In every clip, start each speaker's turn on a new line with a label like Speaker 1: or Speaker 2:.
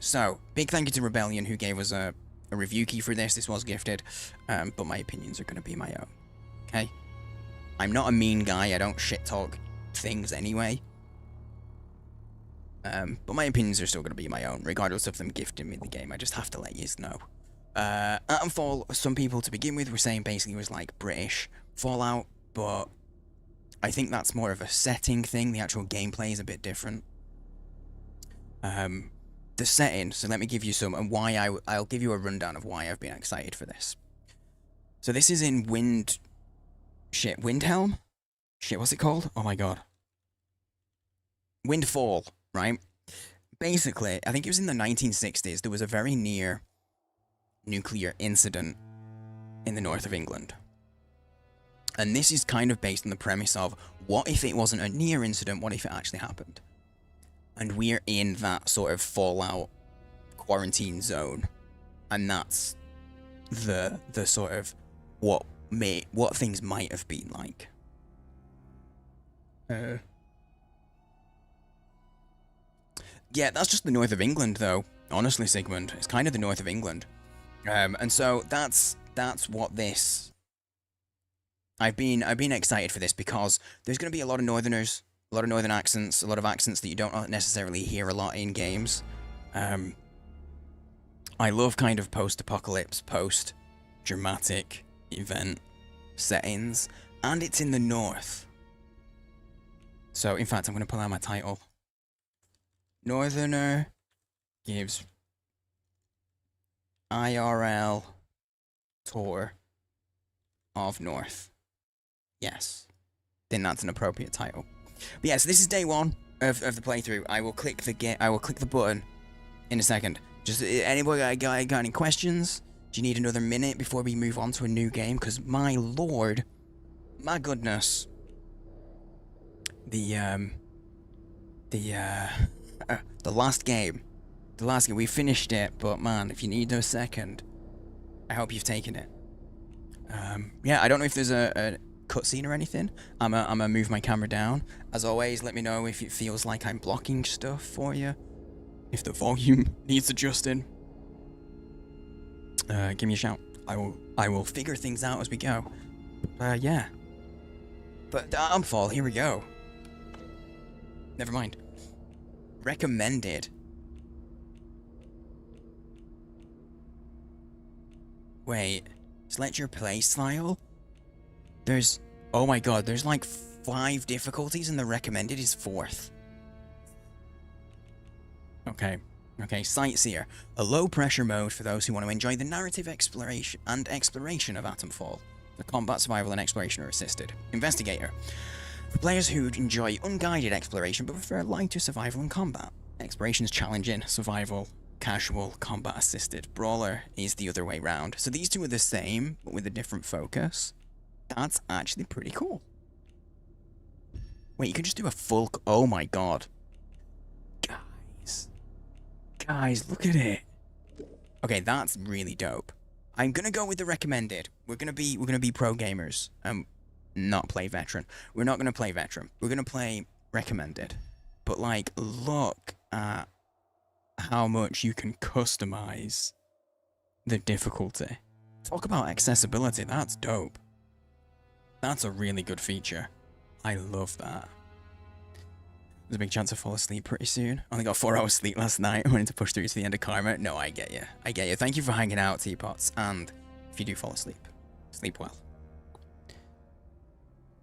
Speaker 1: So, big thank you to Rebellion who gave us a review key for this. This was gifted, but my opinions are going to be my own. Okay? I'm not a mean guy. I don't shit talk things anyway. But my opinions are still going to be my own, regardless of them gifting me the game. I just have to let you know. Atomfall, some people to begin with were saying basically was like British Fallout, but I think that's more of a setting thing. The actual gameplay is a bit different. The setting, so let me give you some, and why I'll give you a rundown of why I've been excited for this. So this is in Windhelm? Shit, what's it called? Oh my god. Windfall, right? Basically, I think it was in the 1960s, there was a very near nuclear incident in the north of England. And this is kind of based on the premise of, what if it wasn't a near incident, what if it actually happened? And we're in that sort of Fallout quarantine zone. And that's the sort of what things might have been like. Yeah, that's just the north of England though. Honestly, Sigmund, it's kind of the north of England. And so that's what this... I've been excited for this because there's going to be a lot of northerners, a lot of northern accents, a lot of accents that you don't necessarily hear a lot in games. I love kind of post-apocalypse, post-dramatic event settings, and it's in the north. So, in fact, I'm going to pull out my title. Northerner gives IRL tour of North. Yes. Then that's an appropriate title. But yeah, so this is day one of the playthrough. I will click the button in a second. Just anybody got any questions? Do you need another minute before we move on to a new game? Because my lord, my goodness, the last game, we finished it. But man, if you need a second, I hope you've taken it. Yeah, I don't know if there's a cutscene or anything. I'm gonna move my camera down. As always, let me know if it feels like I'm blocking stuff for you. If the volume needs adjusting. Give me a shout. I will figure things out as we go. Yeah. But Atomfall, here we go. Never mind. Recommended. Wait. Select your play style? There's... Oh my god, there's like 5 difficulties and the recommended is 4th. Okay. Okay, Sightseer. A low-pressure mode for those who want to enjoy the narrative exploration of Atomfall. The combat, survival, and exploration are assisted. Investigator. For players who enjoy unguided exploration but prefer lighter survival and combat. Exploration is challenging, survival, casual, combat assisted. Brawler is the other way round. So these two are the same, but with a different focus. That's actually pretty cool. Wait, you can just do a full... Oh my god. Guys, look at it. Okay, that's really dope. I'm gonna go with the recommended. We're gonna be pro gamers. Not play veteran. We're not gonna play veteran. We're gonna play recommended. But like, look at how much you can customize the difficulty. Talk about accessibility. That's dope. That's a really good feature. I love that. There's a big chance I fall asleep pretty soon. Only got 4 hours sleep last night. I wanted to push through to the end of Karma. No, I get you. I get you. Thank you for hanging out, Teapots. And if you do fall asleep, sleep well.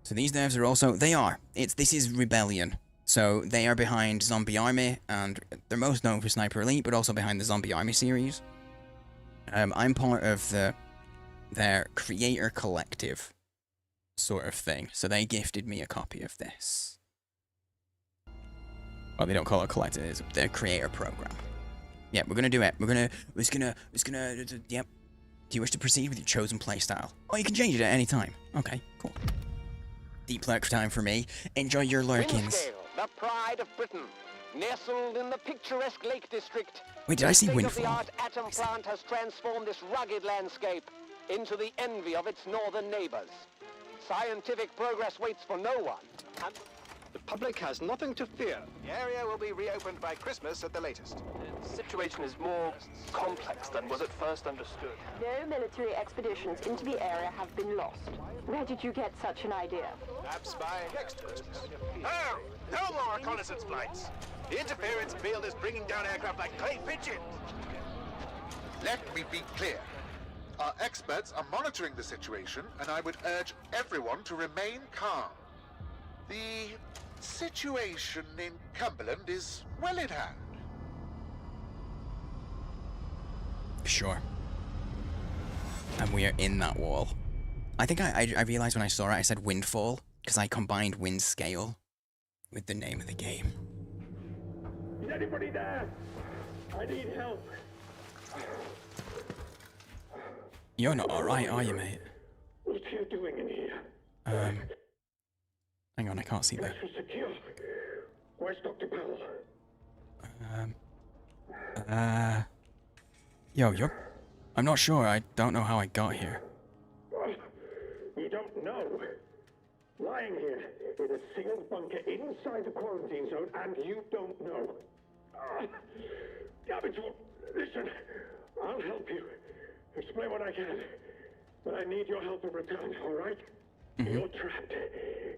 Speaker 1: So these devs are also... This is Rebellion. So they are behind Zombie Army, and they're most known for Sniper Elite, but also behind the Zombie Army series. I'm part of their creator collective sort of thing. So they gifted me a copy of this. Well, they don't call it a collective, it's their creator program. Yeah, we're gonna do it. Yep. Do you wish to proceed with your chosen playstyle? Oh, you can change it at any time. Okay, cool. Deep lurk time for me. Enjoy your lurkins.
Speaker 2: Windscale, the pride of Britain, nestled in the picturesque Lake District.
Speaker 1: Wait, did I see Windfall?
Speaker 2: The state-of-the-art atom plant has transformed this rugged landscape into the envy of its northern neighbors. Scientific progress waits for no one.
Speaker 3: The public has nothing to fear.
Speaker 4: The area will be reopened by Christmas at the latest.
Speaker 5: The situation is more complex than was at first understood.
Speaker 6: No military expeditions into the area have been lost. Where did you get such an idea?
Speaker 4: Perhaps by next Christmas. Oh, no more reconnaissance flights. The interference field is bringing down aircraft like clay pigeons.
Speaker 7: Let me be clear. Our experts are monitoring the situation, and I would urge everyone to remain calm. The situation in Cumberland is well in hand.
Speaker 1: Sure. And we are in that wall. I think I realized when I saw it, I said Windfall, because I combined Wind Scale with the name of the game.
Speaker 8: Is anybody there? I need help.
Speaker 1: You're not alright, are you, mate?
Speaker 8: What are you doing in here?
Speaker 1: Hang on, I can't see that.
Speaker 8: Extra secure. Where's Dr. Powell?
Speaker 1: Yo, I'm not sure. I don't know how I got here.
Speaker 8: You don't know. Lying here in a sealed bunker inside the quarantine zone, and you don't know. Garbage, listen. I'll help you. Explain what I can. But I need your help in return, all right? You're trapped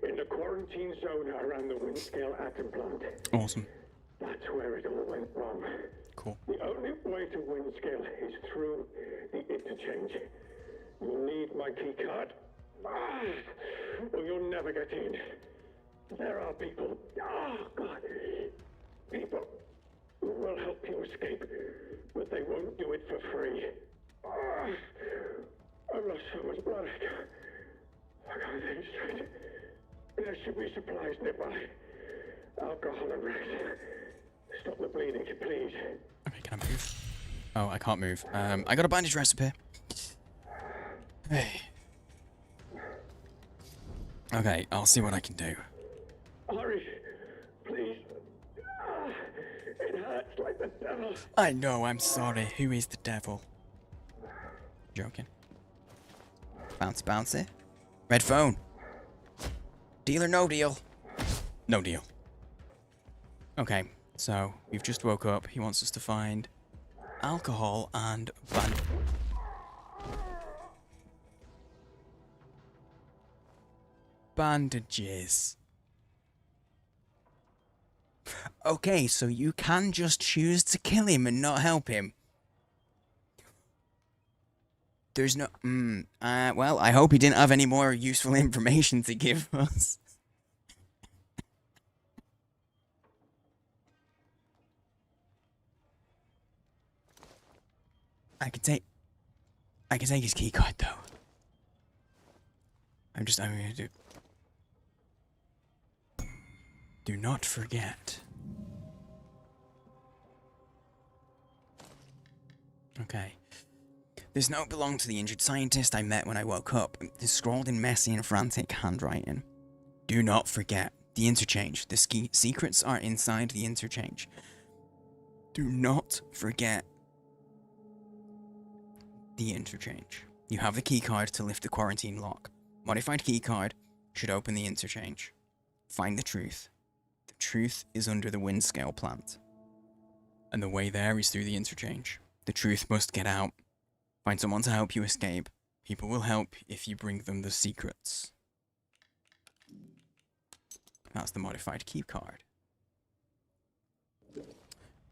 Speaker 8: in the quarantine zone around the Windscale atom plant.
Speaker 1: Awesome.
Speaker 8: That's where it all went wrong.
Speaker 1: Cool.
Speaker 8: The only way to Windscale is through the interchange. You'll need my key card. Or you'll never get in. There are people. Oh, God. People who will help you escape, but they won't do it for free. I've lost so much blood. I can't think straight. There should be supplies nearby. Alcohol and rest. Stop the bleeding, please.
Speaker 1: Okay, can I move? Oh, I can't move. I got a bandage recipe. Hey. Okay, I'll see what I can do.
Speaker 8: Hurry, please. It hurts like the devil.
Speaker 1: I know, I'm sorry. Who is the devil? Joking. Bouncy, bouncy. Red phone. Deal or no deal? No deal. Okay, so we've just woke up. He wants us to find alcohol and bandages. Okay, so you can just choose to kill him and not help him. There's no... well, I hope he didn't have any more useful information to give us. I can take his key card, though. I'm gonna do... Do not forget. Okay. This note belonged to the injured scientist I met when I woke up. It's scrawled in messy and frantic handwriting. Do not forget the interchange. The secrets are inside the interchange. Do not forget the interchange. You have the keycard to lift the quarantine lock. Modified keycard should open the interchange. Find the truth. The truth is under the Windscale plant. And the way there is through the interchange. The truth must get out. Find someone to help you escape. People will help if you bring them the secrets. That's the modified key card.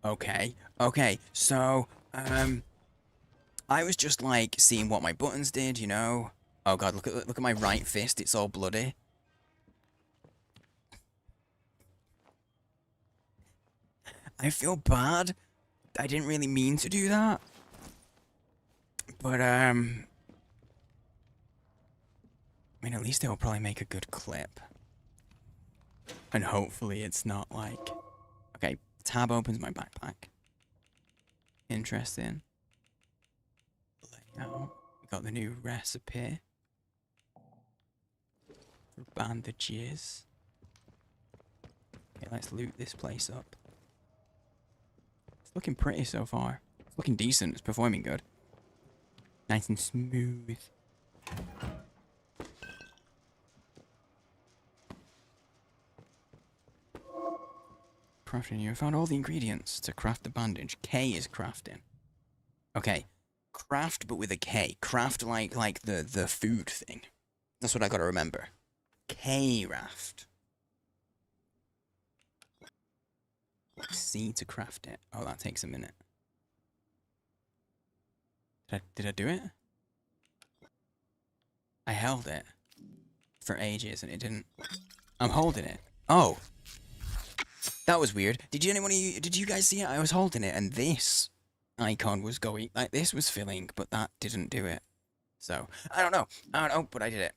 Speaker 1: Okay, so, I was just, like, seeing what my buttons did, you know? Oh god, look at my right fist, it's all bloody. I feel bad. I didn't really mean to do that. But, I mean, at least it'll probably make a good clip. And hopefully it's not like... Okay, tab opens my backpack. Interesting. Layout. We got the new recipe. For bandages. Okay, let's loot this place up. It's looking pretty so far. It's looking decent, it's performing good. Nice and smooth. crafting. You found all the ingredients to craft the bandage. K is crafting. Okay. Craft, but with a K. Craft like the food thing. That's what I gotta remember. K-raft. C to craft it. Oh, that takes a minute. Did I do it? I held it for ages and it didn't. I'm holding it. Oh. That was weird. Did you guys see it? I was holding it and this icon was going, like this was filling, but that didn't do it. So, I don't know, but I did it.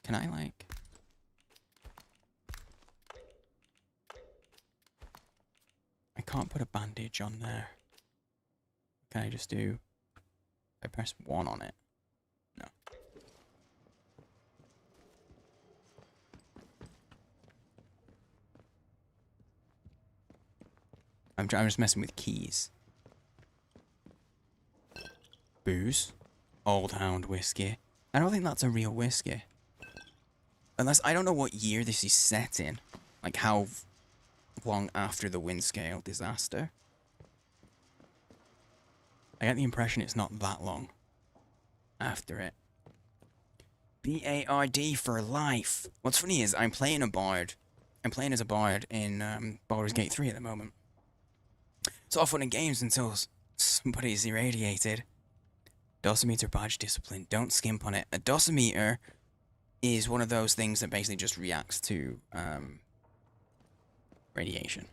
Speaker 1: Can I like... I can't put a bandage on there. Can I just do... I press 1 on it? No. I'm just messing with keys. Booze. Old Hound whiskey. I don't think that's a real whiskey. Unless, I don't know what year this is set in. Like how long after the Windscale disaster. I get the impression it's not that long after it. B-A-R-D for life. What's funny is I'm playing a bard. I'm playing as a bard in Baldur's Gate 3 at the moment. It's all fun and games until somebody's irradiated. Dosimeter badge discipline. Don't skimp on it. A dosimeter is one of those things that basically just reacts to radiation.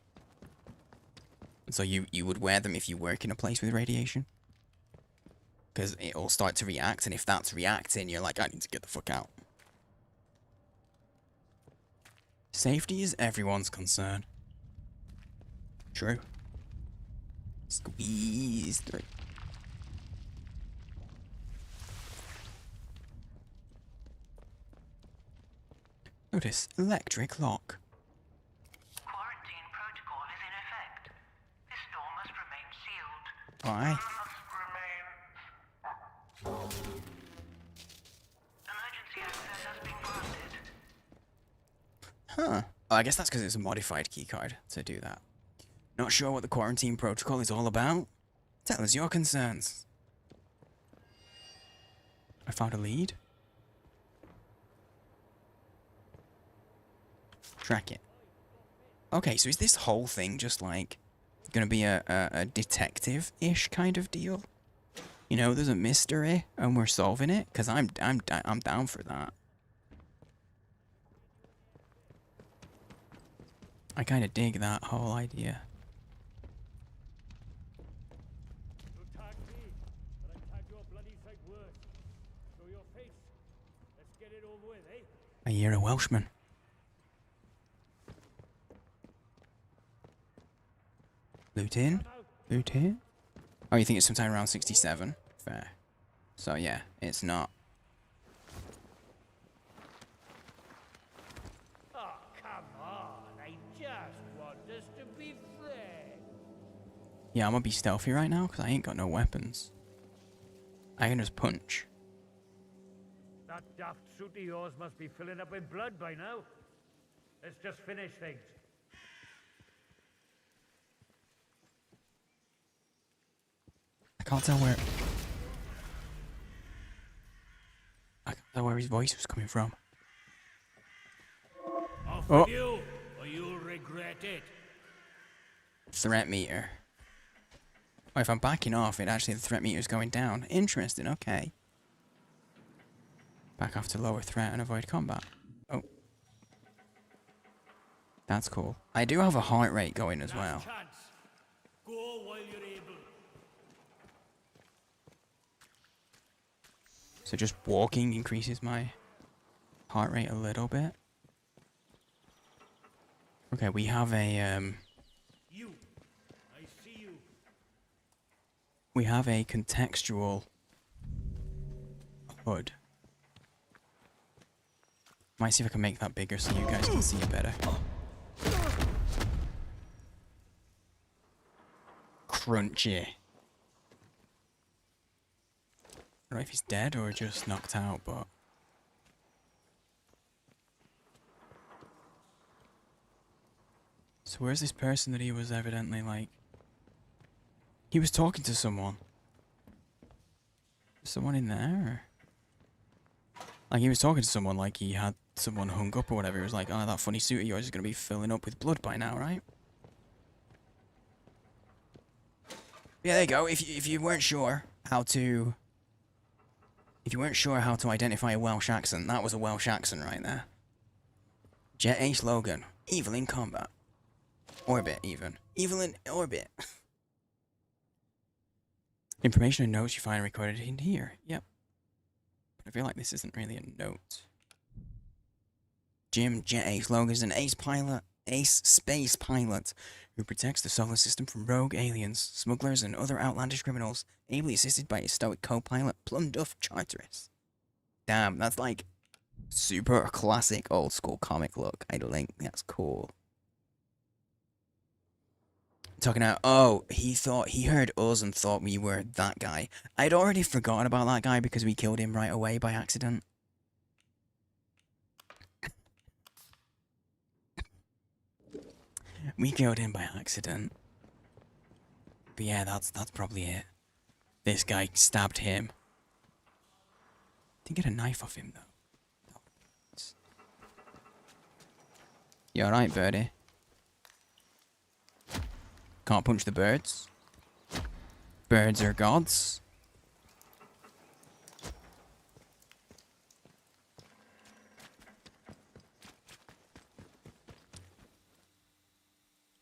Speaker 1: And so you would wear them if you work in a place with radiation. Because it'll start to react, and if that's reacting, you're like, I need to get the fuck out. Safety is everyone's concern. True. Squeeze through. Notice electric lock.
Speaker 9: Quarantine protocol is in effect. This door must remain sealed.
Speaker 1: Why?
Speaker 9: Emergency access has been granted.
Speaker 1: Huh. Oh, I guess that's because it's a modified keycard to do that. Not sure what the quarantine protocol is all about? Tell us your concerns. I found a lead. Track it. Okay, so is this whole thing just like gonna be a detective-ish kind of deal? You know, there's a mystery and we're solving it, cause I'm down for that. I kind of dig that whole idea.
Speaker 8: You tagged me, but I tagged your bloody sight worse. Show your face. Let's get it over with, eh?
Speaker 1: I hear a Welshman. Loot in? Loot in? Oh, you think it's sometime around 67? Fair. So yeah, it's not.
Speaker 8: Oh, come on. I just want us to be friends.
Speaker 1: Yeah, I'm gonna be stealthy right now because I ain't got no weapons. I can just punch.
Speaker 8: That daft suit of yours must be filling up with blood by now. Let's just finish things.
Speaker 1: I can't tell where... I can't tell where his voice was coming from.
Speaker 8: Off
Speaker 1: Oh.
Speaker 8: with you, or you'll regret it.
Speaker 1: Threat meter. Oh, if I'm backing off, it actually, the threat meter is going down. Interesting, okay. Back off to lower threat and avoid combat. Oh. That's cool. I do have a heart rate going as well.
Speaker 8: Chance. Go while you're able.
Speaker 1: So just walking increases my heart rate a little bit. Okay, we have a
Speaker 8: You. I see you.
Speaker 1: we have a contextual hood. Might see if I can make that bigger so you guys can see it better. Crunchy. I don't know if he's dead or just knocked out, but... So where's this person that he was evidently like... He was talking to someone. Someone in there? Like he was talking to someone like he had someone hung up or whatever. He was like, oh, that funny suit of yours is going to be filling up with blood by now, right? Yeah, there you go. If you weren't sure how to... If you weren't sure how to identify a Welsh accent, that was a Welsh accent right there. Jet Ace Logan. Evil in combat. Orbit, even. Evil in orbit. Information and notes you find recorded in here. Yep. But I feel like this isn't really a note. Jim Jet Ace Logan is an ace space pilot who protects the solar system from rogue aliens, smugglers, and other outlandish criminals, ably assisted by his stoic co-pilot, Plum Duff Charteris. Damn, that's like super classic old school comic look. I think that's cool. Talking out, oh, he heard us and thought we were that guy. I'd already forgotten about that guy because we killed him right away by accident. We killed him by accident. But yeah, that's probably it. This guy stabbed him. Didn't get a knife off him though. You alright, birdie? Can't punch the birds. Birds are gods.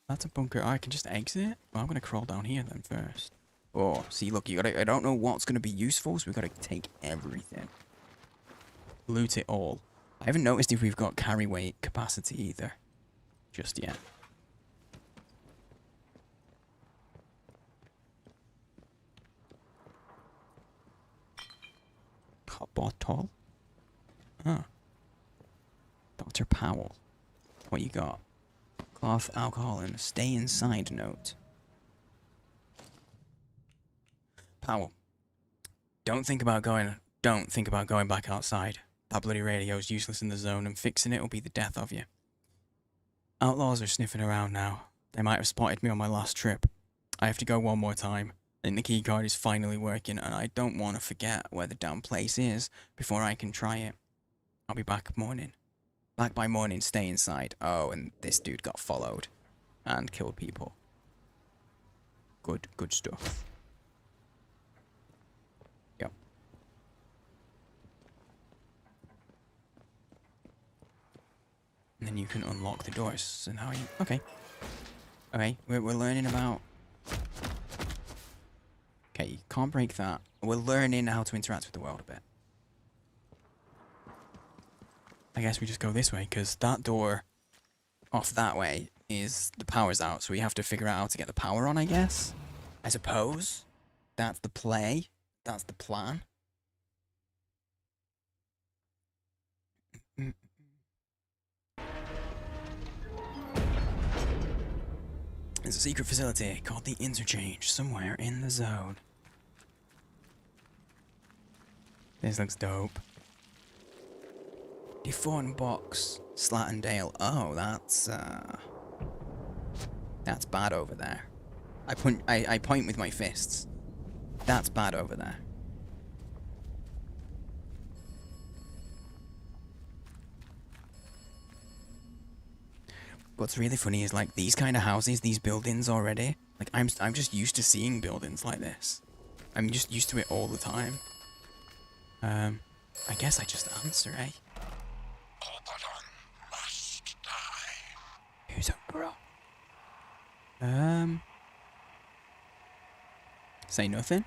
Speaker 1: That's a bunker. Oh, I can just exit? Well, I'm gonna crawl down here then first. Oh, see, look, you gotta. I don't know what's gonna be useful, so we gotta take everything. Loot it all. I haven't noticed if we've got carry weight capacity either. Just yet. Hot bottle. Huh. Dr. Powell. What you got? Cloth, alcohol, and a stay inside note. Powell. Don't think about going back outside. That bloody radio is useless in the zone, and fixing it will be the death of you. Outlaws are sniffing around now. They might have spotted me on my last trip. I have to go one more time. I think the keycard is finally working, and I don't want to forget where the damn place is before I can try it. I'll be back morning. Back by morning, stay inside. Oh, and this dude got followed and killed people. Good stuff. Yep. And then you can unlock the doors. So now you... Okay. Okay, we're learning about... Okay, you can't break that. We're learning how to interact with the world a bit. I guess we just go this way, because that door off that way is the power's out, so we have to figure out how to get the power on, I guess. I suppose. That's the play. That's the plan. There's a secret facility called the Interchange somewhere in the zone. This looks dope. Deformed box, Slattendale. Oh, that's bad over there. I point with my fists. That's bad over there. What's really funny is like these kind of houses, these buildings already. Like I'm just used to seeing buildings like this. I'm just used to it all the time. I guess I just answer, eh?
Speaker 4: Must die.
Speaker 1: Who's up, bro? Say nothing.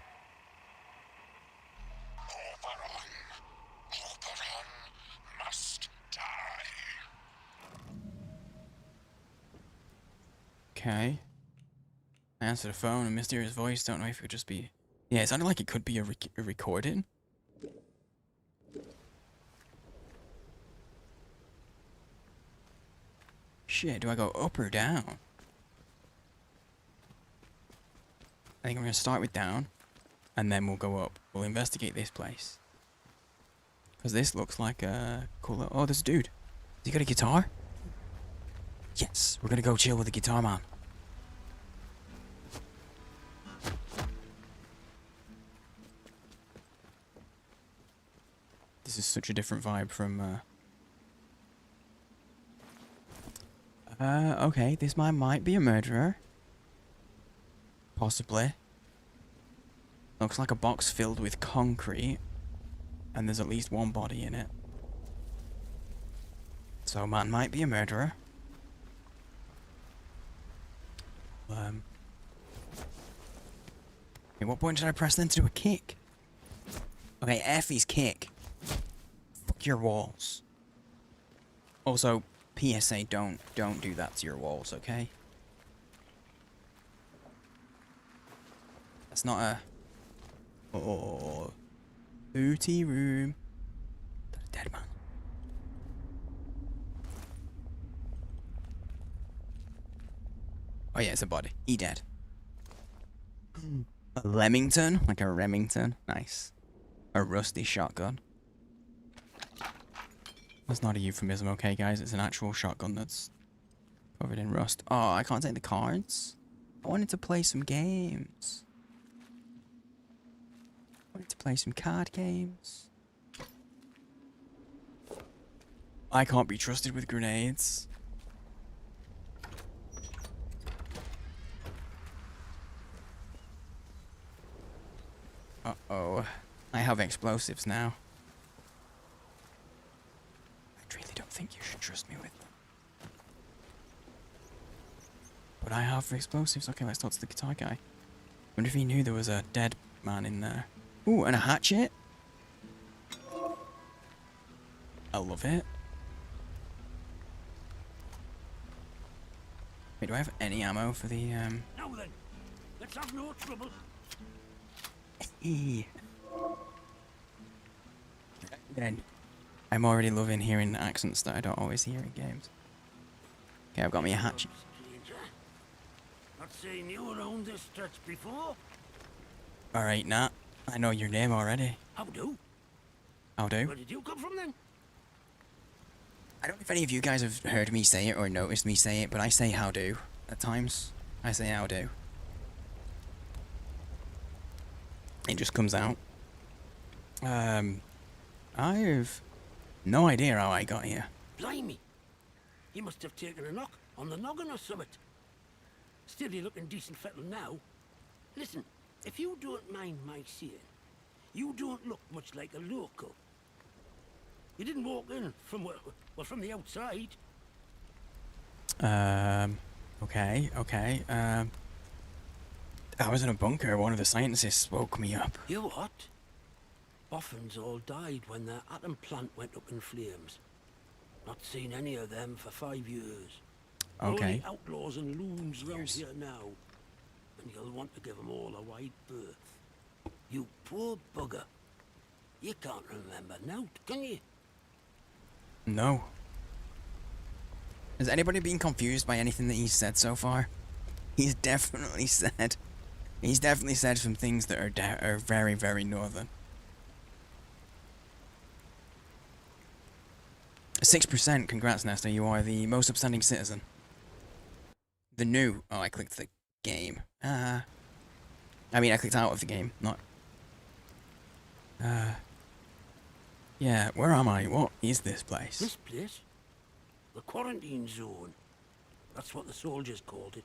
Speaker 4: Oberon must die.
Speaker 1: Okay. I answer the phone, a mysterious voice. Don't know if it could just be... Yeah, it sounded like it could be a recording. Shit, do I go up or down? I think I'm going to start with down, and then we'll go up. We'll investigate this place. Because this looks like a cool... Oh, there's a dude. Has he got a guitar? Yes, we're gonna go chill with the guitar man. This is such a different vibe from, okay, this man might be a murderer. Possibly. Looks like a box filled with concrete. And there's at least one body in it. So man might be a murderer. At what point did I press then to do a kick? Okay, F is kick. Fuck your walls. Also, PSA, don't do that to your walls, okay? That's not a... Oh... Booty room. That's a dead man. Oh yeah, it's a body. He dead. A Lemington? Like a Remington? Nice. A rusty shotgun. That's not a euphemism, okay guys? It's an actual shotgun that's covered in rust. Oh, I can't take the cards. I wanted to play some games. I wanted to play some card games. I can't be trusted with grenades. Uh-oh. I have explosives now. I really don't think you should trust me with them. But I have explosives. Okay, let's talk to the guitar guy. Wonder if he knew there was a dead man in there. Ooh, and a hatchet. I love it. Wait, do I have any ammo for the,
Speaker 10: Now then, let's have no trouble.
Speaker 1: Then I'm already loving hearing accents that I don't always hear in games. Okay, I've got me a hatchet.
Speaker 10: Stranger, not seen you around this stretch before.
Speaker 1: Alright, Nat. I know your name already.
Speaker 10: How do?
Speaker 1: How do?
Speaker 10: Where did you come from then?
Speaker 1: I don't know if any of you guys have heard me say it or noticed me say it, but I say how do at times. I say how do. It just comes out. I've no idea how I got here.
Speaker 10: Blimey. You must have taken a knock on the noggin or something. Still, you're looking decent fettle now. Listen, if you don't mind my saying, you don't look much like a local. You didn't walk in from, well, from the outside.
Speaker 1: Okay. I was in a bunker. One of the scientists woke me up.
Speaker 10: You what? Boffins all died when their atom plant went up in flames. Not seen any of them for 5 years.
Speaker 1: Okay.
Speaker 10: Only outlaws and loons round here now. And you'll want to give them all a wide berth. You poor bugger. You can't remember now, can you?
Speaker 1: No. Has anybody been confused by anything that he's said so far? He's definitely said some things that are very, very northern. 6%, congrats Nesta, you are the most upstanding citizen. The new... Oh, I clicked the game. I mean, I clicked out of the game, not... Yeah, where am I? What is this place?
Speaker 10: This place? The quarantine zone. That's what the soldiers called it.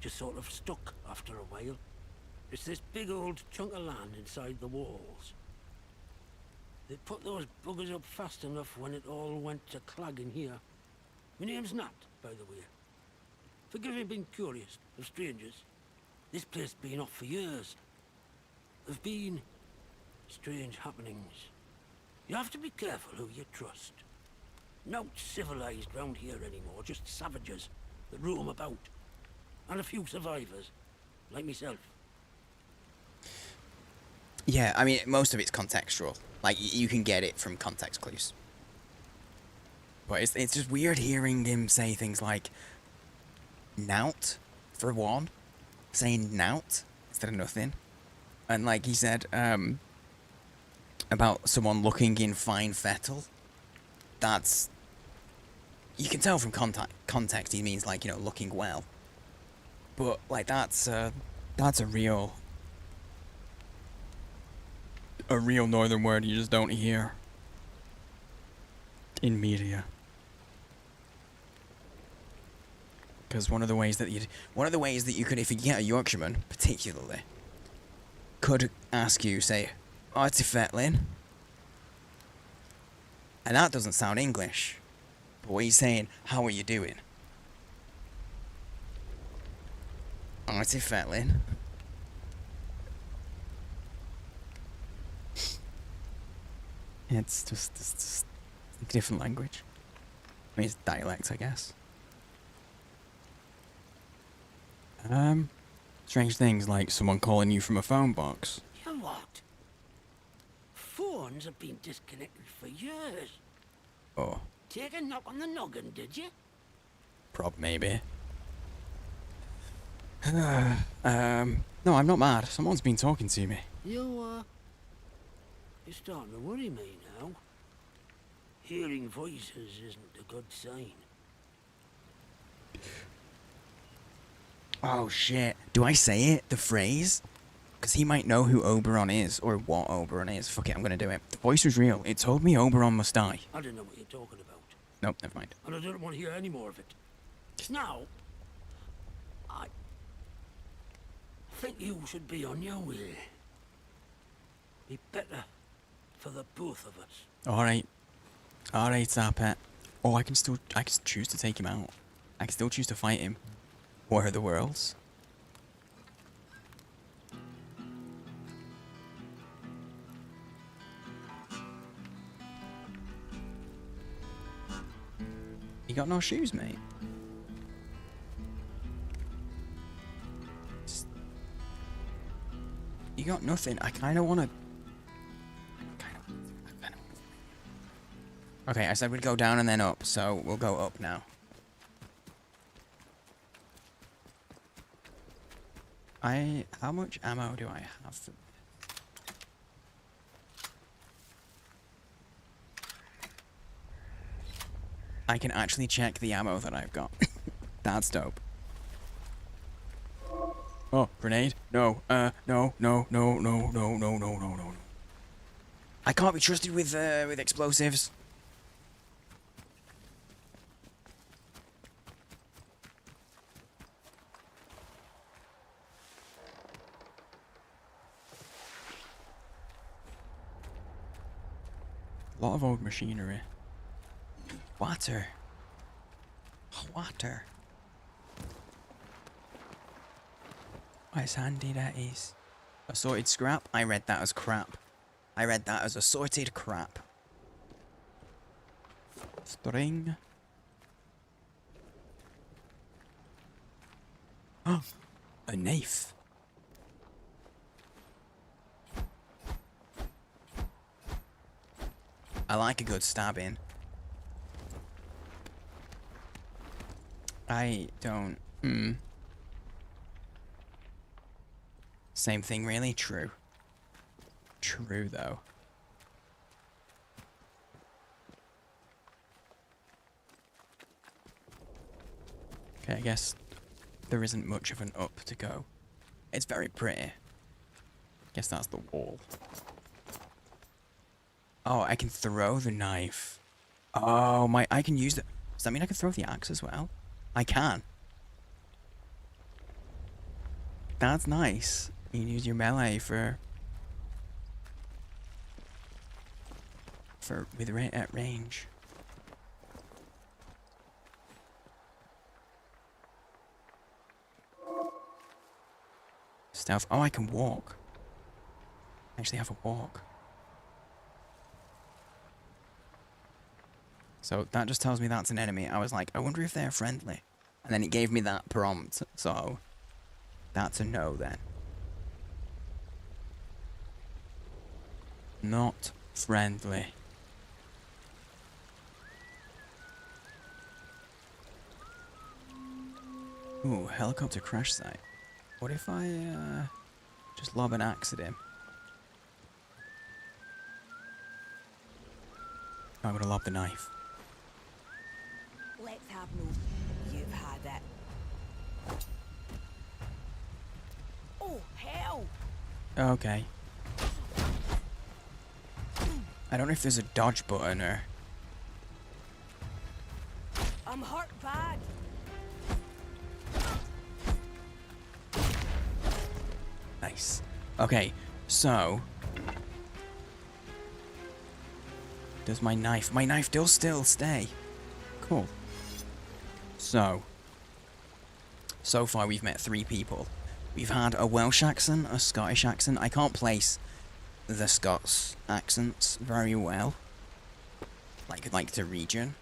Speaker 10: Just sort of stuck after a while. It's this big old chunk of land inside the walls. They put those buggers up fast enough when it all went to clag in here. My name's Nat, by the way. Forgive me being curious of strangers. This place been off for years. There've been strange happenings. You have to be careful who you trust. Not civilized round here anymore, just savages that roam about. And a few survivors, like myself.
Speaker 1: Yeah, I mean, most of it's contextual. Like, you can get it from context clues. But it's just weird hearing him say things like... Nout, for one. Saying nout instead of nothing. And like he said, about someone looking in fine fettle. That's you can tell from context he means like, you know, looking well. But like that's a real northern word you just don't hear in media. Because one of the ways that you could, if you get a Yorkshireman particularly, could ask you, say, "Artifetlin," and that doesn't sound English. But what he's saying, "How are you doing?" Artifetlin. It's just a different language. I mean, it's dialect, I guess. Strange things like someone calling you from a phone box.
Speaker 10: You what? Phones have been disconnected for years.
Speaker 1: Oh,
Speaker 10: Take a knock on the noggin, did you?
Speaker 1: maybe. No, I'm not mad. Someone's been talking to me.
Speaker 10: You're starting to worry me now. Hearing voices isn't a good sign.
Speaker 1: Oh shit. Do I say it? The phrase? Because he might know who Oberon is, or what Oberon is. Fuck it, I'm gonna do it. The voice was real. It told me Oberon must die.
Speaker 10: I don't know what you're talking about.
Speaker 1: Nope, never mind.
Speaker 10: And I don't want to hear any more of it. Now, I think you should be on your way. Be better for the both of us.
Speaker 1: Alright. Alright, Zapet. Oh, I can choose to take him out. I can still choose to fight him. What are the worlds? You got no shoes, mate? You got nothing. I kind of want to... Okay, I said we'd go down and then up, so we'll go up now. How much ammo do I have for... I can actually check the ammo that I've got. That's dope. Oh, grenade? No, no. I can't be trusted with explosives. A lot of old machinery. Water. Water. What handy that is. Assorted scrap? I read that as crap. I read that as assorted crap. String. Oh, a knife. I like a good stabbing. I don't... Same thing, really? True. True, though. Okay, I guess there isn't much of an up to go. It's very pretty. Guess that's the wall. Oh, I can throw the knife. Oh, I can use the... Does that mean I can throw the axe as well? I can. That's nice. You can use your melee at range. Stealth. Oh, I can walk. I actually have a walk. So that just tells me that's an enemy. I was like, I wonder if they're friendly. And then it gave me that prompt, so that's a no then. Not friendly. Ooh, helicopter crash site. What if I just lob an axe at him? I'm gonna lob the knife.
Speaker 11: Well, Admiral. You've had that. Oh, hell!
Speaker 1: Okay. I don't know if there's a dodge button or...
Speaker 11: I'm hurt bad.
Speaker 1: Nice. Okay, so... Does my knife... My knife does still stay. Cool. So far we've met 3 people. We've had a Welsh accent, a Scottish accent. I can't place the Scots accents very well. Like the region.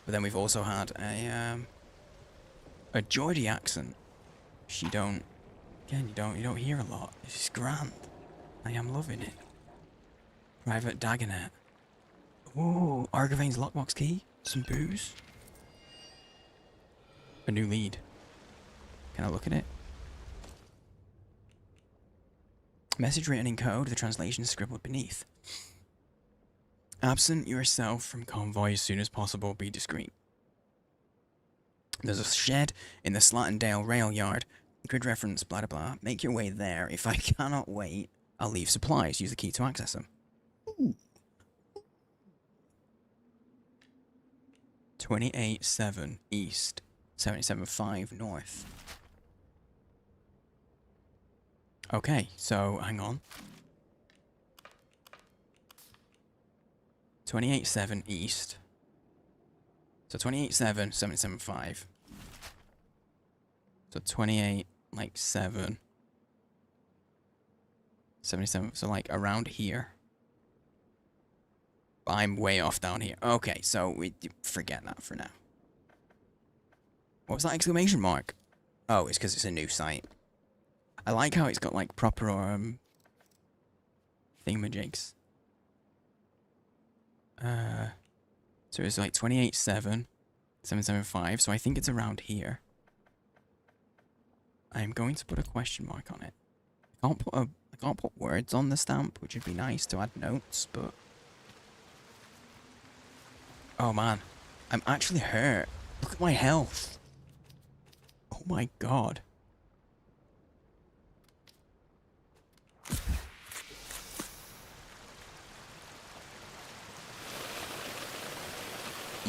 Speaker 1: But then we've also had a Geordie accent. Which you don't hear a lot. It's grand. I am loving it. Private Dagonet. Ooh, Argavain's lockbox key. Some booze. A new lead. Can I look at it? Message written in code, the translation scribbled beneath. Absent yourself from convoy as soon as possible, be discreet. There's a shed in the Slattendale rail yard. Grid reference, blah blah blah. Make your way there. If I cannot wait, I'll leave supplies. Use the key to access them. 28-7 east. 77-5 north. Okay, so hang on. 28-7 east. So 28-7, 77-5. So 28, like 7. 77, so like around here. I'm way off down here. Okay, so we forget that for now. What was that exclamation mark? Oh, it's because it's a new site. I like how it's got like proper thingamajigs. So it's like 28-7, 775. So I think it's around here. I'm going to put a question mark on it. I can't put words on the stamp, which would be nice to add notes, but oh man, I'm actually hurt. Look at my health. Oh my god.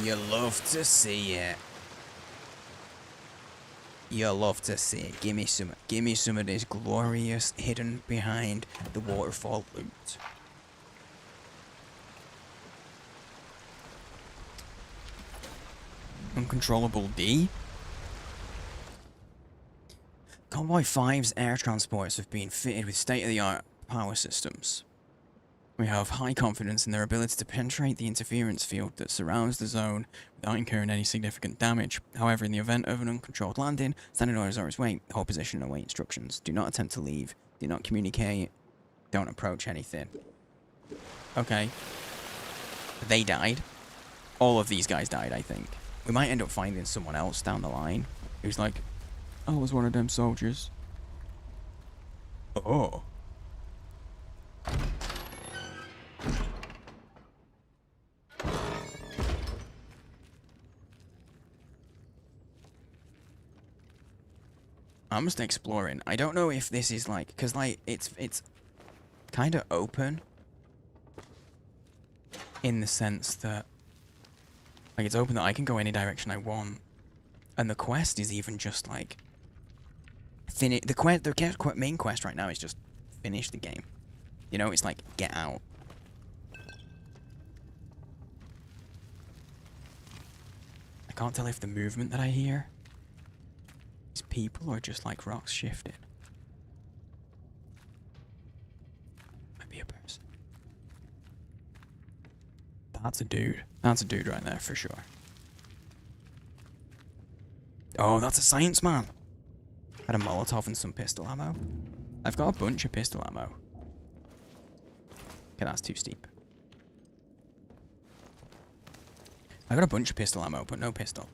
Speaker 1: You love to see it. You love to see it. Give me some of this glorious hidden behind the waterfall loot. Uncontrollable D? Convoy 5's air transports have been fitted with state-of-the-art power systems. We have high confidence in their ability to penetrate the interference field that surrounds the zone without incurring any significant damage. However, in the event of an uncontrolled landing, standard orders are always wait, hold position and await instructions. Do not attempt to leave. Do not communicate. Don't approach anything. Okay. They died. All of these guys died, I think. We might end up finding someone else down the line who's like, I was one of them soldiers. Oh. I'm just exploring. I don't know if this is like, because like it's kind of open in the sense that like it's open that I can go any direction I want, and the quest is even just like the main quest right now is just finish the game. You know, it's like get out. I can't tell if the movement that I hear is people or just like rocks shifting. Might be a person. That's a dude. That's a dude right there for sure. Oh, that's a science man. Had a Molotov and some pistol ammo. I've got a bunch of pistol ammo. Okay, that's too steep. I got a bunch of pistol ammo, but no pistol.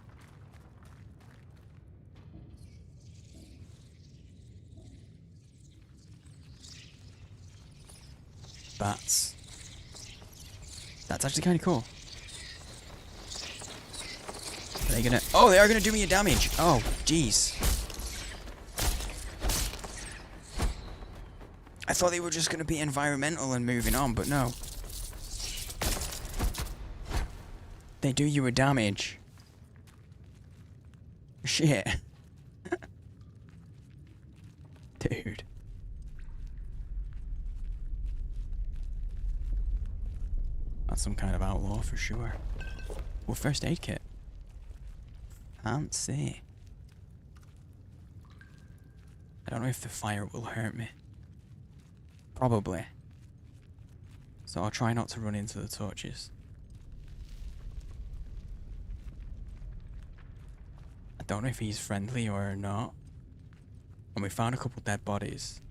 Speaker 1: Bats. That's actually kind of cool. they gonna... Oh, they are gonna do me a damage. Oh, jeez. I thought they were just gonna be environmental and moving on, but no. They do you a damage. Shit. Dude. That's some kind of outlaw for sure. Well, first aid kit. Fancy. I don't know if the fire will hurt me. Probably. So I'll try not to run into the torches. I don't know if he's friendly or not. And we found a couple dead bodies.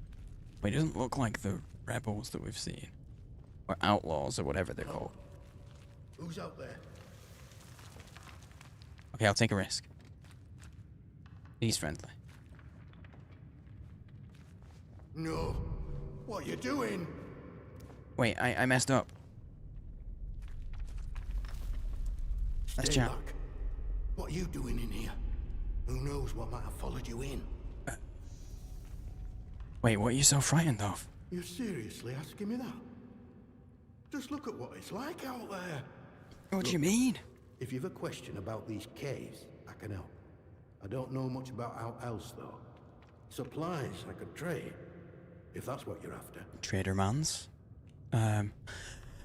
Speaker 1: But it doesn't look like the rebels that we've seen. Or outlaws or whatever they're called.
Speaker 12: Who's out there?
Speaker 1: Okay, I'll take a risk. He's friendly.
Speaker 12: No. What you doing?
Speaker 1: Wait, I messed up. Let's
Speaker 12: Stay
Speaker 1: chat.
Speaker 12: back. What are you doing in here? Who knows what might have followed you in?
Speaker 1: Wait, what are you so frightened of?
Speaker 12: You're seriously asking me that? Just look at what it's like out there.
Speaker 1: What do you mean?
Speaker 12: If you've a question about these caves, I can help. I don't know much about out else, though. Supplies I could trade, if that's what you're after.
Speaker 1: Trader Mans?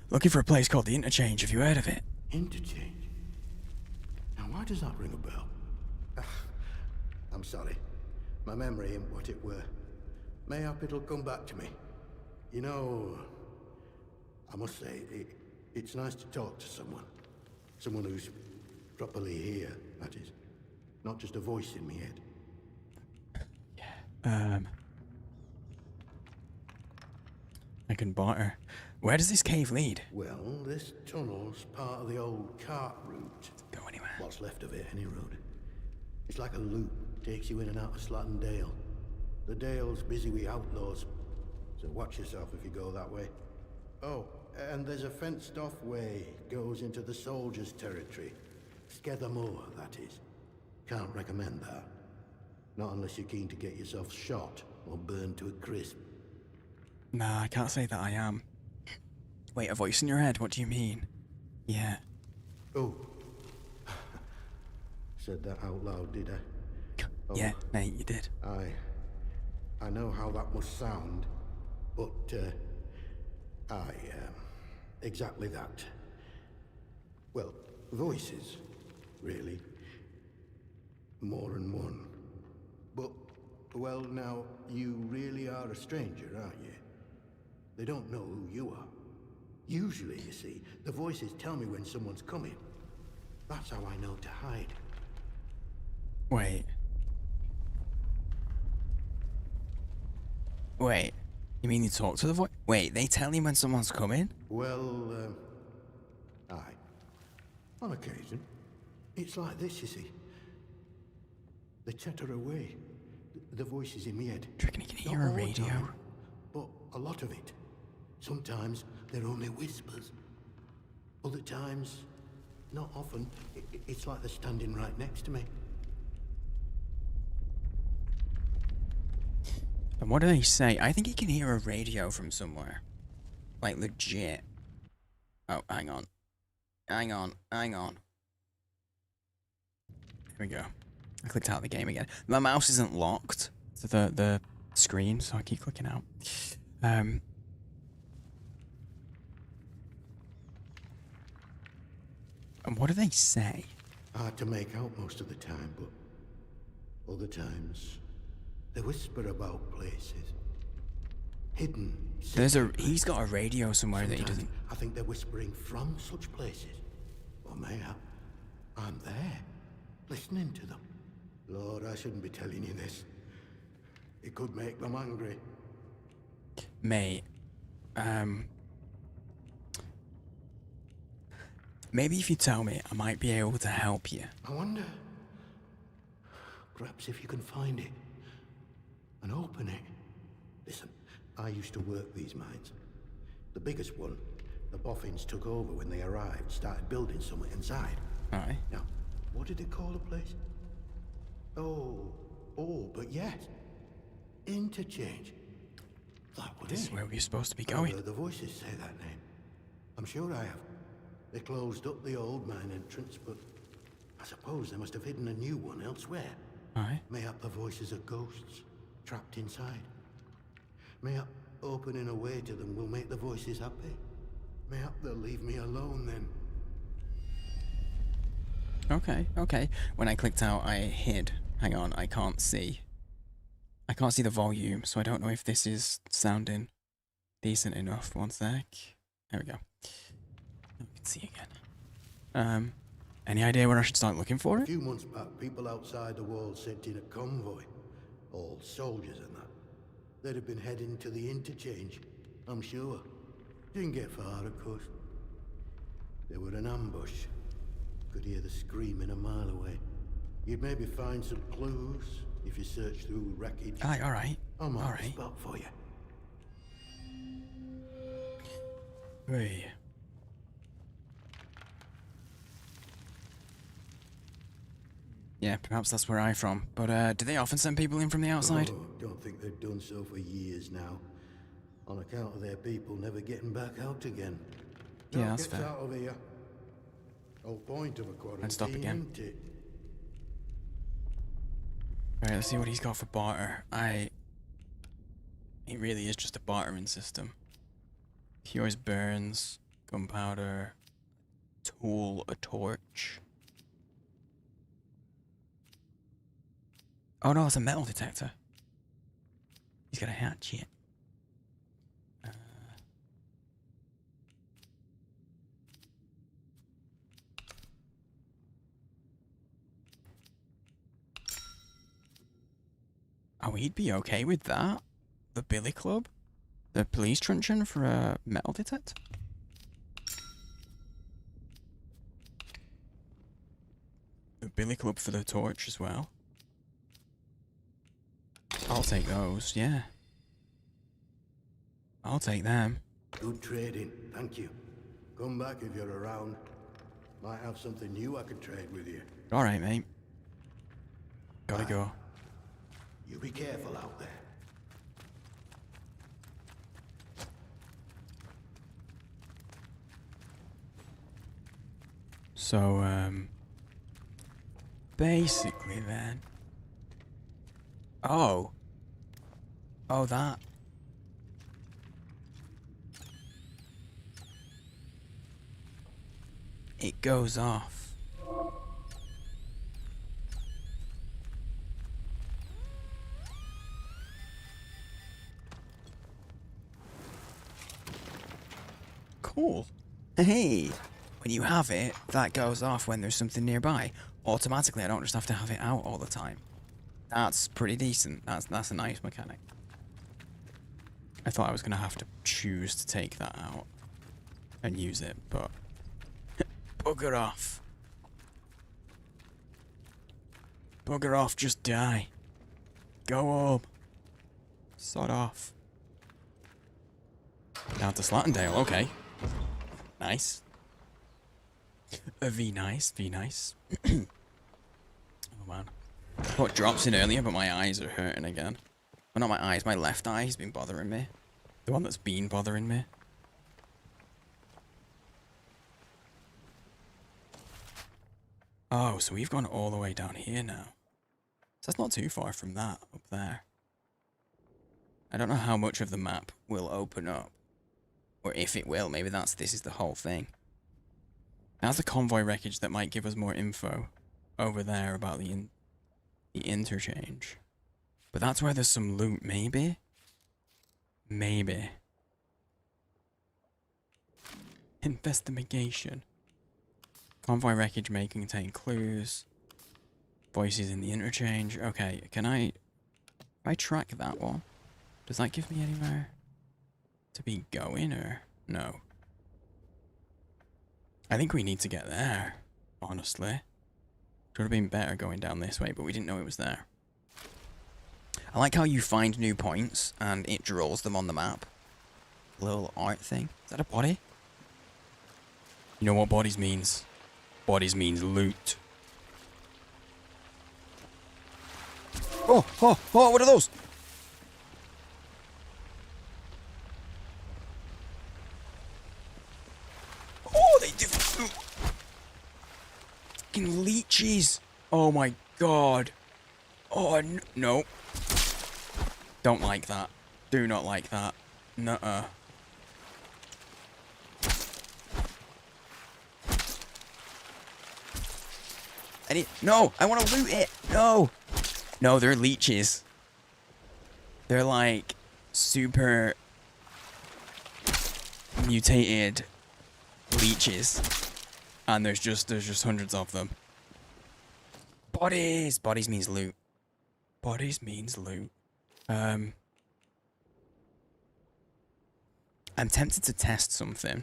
Speaker 1: Looking for a place called the Interchange. Have you heard of it?
Speaker 12: Interchange? Now, why does that ring a bell? I'm sorry. My memory ain't what it were. Mayhap it'll come back to me. You know, I must say, it's nice to talk to someone. Someone who's properly here, that is. Not just a voice in my head.
Speaker 1: I can barter. Where does this cave lead?
Speaker 12: Well, this tunnel's part of the old cart route.
Speaker 1: Go anywhere.
Speaker 12: What's left of it, any road. It's like a loop, takes you in and out of Slatton Dale. The Dale's busy with outlaws, so watch yourself if you go that way. Oh, and there's a fenced-off way, goes into the soldiers' territory. Skethermore, that is. Can't recommend that. Not unless you're keen to get yourself shot or burned to a crisp.
Speaker 1: Nah, I can't say that I am. Wait, a voice in your head? What do you mean? Yeah.
Speaker 12: Oh. Said that out loud, did I? Oh,
Speaker 1: yeah, mate, you did.
Speaker 12: I know how that must sound, but, exactly that. Well, voices, really. More than one. But, well, now, you really are a stranger, aren't you? They don't know who you are. Usually, you see, the voices tell me when someone's coming. That's how I know to hide.
Speaker 1: Wait. Wait. You mean you talk to the voice? Wait, they tell you when someone's coming?
Speaker 12: Well, aye. On occasion. It's like this, you see. They chatter away. The voices in my head.
Speaker 1: Do you reckon you can hear a radio?
Speaker 12: Time, but a lot of it. Sometimes they're only whispers. Other times, not often, it's like they're standing right next to me.
Speaker 1: And what do they say? I think you can hear a radio from somewhere. Like, legit. Oh, hang on. Hang on. Here we go. I clicked out of the game again. My mouse isn't locked to the screen, so I keep clicking out. And what do they say?
Speaker 12: Hard to make out most of the time, but other times they whisper about places. Hidden.
Speaker 1: He's got a radio somewhere that he doesn't.
Speaker 12: I think they're whispering from such places. Or mayhap I'm there, listening to them. Lord, I shouldn't be telling you this. It could make them angry.
Speaker 1: Mate, maybe if you tell me, I might be able to help you.
Speaker 12: I wonder. Perhaps if you can find it and open it. Listen, I used to work these mines. The biggest one, the boffins took over when they arrived, started building something inside.
Speaker 1: Aye.
Speaker 12: Now, What did they call the place? But yes. Interchange. That was
Speaker 1: This
Speaker 12: it.
Speaker 1: is where we're supposed to be
Speaker 12: I've
Speaker 1: going.
Speaker 12: heard the voices say that name. I'm sure I have. They closed up the old mine entrance, but I suppose they must have hidden a new one elsewhere.
Speaker 1: Alright.
Speaker 12: Mayhap the voices are ghosts, trapped inside. Mayhap opening a way to them will make the voices happy. Mayhap they'll leave me alone then.
Speaker 1: Okay, okay. When I clicked out, I hid. Hang on, I can't see. I can't see the volume, so I don't know if this is sounding decent enough. One sec. There we go. I can see again. Any idea where I should start looking for
Speaker 12: A
Speaker 1: it?
Speaker 12: few months back, people outside the walls sent in a convoy. All soldiers and that. They'd have been heading to the interchange, I'm sure. Didn't get far, of course. They were an ambush. Could hear the screaming a mile away. You'd maybe find some clues if you search through wreckage.
Speaker 1: Aye, alright.
Speaker 12: I'll mark the
Speaker 1: Alright.
Speaker 12: spot for you.
Speaker 1: Hey. Yeah, perhaps that's where I'm from. But do they often send people in from the outside?
Speaker 12: Oh, don't think they've done so for years now. On account of their people never getting back out again.
Speaker 1: Yeah, that's
Speaker 12: Gets
Speaker 1: fair.
Speaker 12: out of here. Whole point of a quarantine,
Speaker 1: Let's stop again.
Speaker 12: isn't it?
Speaker 1: Alright, let's see what he's got for barter. It really is just a bartering system. Cures burns, gunpowder, tool, a torch. Oh no, it's a metal detector. He's got a hatchet. Oh, he'd be okay with that? The Billy Club? The police truncheon for a metal detector? The Billy Club for the torch as well. I'll take those, yeah. I'll take them.
Speaker 12: Good trading, thank you. Come back if you're around. Might have something new I could trade with you.
Speaker 1: Alright, mate. Gotta go.
Speaker 12: You be careful out there.
Speaker 1: So, basically then. Oh, that. It goes off. Cool. Hey, when you have it, that goes off when there's something nearby. Automatically, I don't just have to have it out all the time. That's pretty decent. That's a nice mechanic. I thought I was gonna have to choose to take that out and use it, but bugger off. Bugger off, just die. Go home. Sod off. Down to Slattendale, okay. Nice. V nice, V nice. Oh man. I put drops in earlier, but my eyes are hurting again. Well, not my eyes, my left eye has been bothering me. The one that's been bothering me. Oh, so we've gone all the way down here now. So that's not too far from that up there. I don't know how much of the map will open up. Or if it will, maybe this is the whole thing. That's the convoy wreckage that might give us more info over there about the interchange. But that's where there's some loot, maybe? Maybe. Investigation. Convoy wreckage may contain clues. Voices in the interchange. Okay, can I track that one? Does that give me anywhere to be going, or no? I think we need to get there, honestly. Could have been better going down this way, but we didn't know it was there. I like how you find new points and it draws them on the map. Little art thing. Is that a body? You know what bodies means? Bodies means loot. Oh, oh, oh, what are those? Oh, they do. Fucking leeches. Oh my god. Oh, no. Don't like that. Do not like that. Nuh-uh. No, I want to loot it. No. No, they're leeches. They're like super mutated leeches. And there's just hundreds of them. Bodies! Bodies means loot. Bodies means loot. I'm tempted to test something.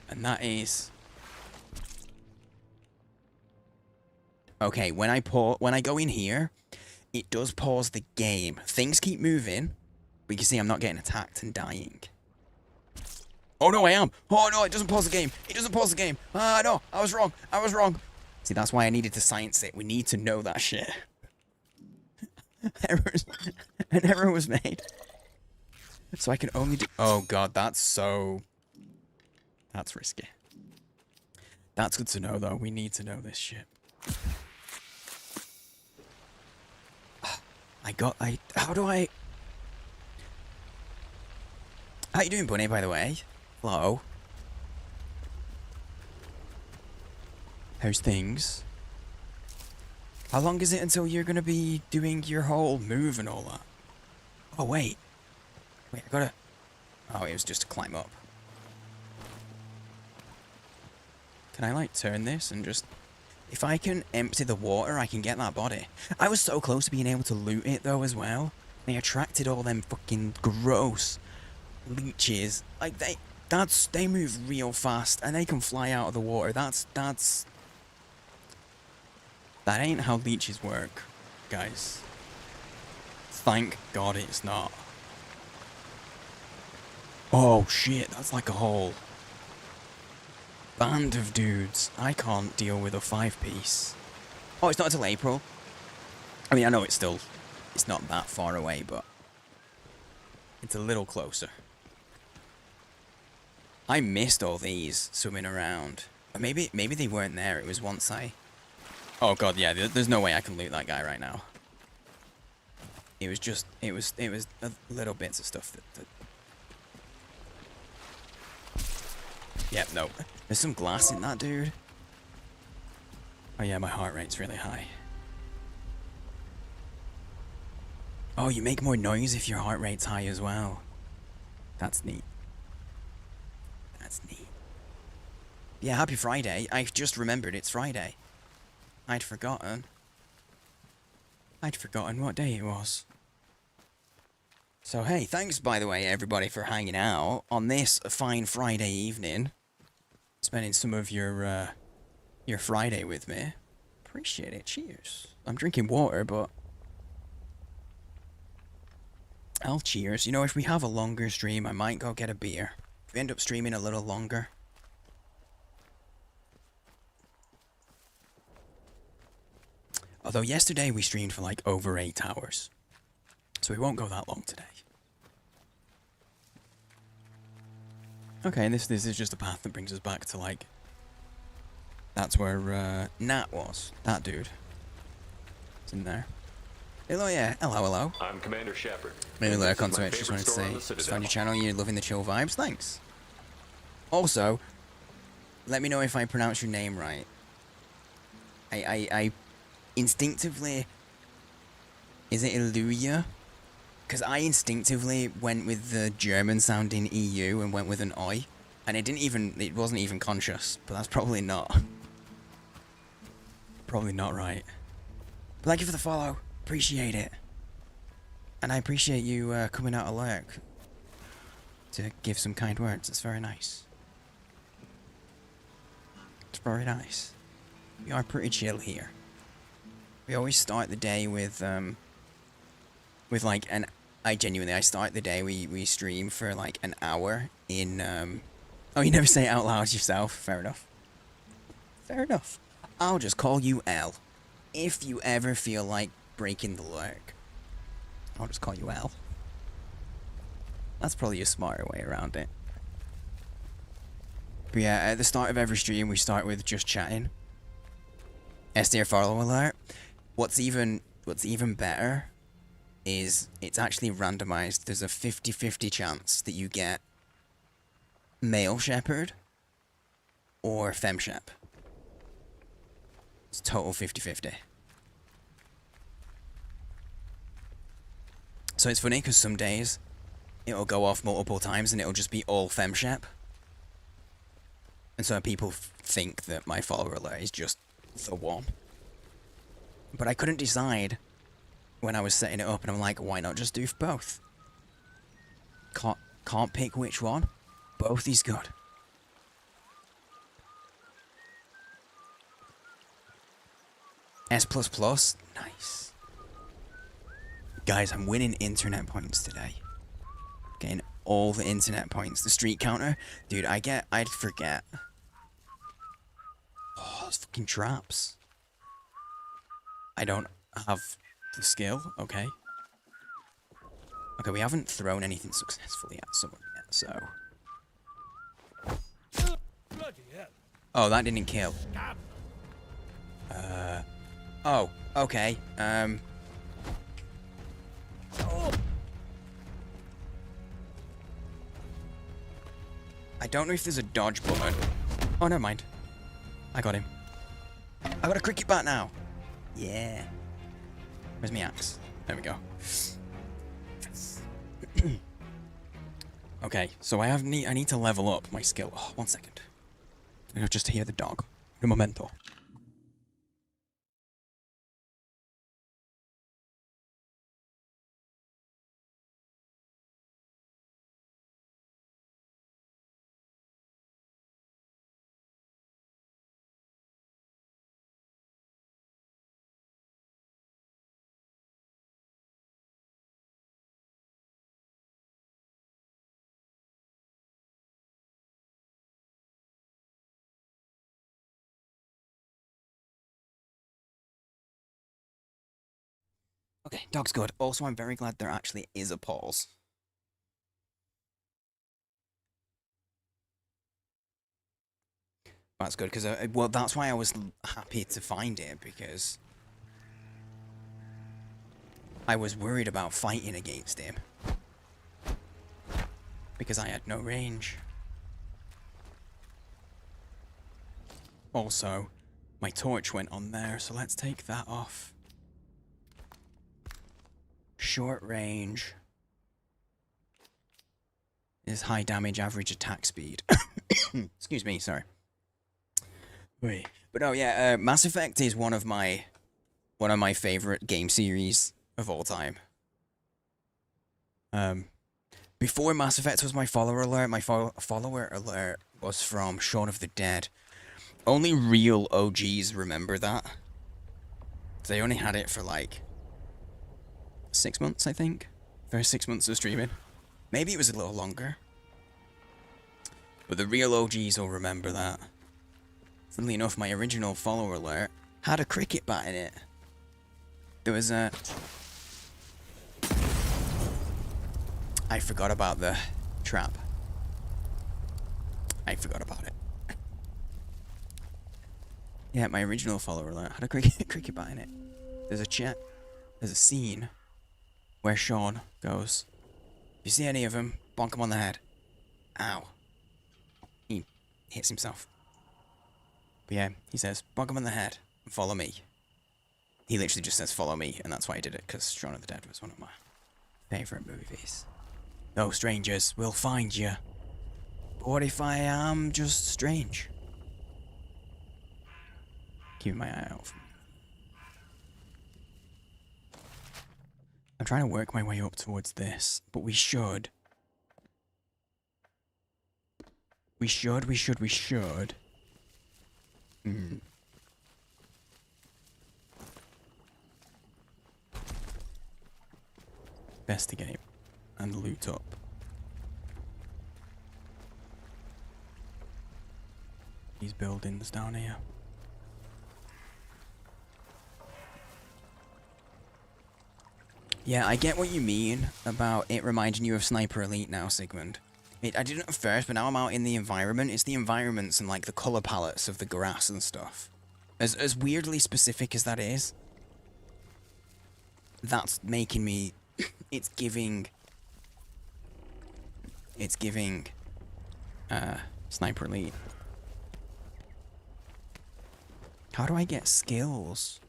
Speaker 1: And that is... Okay, when I go in here, it does pause the game. Things keep moving. But you can see I'm not getting attacked and dying. Oh no, I am! Oh no, it doesn't pause the game! It doesn't pause the game! Ah, no! I was wrong! I was wrong! See, that's why I needed to science it. We need to know that shit. An error was made. So I can only do... Oh god, that's risky. That's good to know, though. We need to know this shit. How you doing, Bunny, by the way? Hello? How's things? How long is it until you're gonna be doing your whole move and all that? Oh, wait. Wait, I gotta... Oh, it was just to climb up. Can I, like, turn this and just... If I can empty the water, I can get that body. I was so close to being able to loot it, though, as well. They attracted all them fucking gross leeches. Like, they move real fast, and they can fly out of the water. That ain't how leeches work, guys. Thank God it's not. Oh, shit, that's like a whole band of dudes. I can't deal with a 5-piece. Oh, it's not until April. I mean, I know it's not that far away, but it's a little closer. I missed all these swimming around. Or maybe they weren't there. It was once I... Oh god, yeah, there's no way I can loot that guy right now. It was little bits of stuff that... Yep, no. There's some glass in that, dude. Oh yeah, my heart rate's really high. Oh, you make more noise if your heart rate's high as well. That's neat. That's neat. Yeah, happy Friday. I just remembered it's Friday. I'd forgotten what day it was. So hey, thanks by the way everybody for hanging out on this fine Friday evening. Spending some of your Friday with me. Appreciate it. Cheers. I'm drinking water, but I'll cheers. You know, if we have a longer stream, I might go get a beer. If we end up streaming a little longer. Although yesterday we streamed for like over 8 hours. So we won't go that long today. Okay, and this is just a path that brings us back to like... That's where Nat was. That dude. It's in there. Hello, yeah. Hello.
Speaker 13: I'm Commander Shepard.
Speaker 1: Maybe there, Consummate, just wanted to say, just found your channel, you're loving the chill vibes, thanks. Also, let me know if I pronounce your name right. I instinctively... Is it Illuya? Because I instinctively went with the German-sounding EU and went with an I. And it wasn't even conscious, but that's probably not. Probably not right. But thank you for the follow. Appreciate it. And I appreciate you coming out of work to give some kind words. It's very nice. It's very nice. We are pretty chill here. We always start the day with like an... I start the day, we stream for like an hour in, Oh, you never say it out loud yourself. Fair enough. Fair enough. I'll just call you L. If you ever feel like breaking the lurk. I'll just call you Al. That's probably a smarter way around it. But yeah, at the start of every stream, we start with just chatting. SDR follow alert. What's even better is it's actually randomized. There's a 50-50 chance that you get male shepherd or fem shep. It's total 50-50. So it's funny because some days it'll go off multiple times and it'll just be all fem shep. And so people think that my follower alert is just the one. But I couldn't decide when I was setting it up, and I'm like, why not just do both? Can't pick which one. Both is good. S++, nice. Guys, I'm winning internet points today. Getting all the internet points. The street counter, dude, I'd forget. Oh, those fucking traps. I don't have the skill, okay. Okay, we haven't thrown anything successfully at someone yet, so. Oh, that didn't kill. Oh, okay, I don't know if there's a dodge button. Oh, never mind. I got him. I got a cricket bat now. Yeah. Where's my axe? There we go. Okay, so I need to level up my skill. Oh, 1 second. I just hear the dog. Un momento. Okay, dog's good. Also, I'm very glad there actually is a pause. That's good, because, well, that's why I was happy to find it, because I was worried about fighting against him. Because I had no range. Also, my torch went on there, so let's take that off. Short range is high damage, average attack speed. Excuse me, sorry. Wait. But no, yeah, Mass Effect is one of my favorite game series of all time. Before Mass Effect was my follower alert, my follower alert was from Shaun of the Dead. Only real OGs remember that. They only had it for like 6 months, I think. First 6 months of streaming. Maybe it was a little longer. But the real OGs will remember that. Funnily enough, my original follower alert had a cricket bat in it. There was a... I forgot about the trap. I forgot about it. Yeah, my original follower alert had a cricket bat in it. There's a scene where Sean goes, if you see any of them, bonk him on the head. Ow. He hits himself. But yeah, he says, bonk him on the head and follow me. He literally just says, follow me, and that's why I did it, because Shaun of the Dead was one of my favourite movies. Those strangers will find you. But what if I am just strange? Keeping my eye out for me. I'm trying to work my way up towards this, but we should. We should. Investigate and loot up. These buildings down here. Yeah, I get what you mean about it reminding you of Sniper Elite now, Sigmund. I didn't at first, but now I'm out in the environment. It's the environments and like the color palettes of the grass and stuff. As weirdly specific as that is, that's making me. It's giving. Sniper Elite. How do I get skills?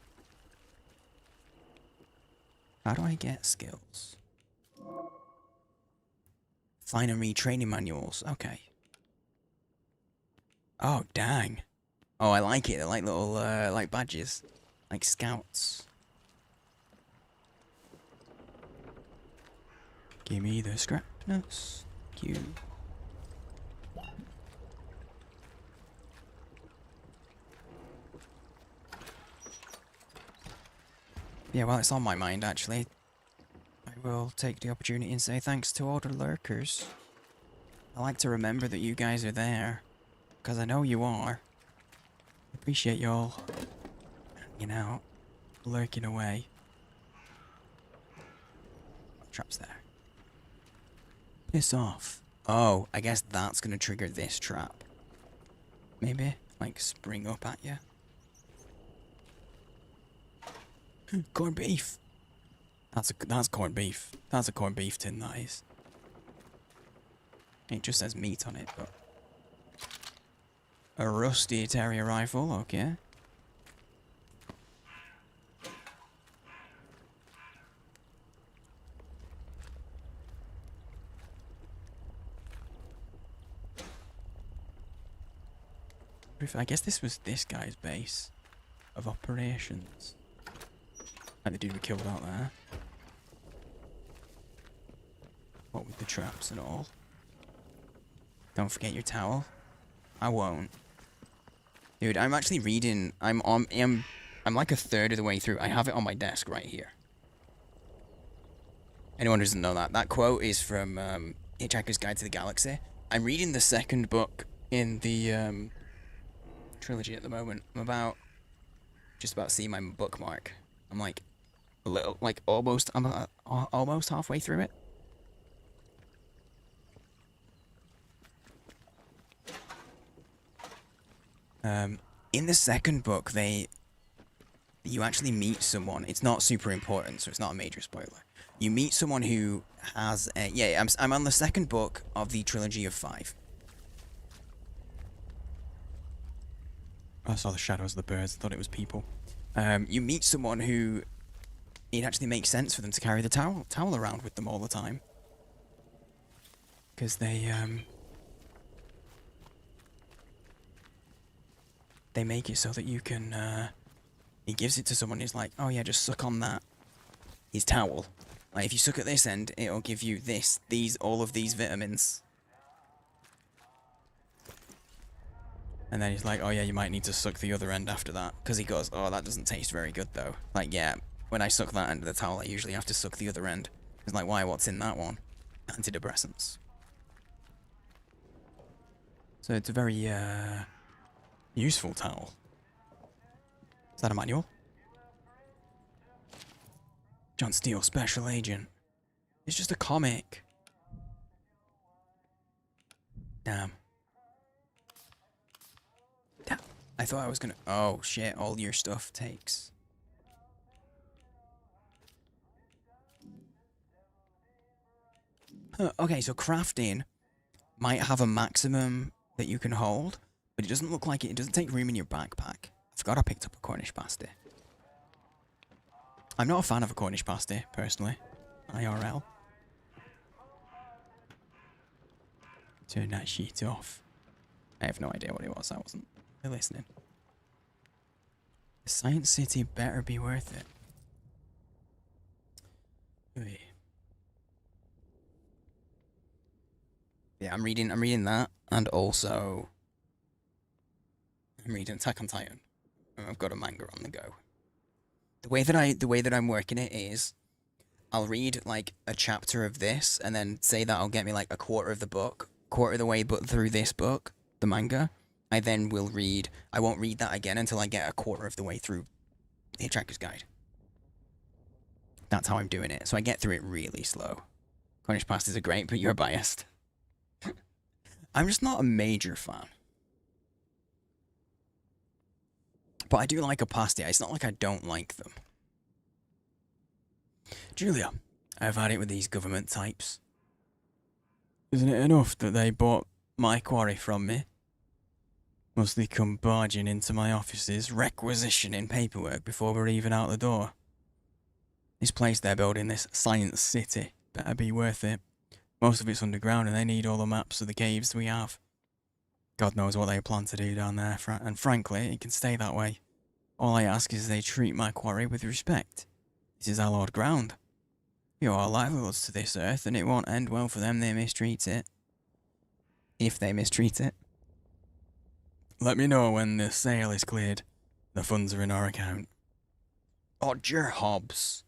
Speaker 1: How do I get skills? Find and read training manuals. Okay. Oh, dang. Oh, I like it. They're like little, like badges. Like scouts. Give me the scrap notes. Q. Yeah, well, it's on my mind, actually. I will take the opportunity and say thanks to all the lurkers. I like to remember that you guys are there. Because I know you are. Appreciate y'all hanging out, lurking away. Traps there. Piss off. Oh, I guess that's gonna trigger this trap. Maybe? Like, spring up at you. Corned beef. That's corned beef. That's a corned beef tin, that is. It just says meat on it, but... A rusty terrier rifle, okay. I guess this was this guy's base of operations. Like the dude we killed out there. What with the traps and all. Don't forget your towel. I won't. Dude, I'm actually reading. I'm like a third of the way through. I have it on my desk right here. Anyone who doesn't know that, that quote is from Hitchhiker's Guide to the Galaxy. I'm reading the second book in the trilogy at the moment. I'm just about to see my bookmark. I'm like a little, like almost. I'm almost halfway through it. In the second book, you actually meet someone. It's not super important, so it's not a major spoiler. You meet someone who has I'm on the second book of the trilogy of 5. I saw the shadows of the birds. I thought it was people. You meet someone who it actually makes sense for them to carry the towel around with them all the time, because they make it so that you can, he gives it to someone who's like, oh yeah, just suck on that. His towel. Like, if you suck at this end, it'll give you all of these vitamins. And then he's like, oh yeah, you might need to suck the other end after that. Because he goes, oh, that doesn't taste very good though. Like, yeah, when I suck that end of the towel, I usually have to suck the other end. It's like, why, what's in that one? Antidepressants. So it's a very, useful towel. Is that a manual? John Steele, Special Agent. It's just a comic. Damn. Damn. I thought I was gonna... Oh, shit. All your stuff takes. Huh, okay, so crafting might have a maximum that you can hold. But it doesn't look like it. It doesn't take room in your backpack. I forgot I picked up a Cornish pasty. I'm not a fan of a Cornish pasty, personally. IRL. Turn that sheet off. I have no idea what it was. I wasn't really listening. The Science City better be worth it. Oy. Yeah, I'm reading that, and also I'm reading Attack on Titan. I've got a manga on the go. The way that I'm working it is, I'll read like a chapter of this, and then say that'll get me like a quarter of the book, quarter of the way but through this book, the manga. I won't read that again until I get a quarter of the way through the Hitchhiker's Guide. That's how I'm doing it. So I get through it really slow. Cornish pasties are great, but you're biased. I'm just not a major fan. But I do like a pasty. It's not like I don't like them. Julia, I've had it with these government types. Isn't it enough that they bought my quarry from me? Must they come barging into my offices, requisitioning paperwork before we're even out the door? This place they're building, this science city, better be worth it. Most of it's underground and they need all the maps of the caves we have. God knows what they plan to do down there, and frankly, it can stay that way. All I ask is they treat my quarry with respect. This is hallowed ground. You are livelihoods to this earth, and it won't end well for them they mistreat it. If they mistreat it. Let me know when the sale is cleared. The funds are in our account. Odger Hobbs.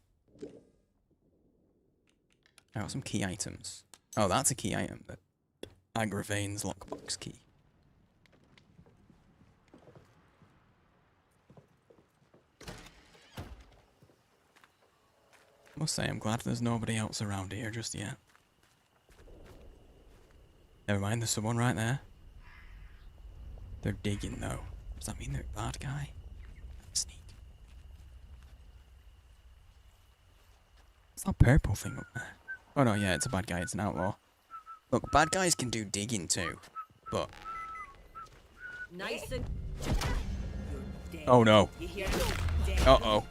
Speaker 1: I got some key items. Oh, that's a key item. The Agravain's lockbox key. Must say, I'm glad there's nobody else around here just yet. Never mind, there's someone right there. They're digging, though. Does that mean they're a bad guy? That's neat. What's that purple thing up there? Oh no, yeah, it's a bad guy, it's an outlaw. Look, bad guys can do digging too, but...
Speaker 11: Nice and...
Speaker 1: Oh no. Uh-oh.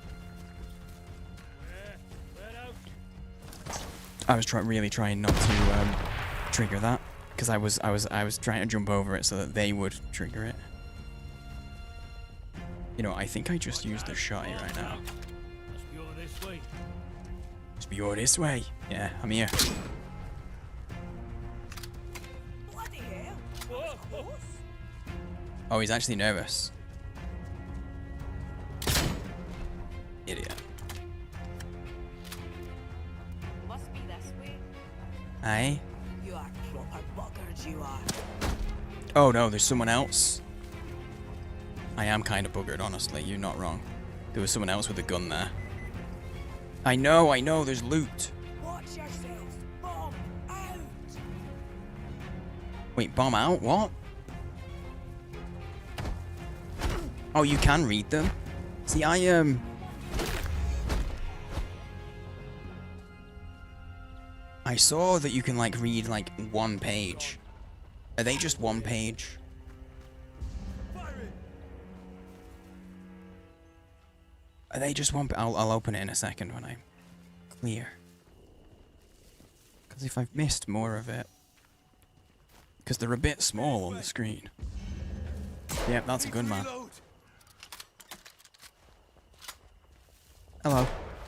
Speaker 1: I was really trying not to trigger that, because I was trying to jump over it so that they would trigger it. You know, I think I just used the shotty right now. Must be over this way. Yeah, I'm here.
Speaker 11: Bloody hell.
Speaker 1: Oh, he's actually nervous. Idiot.
Speaker 11: Must be this way.
Speaker 1: Aye?
Speaker 11: You are proper buggers, you are.
Speaker 1: Oh no, there's someone else. I am kind of buggered, honestly. You're not wrong. There was someone else with a gun there. I know, there's loot.
Speaker 11: Watch yourselves. Bomb out.
Speaker 1: Wait, bomb out? What? Oh, you can read them? See, I saw that you can, like, read, like, one page. Are they just one page? Are they just one? I'll open it in a second when I'm clear. Because if I've missed more of it, because they're a bit small on the screen. Yep, that's a good man. Hello.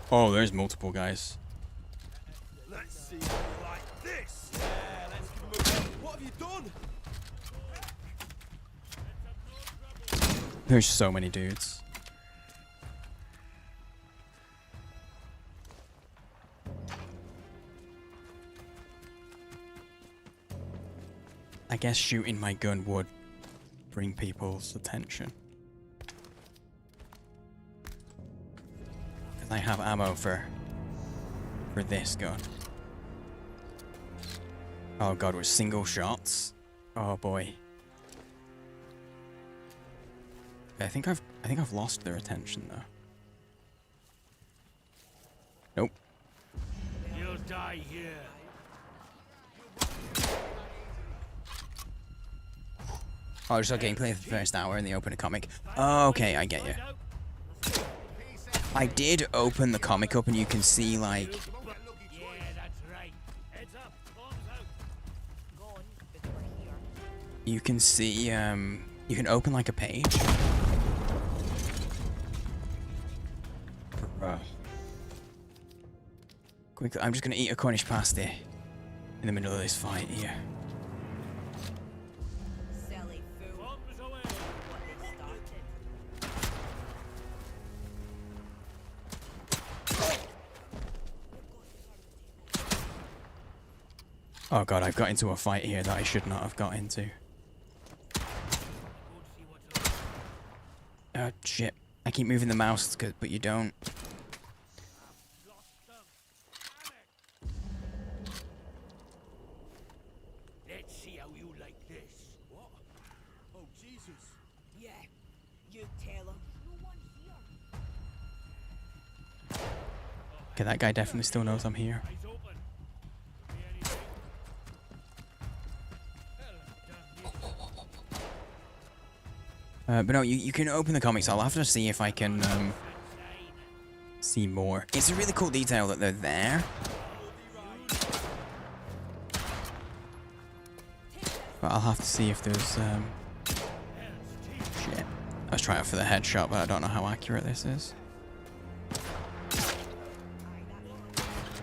Speaker 1: Oh, there's multiple guys.
Speaker 4: Let's see you like this. Yeah, let's move. What have you done?
Speaker 1: There's so many dudes. I guess shooting my gun would bring people's attention. Because I have ammo for this gun. Oh god, with single shots? Oh boy. Okay, I think I've lost their attention though. Nope.
Speaker 10: You'll die here.
Speaker 1: Oh, just got gameplay for the first hour and they open a comic. Oh, okay, I get you. I did open the comic up and you can see, like...
Speaker 10: Yeah, that's right. Heads up. Bombs out.
Speaker 11: Go on, because we're here.
Speaker 1: You can see, you can open, like, a page. Quickly, I'm just gonna eat a Cornish pasty in the middle of this fight here.
Speaker 11: Silly fool.
Speaker 10: Bombs away.
Speaker 11: What they started.
Speaker 1: Oh god, I've got into a fight here that I should not have got into. Shit. I keep moving the mouse, but you don't.
Speaker 10: Let's see how you like this.
Speaker 5: What? Oh, Jesus.
Speaker 11: Yeah, you tell him. No one here.
Speaker 1: Okay, that guy definitely still knows I'm here.
Speaker 5: Eyes open. Could be anything.
Speaker 1: But no, you can open the comics. I'll have to see if I can see more. It's a really cool detail that they're there. But I'll have to see if there's shit. I was trying for the headshot, but I don't know how accurate this is.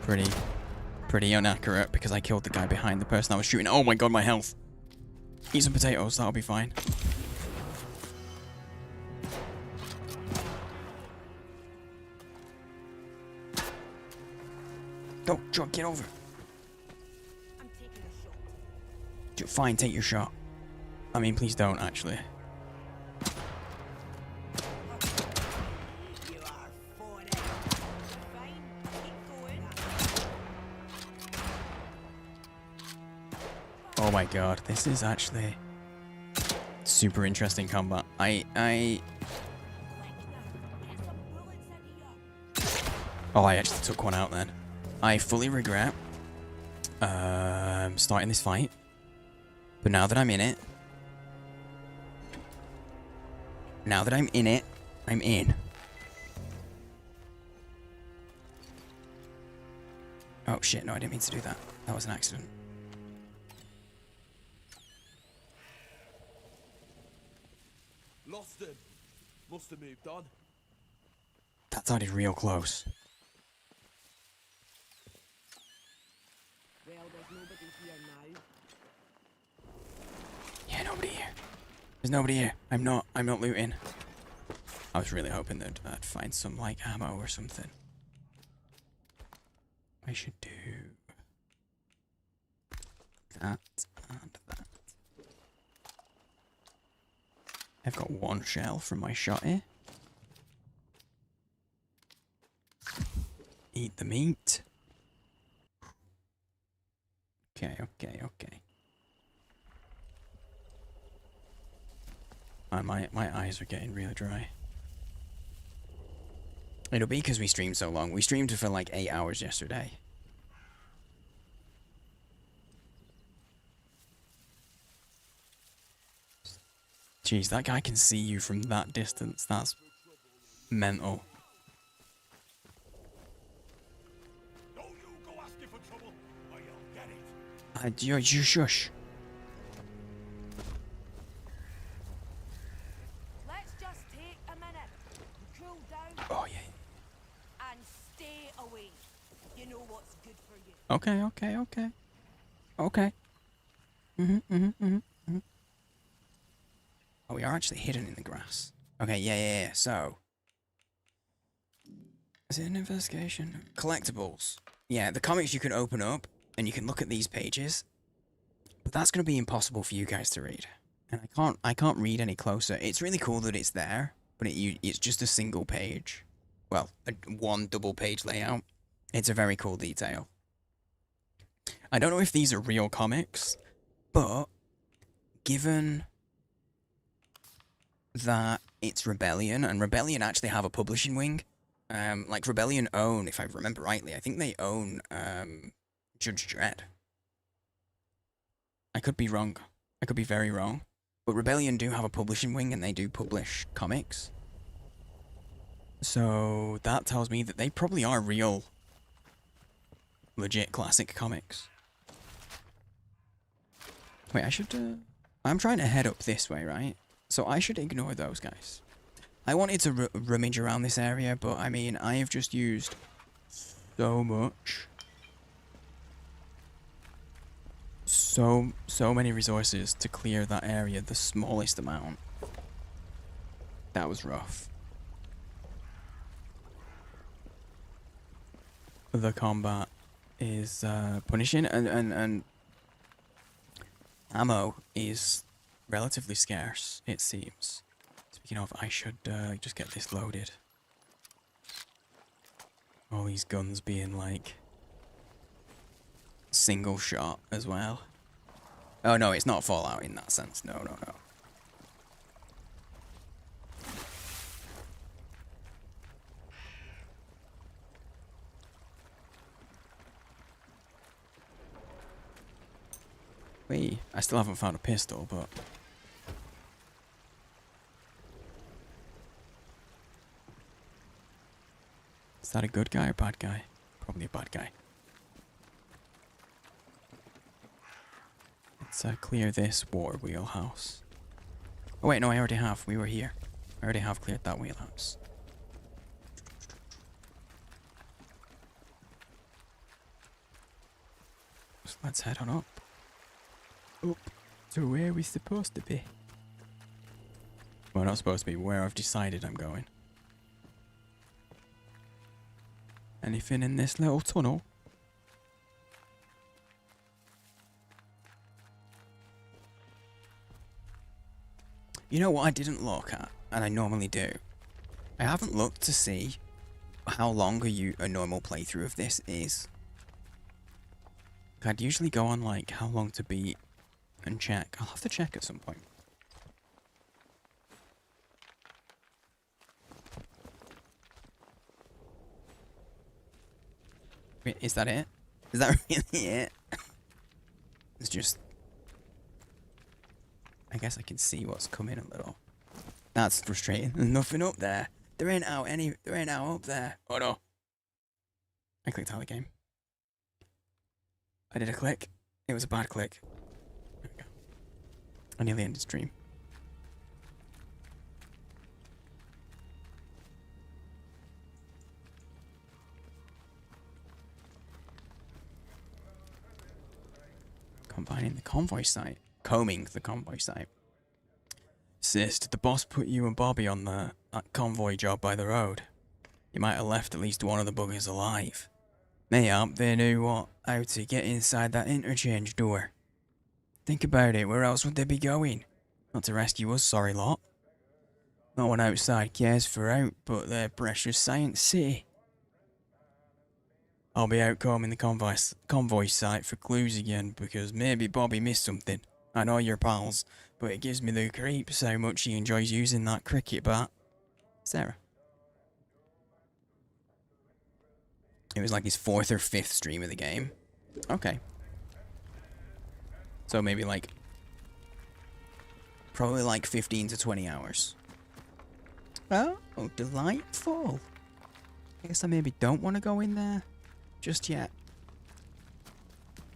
Speaker 1: Pretty inaccurate because I killed the guy behind the person I was shooting. Oh my god, my health. Eat some potatoes, that'll be fine. Go, John, get over.
Speaker 11: I'm taking a shot.
Speaker 1: Fine, take your shot. I mean, please don't, actually.
Speaker 11: You are for it. Fine, keep going.
Speaker 1: Oh my god, this is actually super interesting combat. Oh, I actually took one out then. I fully regret starting this fight. But now that I'm in it, I'm in. Oh shit, no, I didn't mean to do that. That was an accident.
Speaker 5: Lost him. Must have moved on.
Speaker 1: That sounded real close.
Speaker 11: Well, there's nobody here now.
Speaker 1: Yeah, nobody here. There's nobody here. I'm not looting. I was really hoping that I'd find some, like, ammo or something. I should do that and that. I've got one shell from my shotty. Eat the meat. Okay. And my eyes are getting really dry. It'll be because we streamed so long. We streamed for like 8 hours yesterday. Jeez, that guy can see you from that distance. That's mental.
Speaker 5: Don't you go asking for trouble, or you'll get it.
Speaker 1: You shush.
Speaker 11: Let's just take a minute. Cool down.
Speaker 1: Oh yeah.
Speaker 11: And stay away. You know what's good for you.
Speaker 1: Okay. Oh, we are actually hidden in the grass. Okay, yeah. So, is it an investigation? Collectibles. Yeah, the comics you can open up and you can look at these pages, but that's going to be impossible for you guys to read. And I can't read any closer. It's really cool that it's there, but it's just a single page. Well, one double page layout. It's a very cool detail. I don't know if these are real comics, but given that it's Rebellion, and Rebellion actually have a publishing wing. Like Rebellion own, if I remember rightly, I think they own Judge Dredd. I could be wrong. I could be very wrong. But Rebellion do have a publishing wing and they do publish comics. So that tells me that they probably are real, legit classic comics. Wait, I should... I'm trying to head up this way, right? So I should ignore those guys. I wanted to rummage around this area, but I mean, I have just used so much. So many resources to clear that area, the smallest amount. That was rough. The combat is punishing, and ammo is relatively scarce, it seems. Speaking of, I should just get this loaded. All these guns being like single shot as well. Oh no, it's not Fallout in that sense. No, no, no. I still haven't found a pistol, but... Is that a good guy or bad guy? Probably a bad guy. Let's clear this water wheelhouse. Oh wait, no, I already have. We were here. I already have cleared that wheelhouse. So let's head on up. Up to where we're supposed to be. Well, not supposed to be, where I've decided I'm going. Anything in this little tunnel? You know what I didn't look at, and I normally do? I haven't looked to see how long a normal playthrough of this is. I'd usually go on like how long to beat and check. I'll have to check at some point. Wait, is that it? Is that really it? It's just... I guess I can see what's coming a little. That's frustrating. There's nothing up there. There ain't out up there. Oh no. I clicked out of the game. I did a click. It was a bad click. There we go. I nearly ended stream. Combining the convoy site. Combing the convoy site. Sis, did the boss put you and Bobby on that convoy job by the road? You might have left at least one of the buggers alive. Mayhap they knew how to get inside that interchange door. Think about it, where else would they be going? Not to rescue us, sorry lot. No one outside cares for out but their precious science city. I'll be out combing the convoy site for clues again, because maybe Bobby missed something. I know you're pals, but it gives me the creeps how much he enjoys using that cricket bat. Sarah. It was like his 4th or 5th stream of the game. Okay. So maybe like... probably like 15 to 20 hours. Oh, delightful. I guess I maybe don't want to go in there just yet.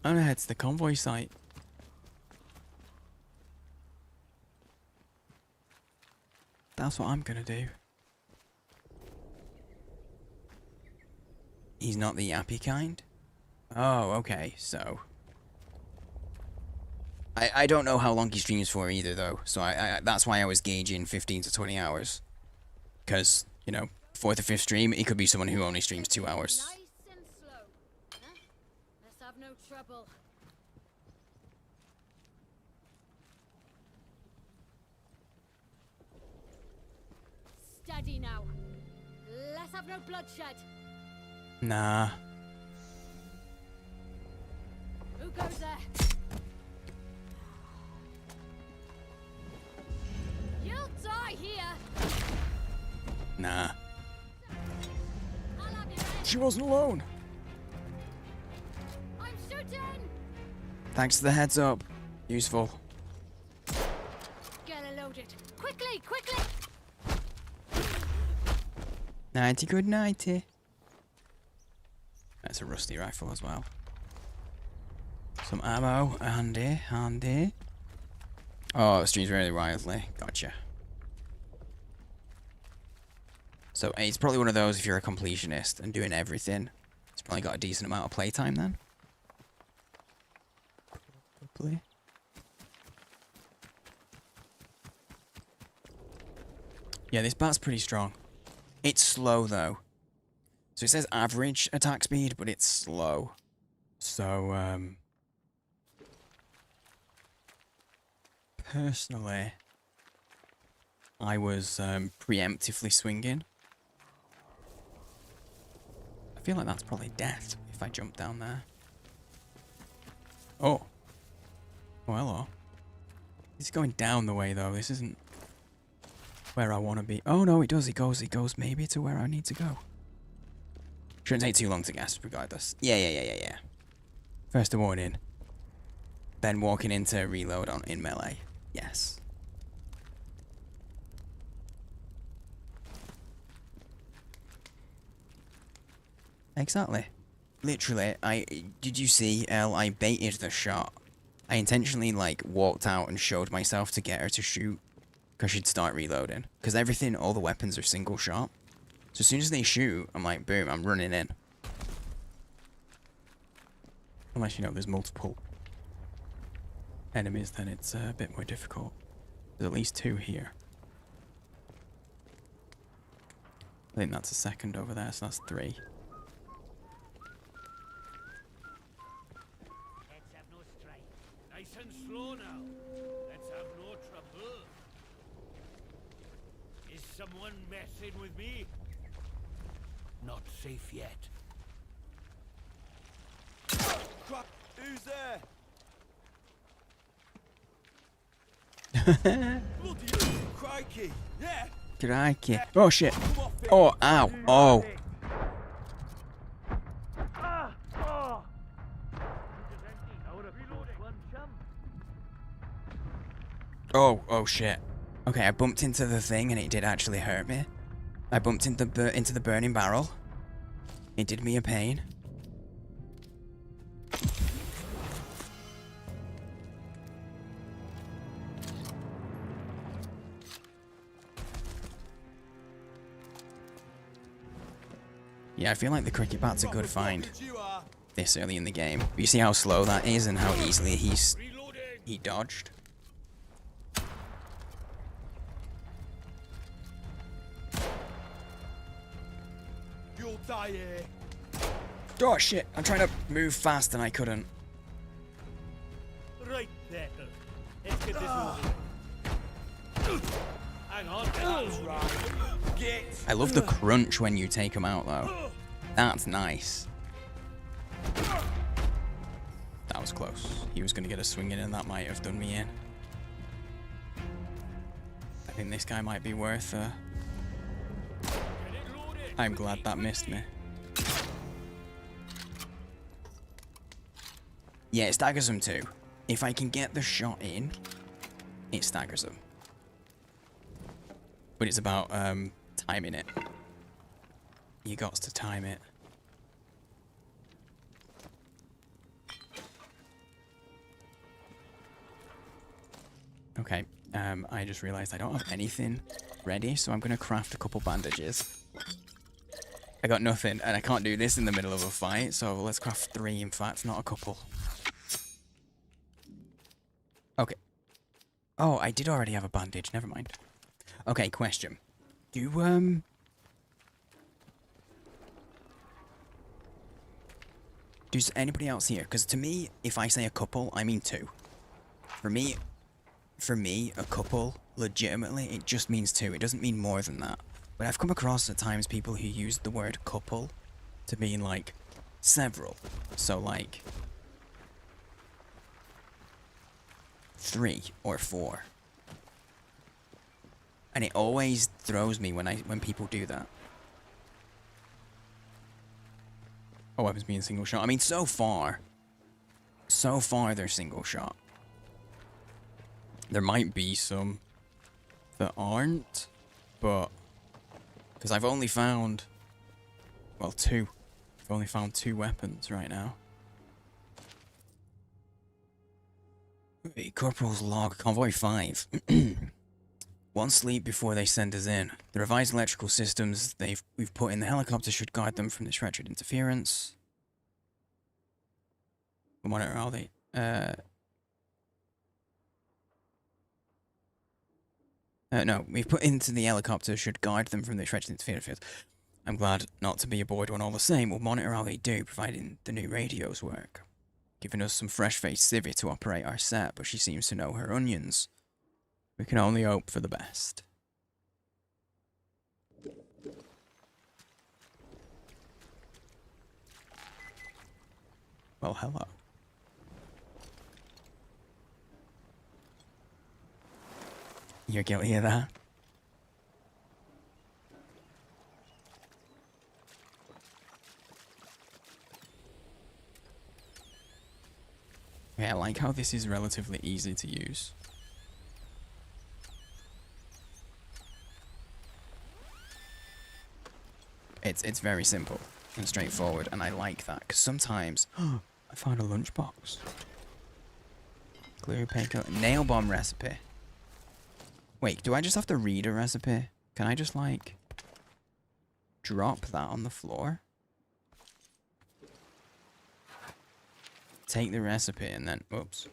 Speaker 1: I'm gonna head to the convoy site. That's what I'm gonna do. He's not the yappy kind? Oh, okay, so... I don't know how long he streams for either, though, so that's why I was gauging 15 to 20 hours. Because, you know, 4th or 5th stream, he could be someone who only streams 2 hours.
Speaker 11: Nice and slow. Huh? Let's have no trouble. Steady now. Let's have no bloodshed.
Speaker 1: Nah.
Speaker 11: Who goes there? You'll die here.
Speaker 1: Nah.
Speaker 11: I'll have your head.
Speaker 1: She wasn't alone.
Speaker 11: I'm shooting.
Speaker 1: Thanks for the heads up. Useful.
Speaker 11: Get her loaded. Quickly, quickly.
Speaker 1: 90 good 90. That's a rusty rifle as well. Some ammo, handy. Oh, it streams really wildly. Gotcha. So it's probably one of those if you're a completionist and doing everything. It's probably got a decent amount of playtime then. Probably. Yeah, this bat's pretty strong. It's slow though. So it says average attack speed, but it's slow. So, personally, I was preemptively swinging. I feel like that's probably death if I jump down there. Oh. Oh, hello. He's going down the way, though. This isn't where I want to be. Oh, no, it does. It goes maybe to where I need to go. Shouldn't take too long to guess, regardless. Yeah. First a warning. Then walking into reload in melee. Yes. Exactly. Literally, did you see, Elle? I baited the shot. I intentionally, like, walked out and showed myself to get her to shoot. Because she'd start reloading. Because everything, all the weapons are single shot. So as soon as they shoot, I'm like, boom, I'm running in. Unless, you know, there's multiple enemies, then it's a bit more difficult. There's at least 2 here. I think that's a second over there, so that's 3.
Speaker 10: Let's have no strife. Nice and slow now. Let's have no trouble. Is someone messing with me? Not safe yet.
Speaker 5: Who's there? Bloody crikey! Yeah.
Speaker 1: Crikey. Oh shit. Oh, ow. Oh. Oh shit. Okay, I bumped into the thing and it did actually hurt me. I bumped into the burning barrel. It did me a pain. Yeah, I feel like the cricket bat's a good find this early in the game. But you see how slow that is and how easily he dodged.
Speaker 5: You'll die here.
Speaker 1: Oh shit, I'm trying to move fast and I couldn't.
Speaker 10: Right there. Let's get this over. Hang on.
Speaker 5: Get.
Speaker 1: I love the crunch when you take them out though. That's nice. That was close. He was going to get a swing in and that might have done me in. I think this guy might be worth I'm glad that missed me. Yeah, it staggers them too. If I can get the shot in, it staggers them. But it's about timing it. You got to time it. Okay, I just realized I don't have anything ready, so I'm gonna craft a couple bandages. I got nothing, and I can't do this in the middle of a fight, so let's craft 3, in fact, not a couple. Okay. Oh, I did already have a bandage, never mind. Okay, question. Does anybody else here? Because to me, if I say a couple, I mean 2. For me, a couple, legitimately, it just means 2. It doesn't mean more than that. But I've come across at times people who use the word couple to mean, like, several. So, like, 3 or 4. And it always throws me when people do that. Oh, weapons being single shot. I mean, so far they're single shot. There might be some that aren't, but because I've only found, well, 2. I've only found 2 weapons right now. Corporal's log, convoy 5. 1 sleep before they send us in. The revised electrical systems we've put in the helicopter should guard them from this wretched interference. We'll monitor all the no, we've put into the helicopter should guard them from this wretched interference. I'm glad not to be aboard one all the same. We'll monitor how they do, providing the new radios work. Giving us some fresh-faced civvy to operate our set, but she seems to know her onions. We can only hope for the best. Well, hello. You're guilty of that? Yeah, I like how this is relatively easy to use. It's very simple and straightforward, and I like that, because sometimes... I found a lunchbox. Glue paper... Nail bomb recipe. Wait, do I just have to read a recipe? Can I just, like... drop that on the floor? Take the recipe and then... Oops.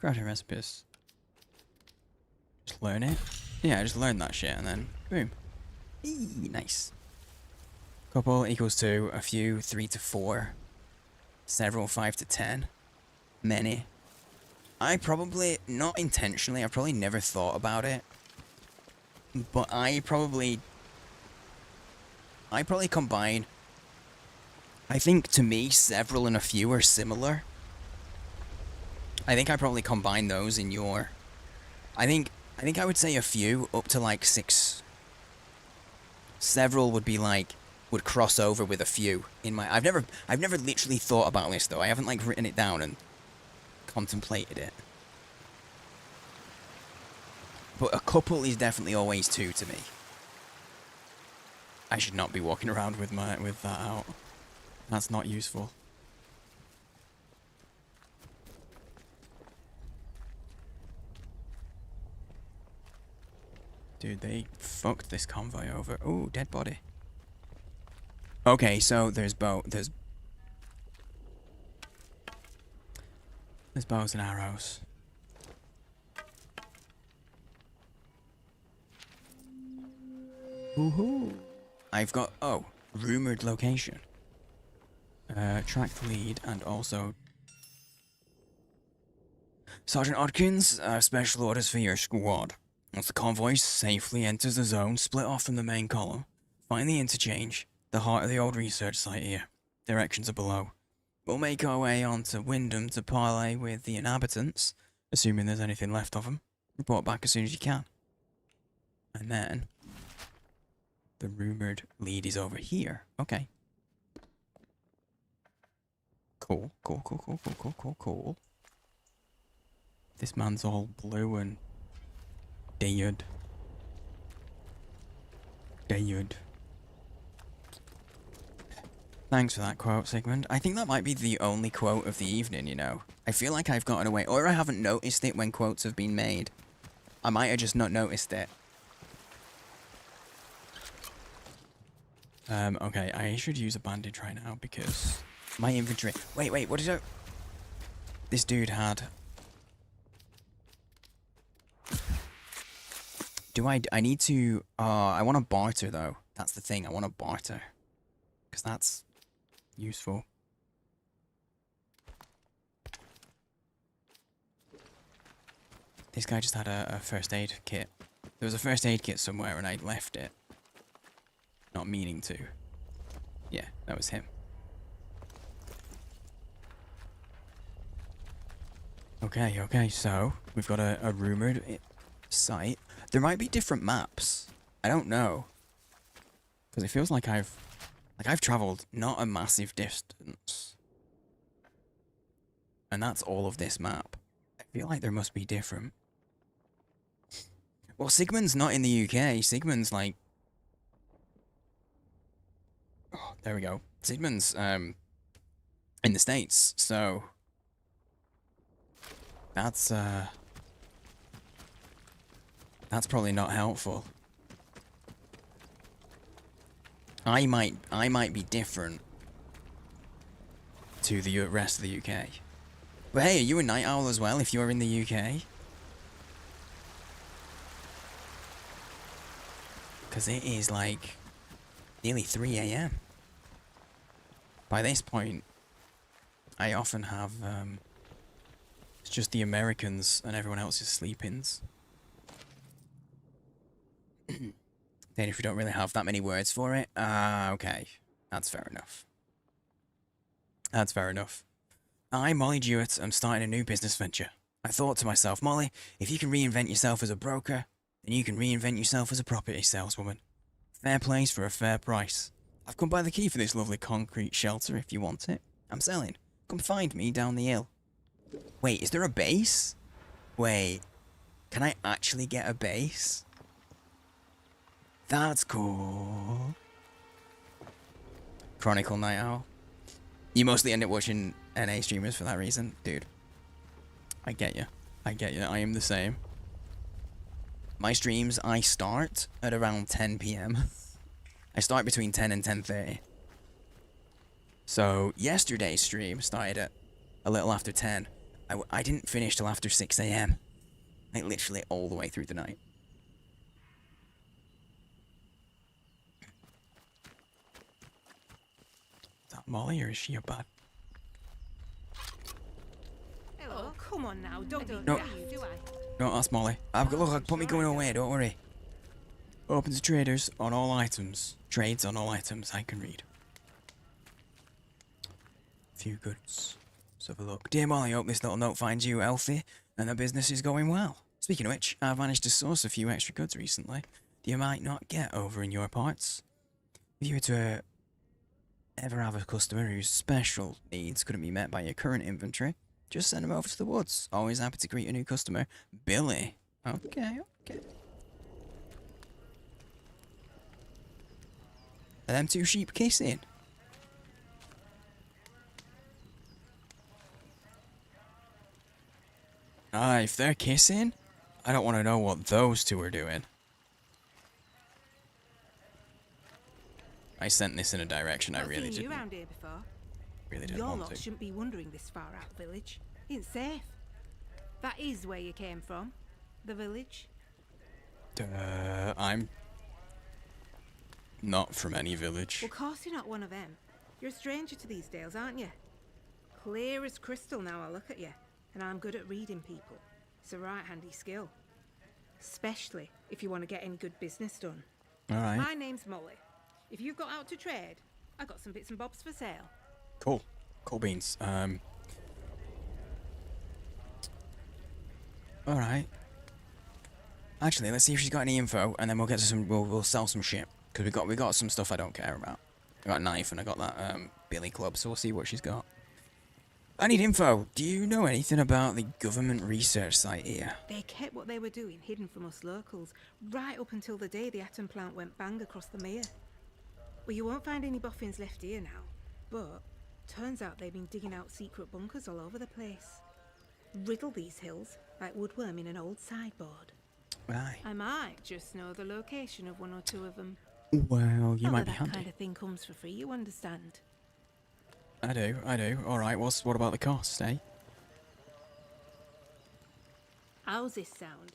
Speaker 1: Grab recipes. Just learn it? Yeah, just learn that shit and then... Boom. Eee, nice. Couple equals 2. A few 3 to 4. Several 5 to 10. Many. I probably... Not intentionally. I probably never thought about it. But I probably combine... I think, to me, several and a few are similar. I think I probably combine those in your... I think I would say a few up to, like, 6. Several would be, like... Would cross over with a few in my... I've never literally thought about this, though. I haven't, like, written it down and contemplated it. But a couple is definitely always 2 to me. I should not be walking around with that out. That's not useful. Dude, they fucked this convoy over. Ooh, dead body. Okay, so there's bows and arrows. Woohoo! I've got, rumored location. Tracked lead and also... Sergeant Odkins, special orders for your squad. Once the convoy safely enters the zone, split off from the main column. Find the interchange, the heart of the old research site here. Directions are below. We'll make our way on to Wyndham to parley with the inhabitants, assuming there's anything left of them. Report back as soon as you can. And then... The rumored lead is over here. Okay. Cool. Cool. This man's all blue and... Dead. Thanks for that quote, Sigmund. I think that might be the only quote of the evening, you know. I feel like I've gotten away, or I haven't noticed it when quotes have been made. I might have just not noticed it. Okay, I should use a bandage right now because my inventory... Wait, what did I... This dude had... I need to... I want to barter, though. That's the thing, I want to barter. Because that's useful. This guy just had a first aid kit. There was a first aid kit somewhere and I left it. Not meaning to. Yeah, that was him. Okay, so we've got a rumored site. There might be different maps. I don't know. Because it feels like I've traveled not a massive distance. And that's all of this map. I feel like there must be different. Well, Sigmund's not in the UK. Sigmund's like... Oh, there we go. Sigmund's in the States, so that's probably not helpful. I might be different to the rest of the UK. But hey, are you a night owl as well if you're in the UK? Because it is like nearly 3 AM. By this point, I often have, it's just the Americans and everyone else is sleep-ins. Then if we don't really have that many words for it, okay. That's fair enough. I'm Molly Jewett. I'm starting a new business venture. I thought to myself, Molly, if you can reinvent yourself as a broker, then you can reinvent yourself as a property saleswoman. Fair place for a fair price. I've come by the key for this lovely concrete shelter if you want it. I'm selling. Come find me down the hill. Wait, is there a base? Wait, can I actually get a base? That's cool. Chronicle Night Owl. You mostly end up watching NA streamers for that reason? Dude, I get you. I get you. I am the same. My streams, I start at around 10 p.m. I start between 10 and 10:30. So, yesterday's stream started at a little after 10. I didn't finish till after 6 a.m. Like, literally all the way through the night. Is that Molly or is she a bad?
Speaker 11: Oh, come on now, don't be
Speaker 1: No.
Speaker 11: daft, do I?
Speaker 1: No, that's Molly. Look, I've put me going away, don't worry. Open to traders on all items. Trades on all items I can read. Few goods. Let's have a look. Dear Molly, hope this little note finds you healthy and the business is going well. Speaking of which, I've managed to source a few extra goods recently that you might not get over in your parts. If you were to ever have a customer whose special needs couldn't be met by your current inventory, just send them over to the woods. Always happy to greet a new customer. Billy. Okay, okay. Are them two sheep kissing? Ah, if they're kissing, I don't want to know what those two are doing. I sent this in a direction I really
Speaker 11: seen you
Speaker 1: didn't.
Speaker 11: around here before.
Speaker 1: Really didn't
Speaker 11: Your
Speaker 1: want
Speaker 11: lot
Speaker 1: to.
Speaker 11: shouldn't be wandering this far out village. It's safe. That is where you came from. The village.
Speaker 1: I'm not from any village.
Speaker 11: Well, of course you're not one of them. You're a stranger to these dales, aren't you? Clear as crystal now I look at you. And I'm good at reading people. It's a right handy skill. Especially if you want to get any good business done.
Speaker 1: Alright.
Speaker 11: My name's Molly. If you've got out to trade, I got some bits and bobs for sale.
Speaker 1: Cool. Cool beans. Alright. Actually, let's see if she's got any info, and then we'll get to some. We'll sell some shit because we got some stuff I don't care about. I got a knife and I got that billy club, so we'll see what she's got. I need info. Do you know anything about the government research site here?
Speaker 11: They kept what they were doing hidden from us locals, right up until the day the atom plant went bang across the mere. Well, you won't find any boffins left here now, but turns out they've been digging out secret bunkers all over the place. Riddle these hills like woodworm in an old sideboard.
Speaker 1: Right.
Speaker 11: I might just know the location of one or two of them.
Speaker 1: Well, you might be
Speaker 11: that
Speaker 1: handy.
Speaker 11: kind of thing comes for free, you understand?
Speaker 1: I do. Alright, what about the cost, eh?
Speaker 11: How's this sound?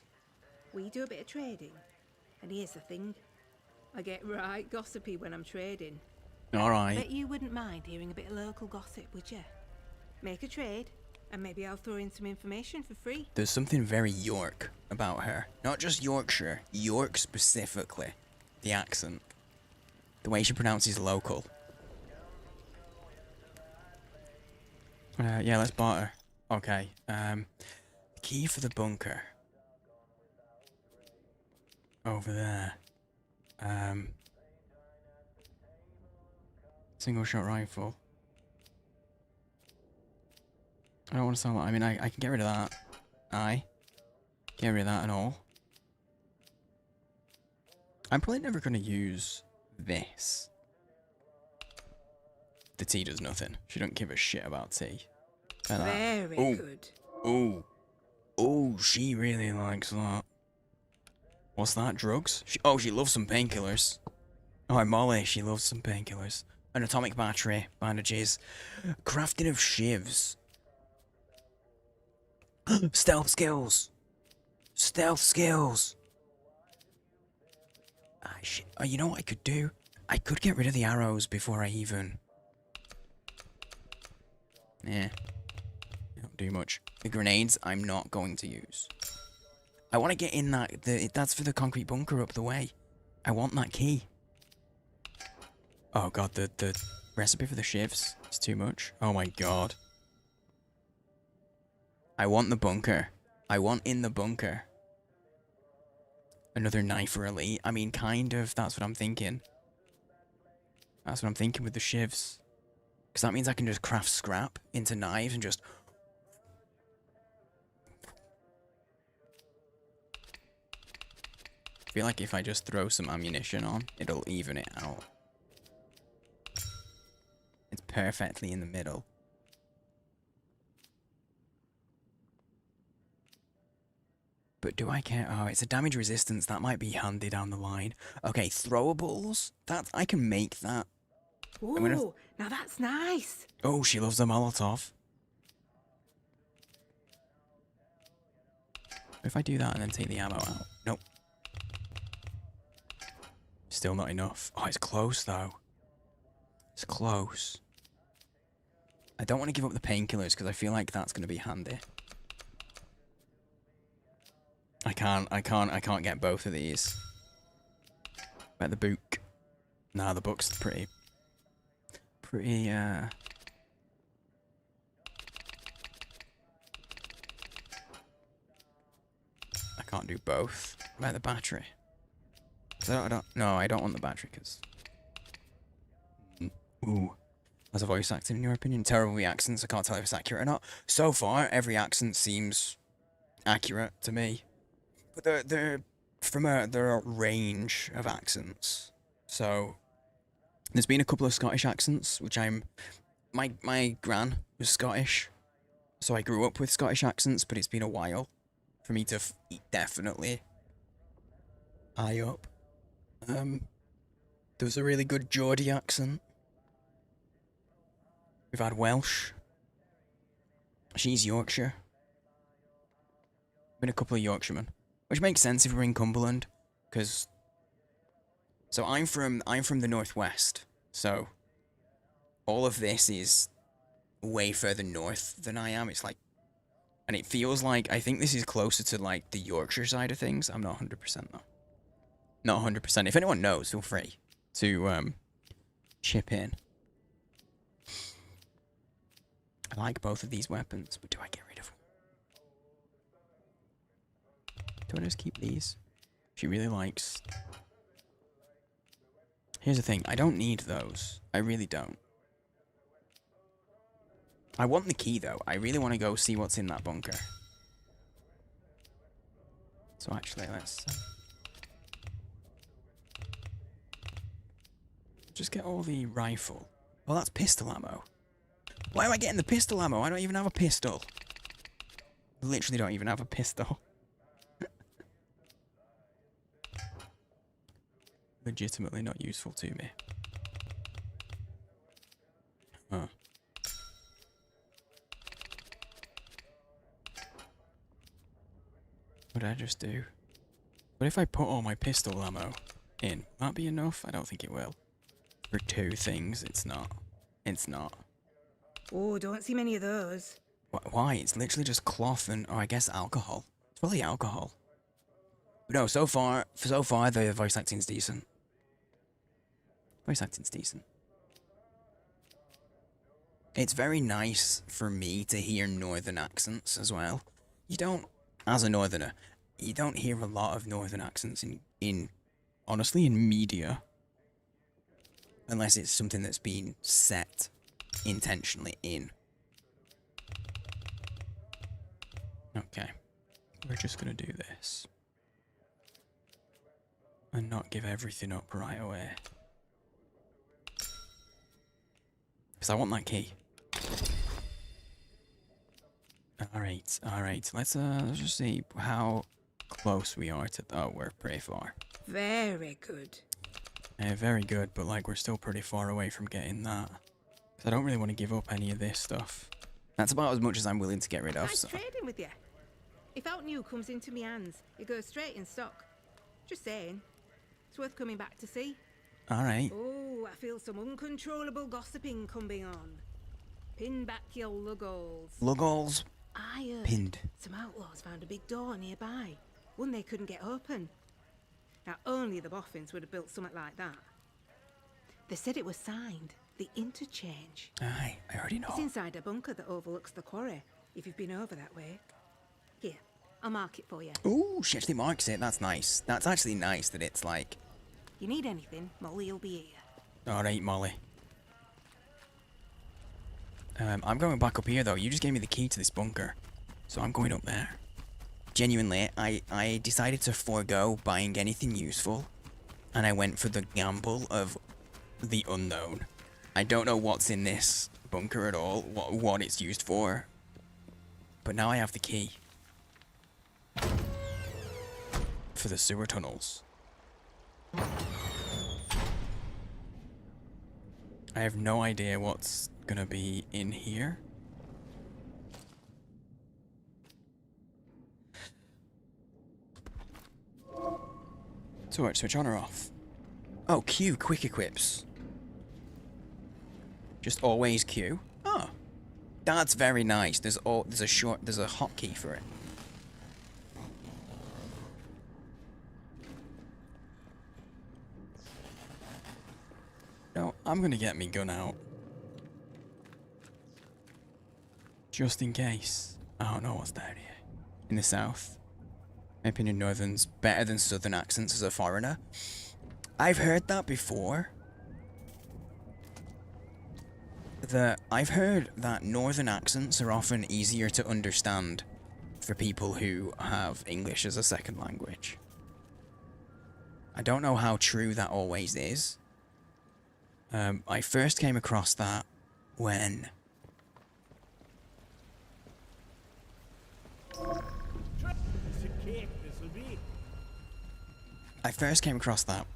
Speaker 11: We do a bit of trading, and here's the thing. I get right gossipy when I'm trading.
Speaker 1: Alright.
Speaker 11: Bet you wouldn't mind hearing a bit of local gossip, would you? Make a trade, and maybe I'll throw in some information for free.
Speaker 1: There's something very York about her. Not just Yorkshire, York specifically. The accent. The way she pronounces local. Yeah, let's barter. Okay, key for the bunker. Over there. Single shot rifle. I don't want to sell that. I mean, I can get rid of that. Get rid of that and all. I'm probably never going to use this. The tea does nothing. She don't give a shit about tea.
Speaker 11: Very good.
Speaker 1: Oh, she really likes that. What's that? Drugs? She loves some painkillers. Oh, Molly, she loves some painkillers. An atomic battery, bandages, crafting of shivs. Stealth skills. Stealth skills. Shit. You know what I could do? I could get rid of the arrows before I even... Yeah. Don't do much. The grenades, I'm not going to use. I want to get in that... that's for the concrete bunker up the way. I want that key. Oh god, the recipe for the shifts is too much. Oh my god. I want the bunker. I want in the bunker another knife elite. I mean, kind of. That's what I'm thinking. That's what I'm thinking with the shivs. Because that means I can just craft scrap into knives and just... I feel like if I just throw some ammunition on, it'll even it out. It's perfectly in the middle. But do I care? Oh, it's a damage resistance. That might be handy down the line. Okay, throwables. That I can make that.
Speaker 11: Ooh, now that's nice.
Speaker 1: Oh, she loves the Molotov. If I do that and then take the ammo out. Nope. Still not enough. Oh, it's close though. It's close. I don't want to give up the painkillers because I feel like that's going to be handy. I can't get both of these. Bet the book. Nah, the book's pretty, I can't do both. Bet the battery. I don't want the battery because... Ooh. As a voice actor, in your opinion? Terrible accents, I can't tell if it's accurate or not. So far, every accent seems accurate to me. But they're a range of accents. So, there's been a couple of Scottish accents, which my gran was Scottish. So I grew up with Scottish accents, but it's been a while for me to definitely eye up. There was a really good Geordie accent. We've had Welsh. She's Yorkshire. Been a couple of Yorkshiremen, which makes sense if we're in Cumberland, because. So I'm from the northwest. So all of this is way further north than I am. It's like, and it feels like I think this is closer to like the Yorkshire side of things. I'm not 100% though. Not 100%. If anyone knows, feel free to chip in. I like both of these weapons, but do I get rid of them? Do I just keep these? She really likes... Here's the thing, I don't need those. I really don't. I want the key, though. I really want to go see what's in that bunker. So actually, let's... just get all the rifle. Well, that's pistol ammo. Why am I getting the pistol ammo? I don't even have a pistol. Literally don't even have a pistol. Legitimately not useful to me. Huh. What did I just do? But if I put all my pistol ammo in, will that be enough? I don't think it will. For two things, it's not. It's not.
Speaker 11: Oh, don't see many of those.
Speaker 1: Why? It's literally just cloth and, oh, I guess alcohol. It's probably alcohol. But no, so far the voice acting's decent. Voice acting's decent. It's very nice for me to hear northern accents as well. You don't, as a northerner, you don't hear a lot of northern accents honestly, in media. Unless it's something that's been set intentionally in. Okay. We're just gonna do this. And not give everything up right away. Because I want that key. Alright. Let's just see how close we are to... Oh, we're pretty far.
Speaker 11: Very good.
Speaker 1: Very good, but like we're still pretty far away from getting that. Because I don't really want to give up any of this stuff. That's about as much as I'm willing to get rid of.
Speaker 11: Nice
Speaker 1: So.
Speaker 11: trading with you. If out new comes into me hands, it goes straight in stock. Just saying. It's worth coming back to see.
Speaker 1: Alright.
Speaker 11: Oh, I feel some uncontrollable gossiping coming on. Pin back your luggles.
Speaker 1: Luggles?
Speaker 11: I heard
Speaker 1: pinned.
Speaker 11: Some outlaws found a big door nearby. One they couldn't get open. Now, only the boffins would have built something like that. They said it was signed. The interchange.
Speaker 1: Aye, I already know.
Speaker 11: It's inside a bunker that overlooks the quarry, if you've been over that way. Here, I'll mark it for you.
Speaker 1: Ooh, she actually marks it. That's nice. That's actually nice that it's like...
Speaker 11: You need anything, Molly will be here.
Speaker 1: Alright, Molly. I'm going back up here, though. You just gave me the key to this bunker. So I'm going up there. Genuinely, I decided to forego buying anything useful. And I went for the gamble of the unknown. I don't know what's in this bunker at all. What it's used for. But now I have the key. For the sewer tunnels. I have no idea what's gonna be in here. So what, switch on or off? Oh, Q, quick equips. Just always Q. Oh. That's very nice. There's a hotkey for it. No, I'm gonna get me gun out. Just in case. I don't know what's down here. In the south. My opinion, northern's better than southern accents as a foreigner. I've heard that before. I've heard that northern accents are often easier to understand for people who have English as a second language. I don't know how true that always is. I first came across that when... I first came across that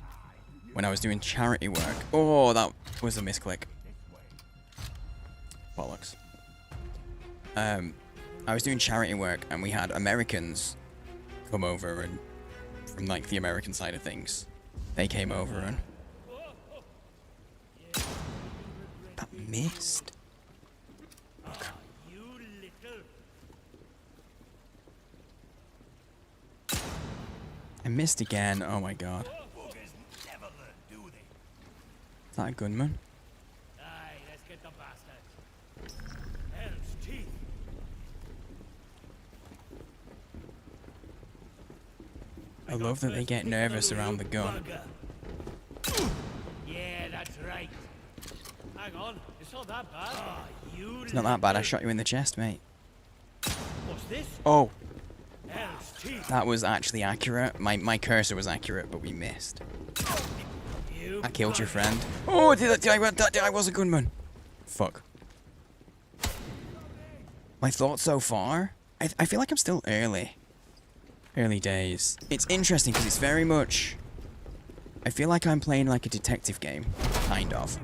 Speaker 1: when I was doing charity work. Oh, that was a misclick. Bollocks. I was doing charity work and we had Americans come over and from like the American side of things. They came over and that missed. Okay. I missed again. Oh my god. Is that a gunman? I love that they get nervous around the gun.
Speaker 10: Yeah, that's right. Hang on, it's not that bad.
Speaker 1: It's not that bad. I shot you in the chest, mate.
Speaker 10: What's this?
Speaker 1: Oh. That was actually accurate. My cursor was accurate, but we missed. I killed your friend. Oh, I was a gunman. Fuck. My thoughts so far? I feel like I'm still early. Early days. It's interesting because it's very much... I feel like I'm playing like a detective game. Kind of.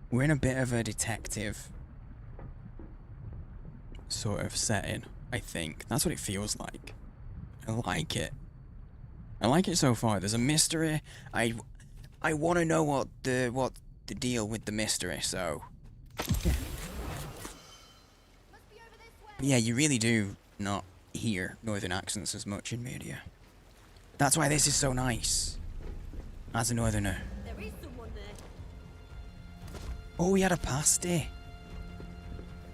Speaker 1: We're in a bit of a detective sort of setting, I think. That's what it feels like. I like it. I like it so far. There's a mystery. I want to know what the deal with the mystery, so yeah. But yeah, you really do not hear northern accents as much in media. That's why this is so nice. As a northerner.
Speaker 13: There is someone there.
Speaker 1: Oh, we had a pasty.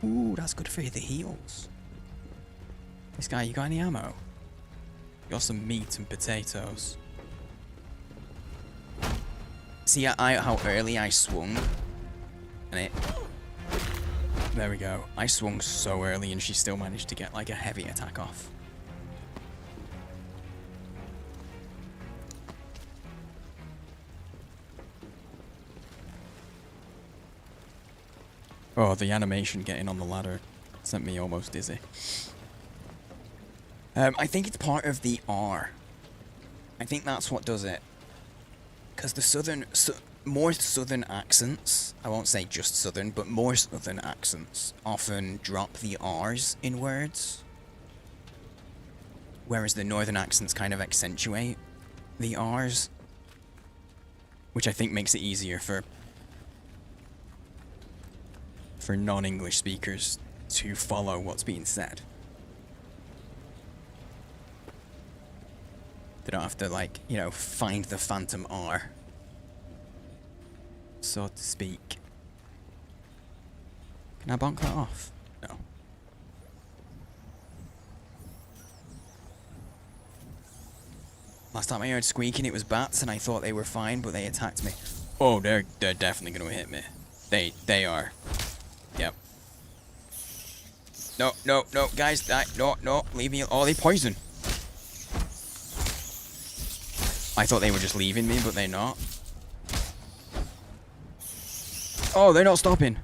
Speaker 1: Ooh, that's good for the heals. This guy, you got any ammo? You got some meat and potatoes. See how early I swung? And it... There we go. I swung so early and she still managed to get like a heavy attack off. Oh, the animation getting on the ladder sent me almost dizzy. I think it's part of the R. I think that's what does it. Because the more southern accents, I won't say just southern, but more southern accents often drop the R's in words. Whereas the northern accents kind of accentuate the R's. Which I think makes it easier for non-English speakers to follow what's being said. They don't have to, like, you know, find the phantom R so to speak. Can I bonk that off? No. Last time I heard squeaking, it was bats, and I thought they were fine, but they attacked me. Oh, they're definitely gonna hit me. They are. Yep. No, no, no, guys, no, leave me. Oh, they poison. I thought they were just leaving me, but they're not. Oh, they're not stopping.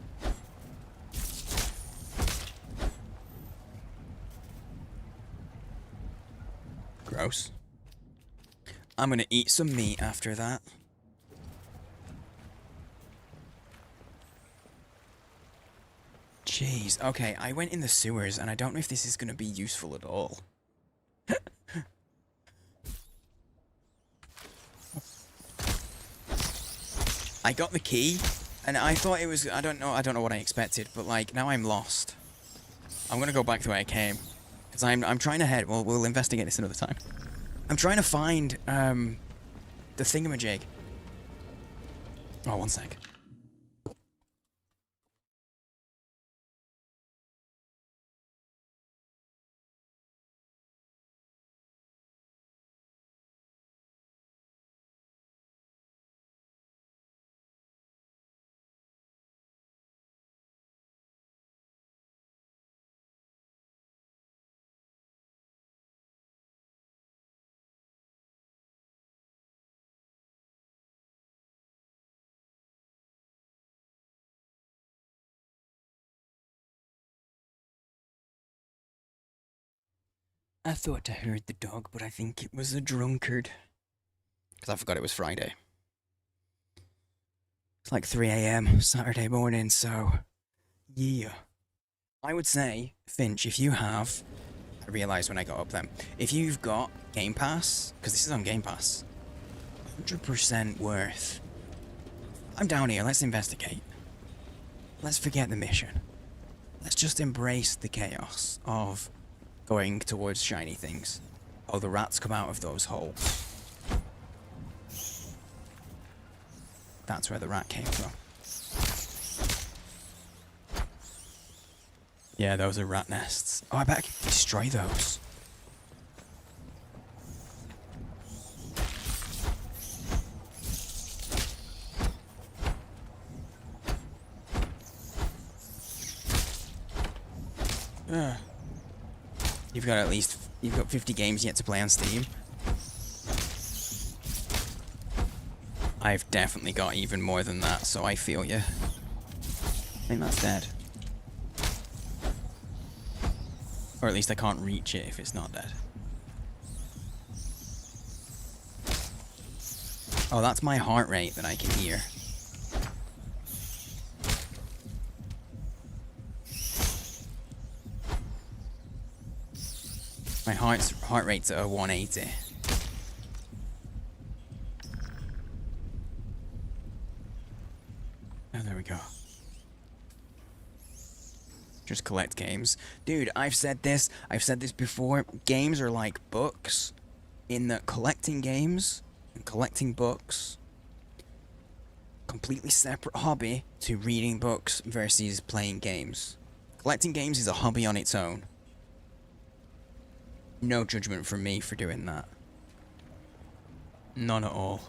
Speaker 1: Gross. I'm gonna eat some meat after that. Jeez, okay, I went in the sewers, and I don't know if this is gonna be useful at all. I got the key, and I thought it was, I don't know what I expected, but like, now I'm lost. I'm gonna go back the way I came, because I'm trying to head, we'll investigate this another time. I'm trying to find, the thingamajig. Oh, one sec. I thought I heard the dog, but I think it was a drunkard. Because I forgot it was Friday. It's like 3 AM Saturday morning, so yeah. I would say, Finch, if you have, I realised when I got up then, if you've got Game Pass, because this is on Game Pass, 100% worth. I'm down here, let's investigate. Let's forget the mission. Let's just embrace the chaos of going towards shiny things. Oh, the rats come out of those holes. That's where the rat came from. Yeah, those are rat nests. Oh, I bet I can destroy those. You've got 50 games yet to play on Steam. I've definitely got even more than that, so I feel you. I think that's dead. Or at least I can't reach it if it's not dead. Oh, that's my heart rate that I can hear. My heart rate's at a 180. Oh, there we go. Just collect games. Dude, I've said this before. Games are like books, in that collecting games and collecting books, completely separate hobby to reading books versus playing games. Collecting games is a hobby on its own. No judgment from me for doing that. None at all.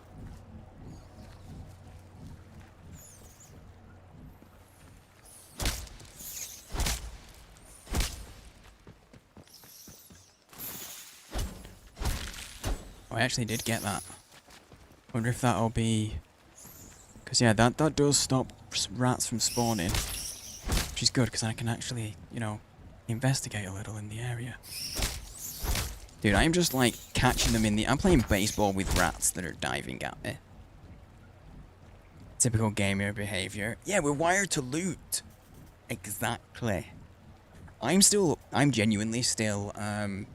Speaker 1: Oh, I actually did get that. Wonder if that'll be... Because yeah, that does stop rats from spawning. Which is good, because I can actually, you know, investigate a little in the area. Dude, I'm just like catching them in the... I'm playing baseball with rats that are diving at me. Typical gamer behavior. Yeah, we're wired to loot. Exactly. I'm genuinely still, I'm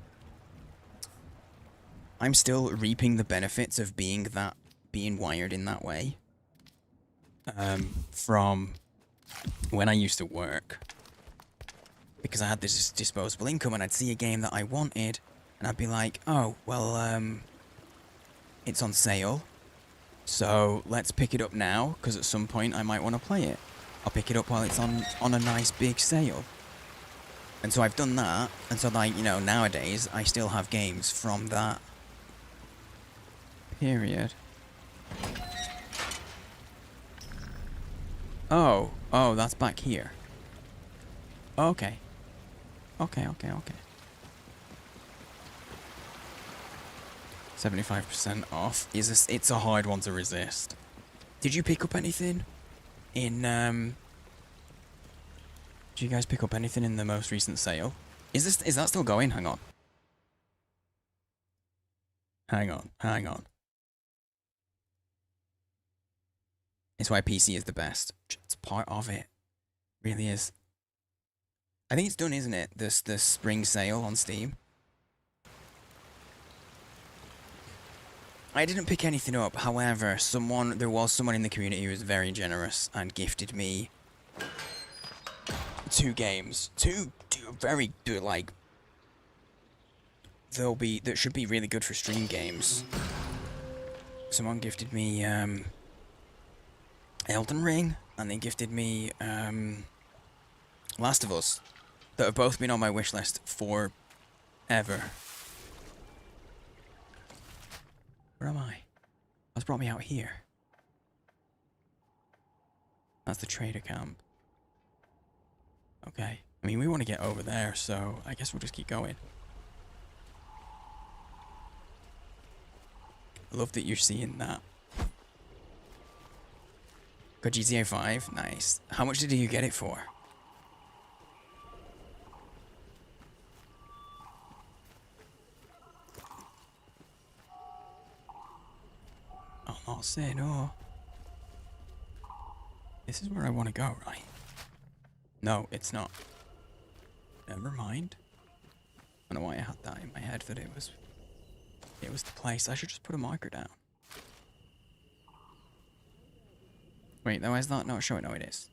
Speaker 1: still reaping the benefits of being wired in that way. From when I used to work. Because I had this disposable income and I'd see a game that I wanted and I'd be like, oh, well, it's on sale. So let's pick it up now, because at some point I might want to play it. I'll pick it up while it's on a nice big sale. And so I've done that, and so like, you know, nowadays I still have games from that period. Oh, that's back here. Okay. Okay. 75% off. It's a hard one to resist. Did you pick up anything in, did you guys pick up anything in the most recent sale? Is that still going? Hang on. Hang on. It's why PC is the best. It's part of it. Really is. I think it's done, isn't it? The spring sale on Steam. I didn't pick anything up. However, there was someone in the community who was very generous and gifted me 2 games. Two very good, like, that should be really good for stream games. Someone gifted me Elden Ring, and they gifted me Last of Us, that have both been on my wish list forever. Where am I? That's brought me out here. That's the trader camp. Okay. I mean, we want to get over there, so I guess we'll just keep going. I love that you're seeing that. Got GTA 5? Nice. How much did you get it for? I'll not say no. This is where I want to go, right? No, it's not. Never mind. I don't know why I had that in my head, that it was the place. I should just put a marker down. Wait, why is that not showing? No, it is.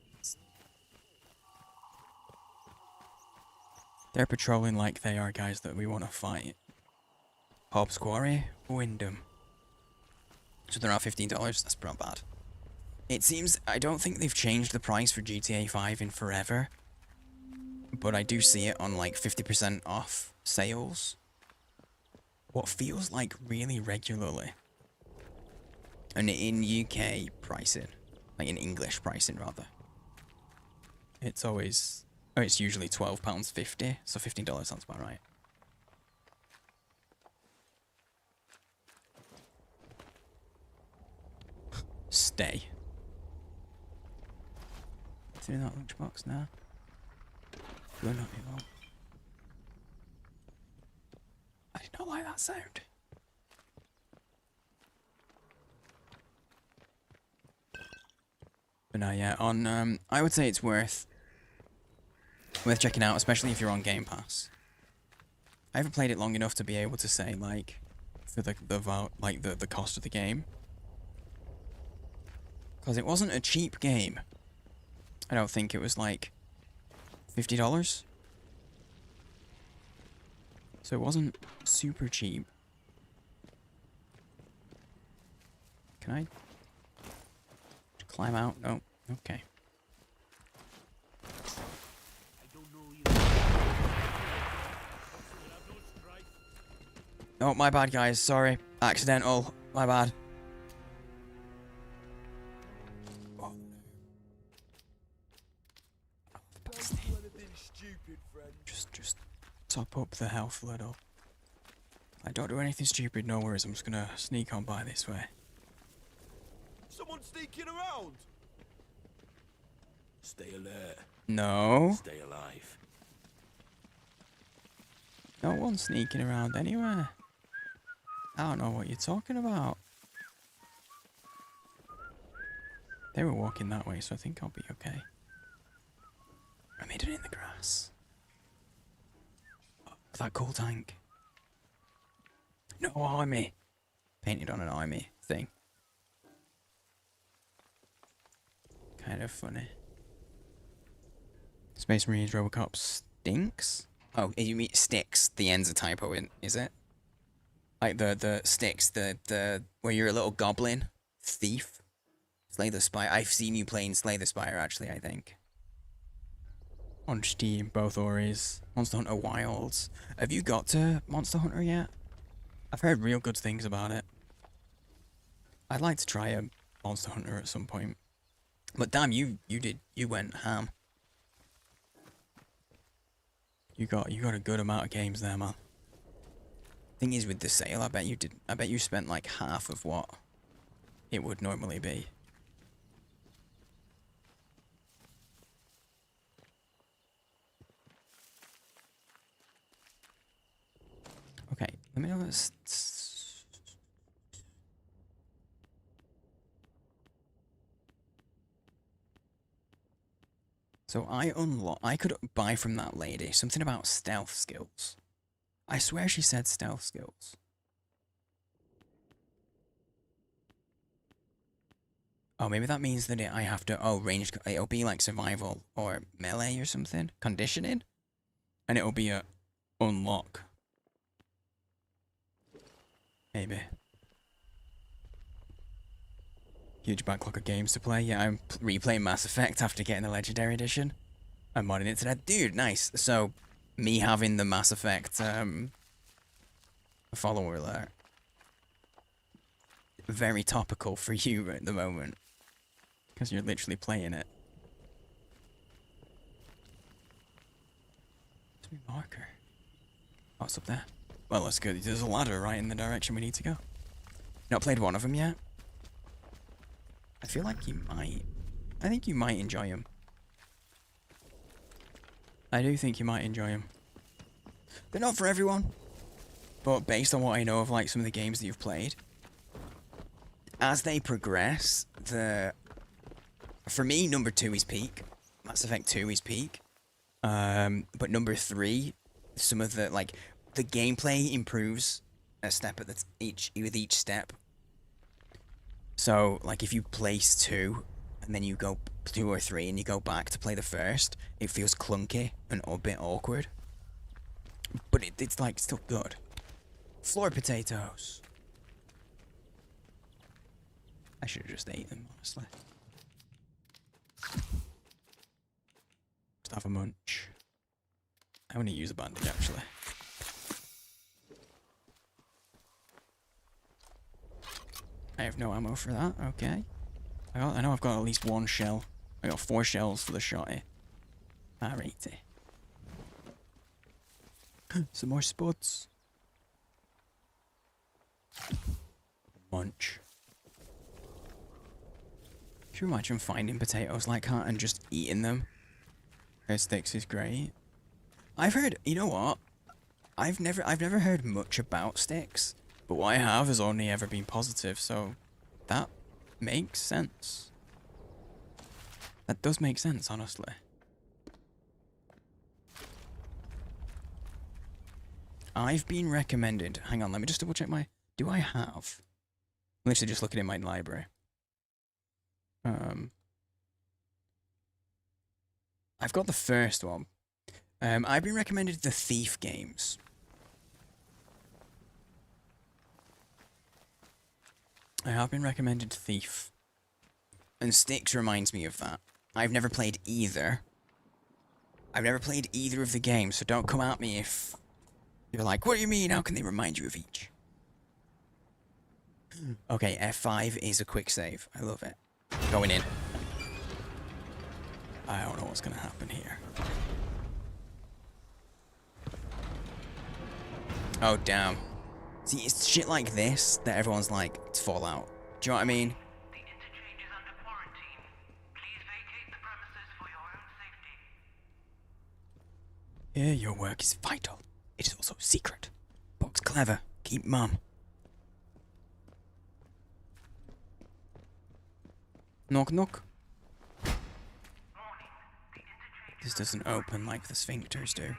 Speaker 1: They're patrolling like they are guys that we want to fight. Hobbs Quarry, Wyndham. So they're now $15. That's not bad. It seems, I don't think they've changed the price for GTA 5 in forever. But I do see it on like 50% off sales. What feels like really regularly. And in UK pricing. Like in English pricing, rather. It's always... Oh, it's usually £12.50. So $15 sounds about right. Stay. Through that lunchbox now. Go not be long. I did not like that sound. But no, yeah, on I would say it's worth checking out, especially if you're on Game Pass. I haven't played it long enough to be able to say like for the cost of the game. Because it wasn't a cheap game. I don't think it was like $50. So it wasn't super cheap. Can I climb out? No. Okay. Oh, my bad, guys. Sorry. Accidental. My bad. Just top up the health a little. I don't do anything stupid, no worries. I'm just gonna sneak on by this way.
Speaker 5: Someone sneaking around. Stay alert.
Speaker 1: No.
Speaker 5: Stay alive.
Speaker 1: No one's sneaking around anywhere. I don't know what you're talking about. They were walking that way, so I think I'll be okay. I made it in the grass. Oh, that cool tank. No army. Painted on an army thing. Kind of funny. Space Marines Robocop stinks? Oh, you mean sticks. The end's a typo, is it? Like the sticks, the where you're a little goblin Thief. Slay the Spire. I've seen you playing Slay the Spire, actually, I think. On Steam, both Oris. Monster Hunter Wilds. Have you got to Monster Hunter yet? I've heard real good things about it. I'd like to try a Monster Hunter at some point. But damn, you went ham. You got a good amount of games there, man. Thing is, with the sale, I bet you spent like half of what it would normally be. Okay, let me know this. So I could buy from that lady something about stealth skills. I swear she said stealth skills. Oh, maybe that means that I have to, ranged, it'll be like survival or melee or something. Conditioning? And it'll be a unlock. Maybe. Huge backlog of games to play. Yeah, I'm replaying Mass Effect after getting the Legendary Edition. I'm modding it to that. Dude, nice. So, me having the Mass Effect follower alert. Very topical for you at the moment. Because you're literally playing it. What's my marker? Oh, it's up there. Well, that's good. There's a ladder right in the direction we need to go. Not played one of them yet? I feel like you might. I think you might enjoy them. I do think you might enjoy them. They're not for everyone. But based on what I know of like some of the games that you've played, as they progress, for me, number 2 is peak. Mass Effect 2 is peak. But number 3, some of the the gameplay improves a step at with each step. So, like, if you place 2, and then you go 2 or 3, and you go back to play the first, it feels clunky and a bit awkward. But it's like still good. Floor potatoes. I should have just ate them, honestly. Just have a munch. I want to use a bandage, actually. I have no ammo for that, okay. I know I've got at least 1 shell. I got 4 shells for the shotty. Alrighty. Some more spuds. Munch. Can you imagine finding potatoes like that and just eating them? Her sticks is great. I've heard, you know what? I've never heard much about sticks, but what I have has only ever been positive, so that makes sense. That does make sense, honestly. I've been recommended. Hang on, let me just double check my. Do I have? I'm literally just looking in my library. I've got the first one. I've been recommended the Thief games. I have been recommended Thief. And Styx reminds me of that. I've never played either. I've never played either of the games, so don't come at me if you're like, what do you mean? How can they remind you of each? Okay, F5 is a quick save. I love it. Going in. I don't know what's gonna happen here. Oh, damn. See, it's shit like this that everyone's like, it's Fallout. Do you know what I mean?
Speaker 9: The interchange is under quarantine. Please vacate the premises for your own safety.
Speaker 1: Yeah, your work is vital. It is also secret. Bob's clever. Keep mum. Knock, knock. This doesn't open like the sphincters do.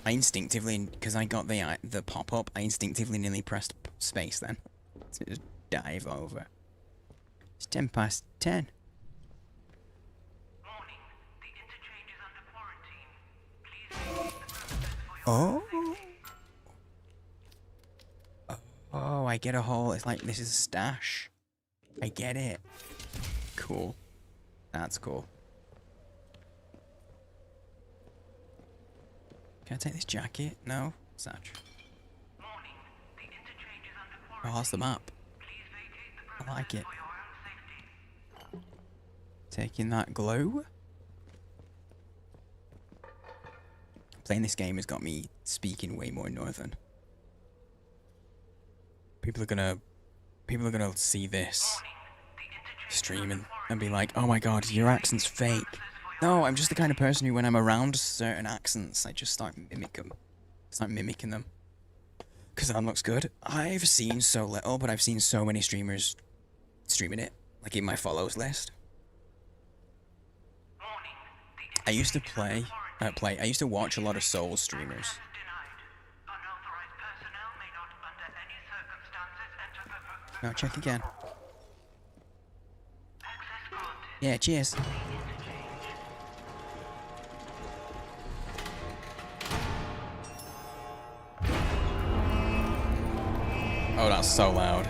Speaker 1: I instinctively, because I got the pop-up, I instinctively nearly pressed space then. To just dive over. It's 10 past 10. Oh. Oh, I get a whole... It's like, this is a stash. I get it. Cool. That's cool. Can I take this jacket? No? Satch. Oh, that's the map. I like it. Taking that glow. Playing this game has got me speaking way more northern. People are gonna see this stream and be like, oh my god, your accent's fake. No, I'm just the kind of person who, when I'm around certain accents, I just start mimicking them. Because that looks good. I've seen so little, but I've seen so many streamers streaming it, like in my follows list. I used to I used to watch a lot of Souls streamers. No, check again. Yeah, cheers. Oh, that's so loud.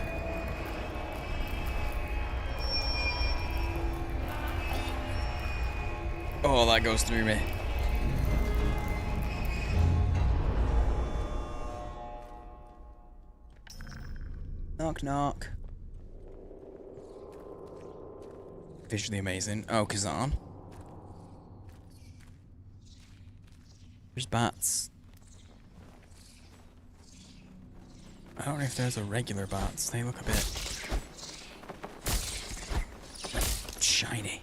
Speaker 1: Oh, that goes through me. Knock, knock. Visually amazing. Oh, Kazan. There's bats. I don't know if there's a regular bats. They look a bit like shiny.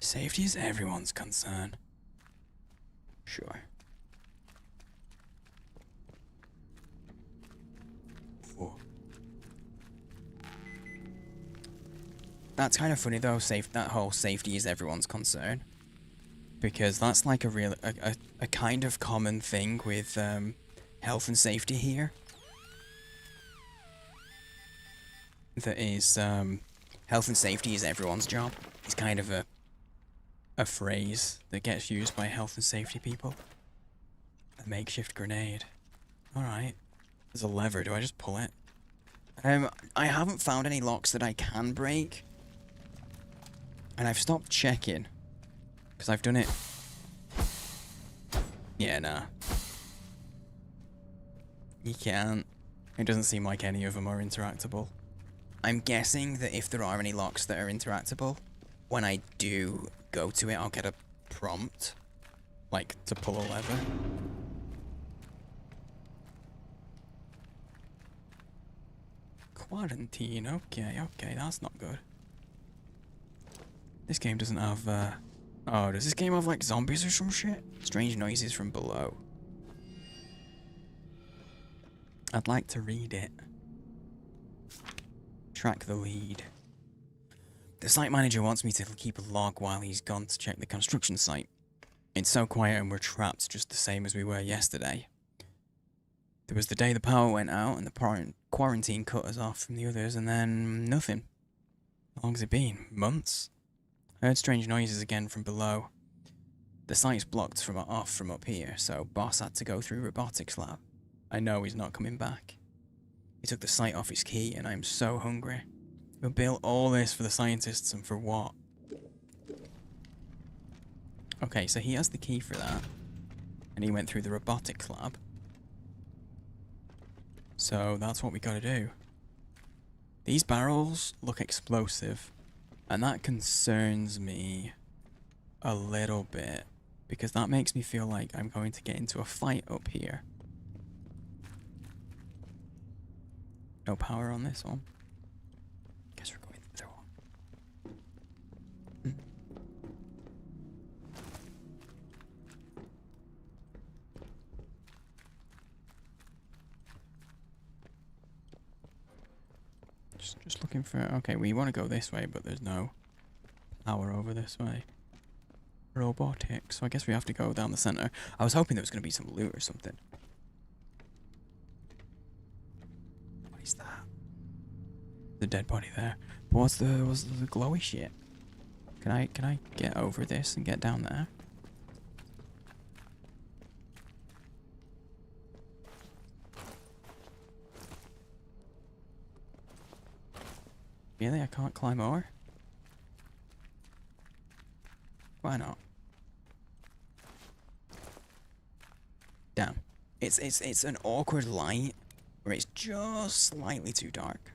Speaker 1: Safety is everyone's concern. Sure. Ooh. That's kind of funny though, that whole safety is everyone's concern. Because that's like a kind of common thing with health and safety here. That is, health and safety is everyone's job. It's kind of a phrase that gets used by health and safety people. A makeshift grenade. Alright. There's a lever, do I just pull it? I haven't found any locks that I can break. And I've stopped checking. Because I've done it. Yeah, nah. You can't. It doesn't seem like any of them are interactable. I'm guessing that if there are any locks that are interactable, when I do go to it, I'll get a prompt. Like, to pull a lever. Quarantine, okay, that's not good. This game doesn't have, oh, does this game have, like, zombies or some shit? Strange noises from below. I'd like to read it. Track the lead. The site manager wants me to keep a log while he's gone to check the construction site. It's so quiet and we're trapped just the same as we were yesterday. There was the day the power went out and the quarantine cut us off from the others, and then nothing. How long's it been? Months? I heard strange noises again from below. The site's blocked off from up here, so boss had to go through robotics lab. I know he's not coming back. He took the site off his key, and I'm so hungry. We built all this for the scientists, and for what? Okay, so he has the key for that. And he went through the robotics lab. So that's what we gotta do. These barrels look explosive. And that concerns me a little bit. Because that makes me feel like I'm going to get into a fight up here. No power on this one. Guess we're going through one. Just looking for... Okay, we want to go this way, but there's no power over this way. Robotics. So I guess we have to go down the center. I was hoping there was going to be some loot or something. What is that? The dead body there. But what's the glowy shit? Can I get over this and get down there? Really? I can't climb over? Why not? Damn. It's an awkward light where it's just slightly too dark.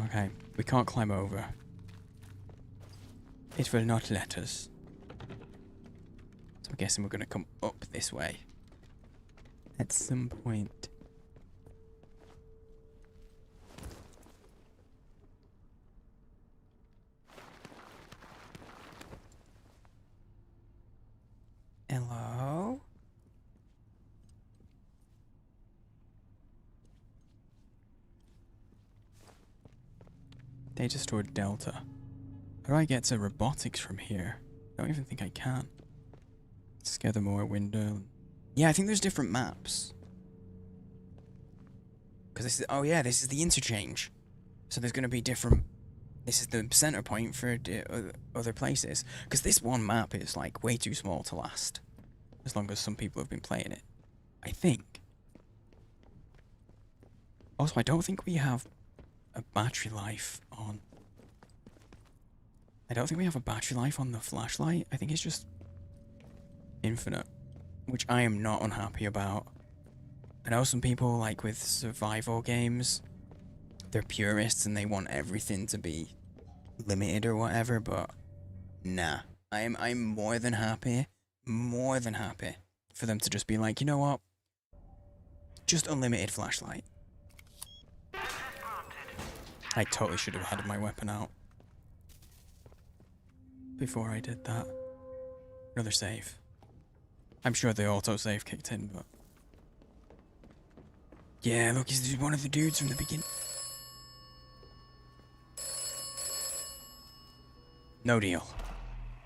Speaker 1: Okay, we can't climb over. It will not let us. So I'm guessing we're gonna come up this way. At some point. Hello? Data stored Delta. How do I get to robotics from here? I don't even think I can. Scathermore window. Yeah, I think there's different maps. Because this is, oh yeah, this is the interchange. So there's going to be different, this is the center point for other places. Because this one map is like way too small to last. As long as some people have been playing it. I think. Also, I don't think we have a battery life on. I don't think we have a battery life on the flashlight. I think it's just infinite. Which I am not unhappy about. I know some people, like with survival games, they're purists and they want everything to be limited or whatever, but nah. I'm more than happy for them to just be like, you know what? Just unlimited flashlight. I totally should have had my weapon out before I did that. Another save. I'm sure the autosave kicked in, but... Yeah, look, he's one of the dudes from the beginning. No deal.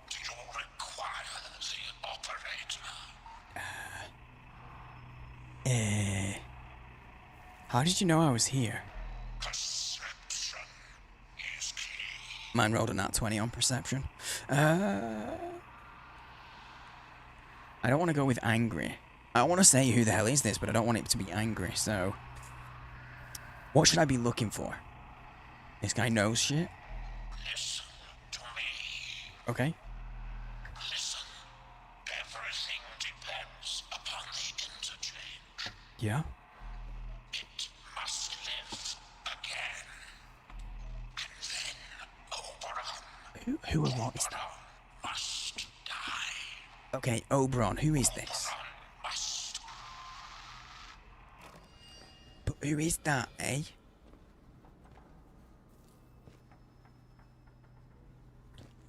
Speaker 5: Do you require the operator?
Speaker 1: How did you know I was here?
Speaker 5: Perception is key.
Speaker 1: Man rolled a nat 20 on perception. I don't want to go with angry. I want to say who the hell is this, but I don't want it to be angry, so... What should I be looking for? This guy knows shit?
Speaker 5: Listen to me.
Speaker 1: Okay.
Speaker 5: Listen. Everything depends upon the interchange.
Speaker 1: Yeah?
Speaker 5: It must live again. And then Oberon.
Speaker 1: Who or what is that?
Speaker 5: Must die.
Speaker 1: Okay, Oberon, who is this? But who is that, eh?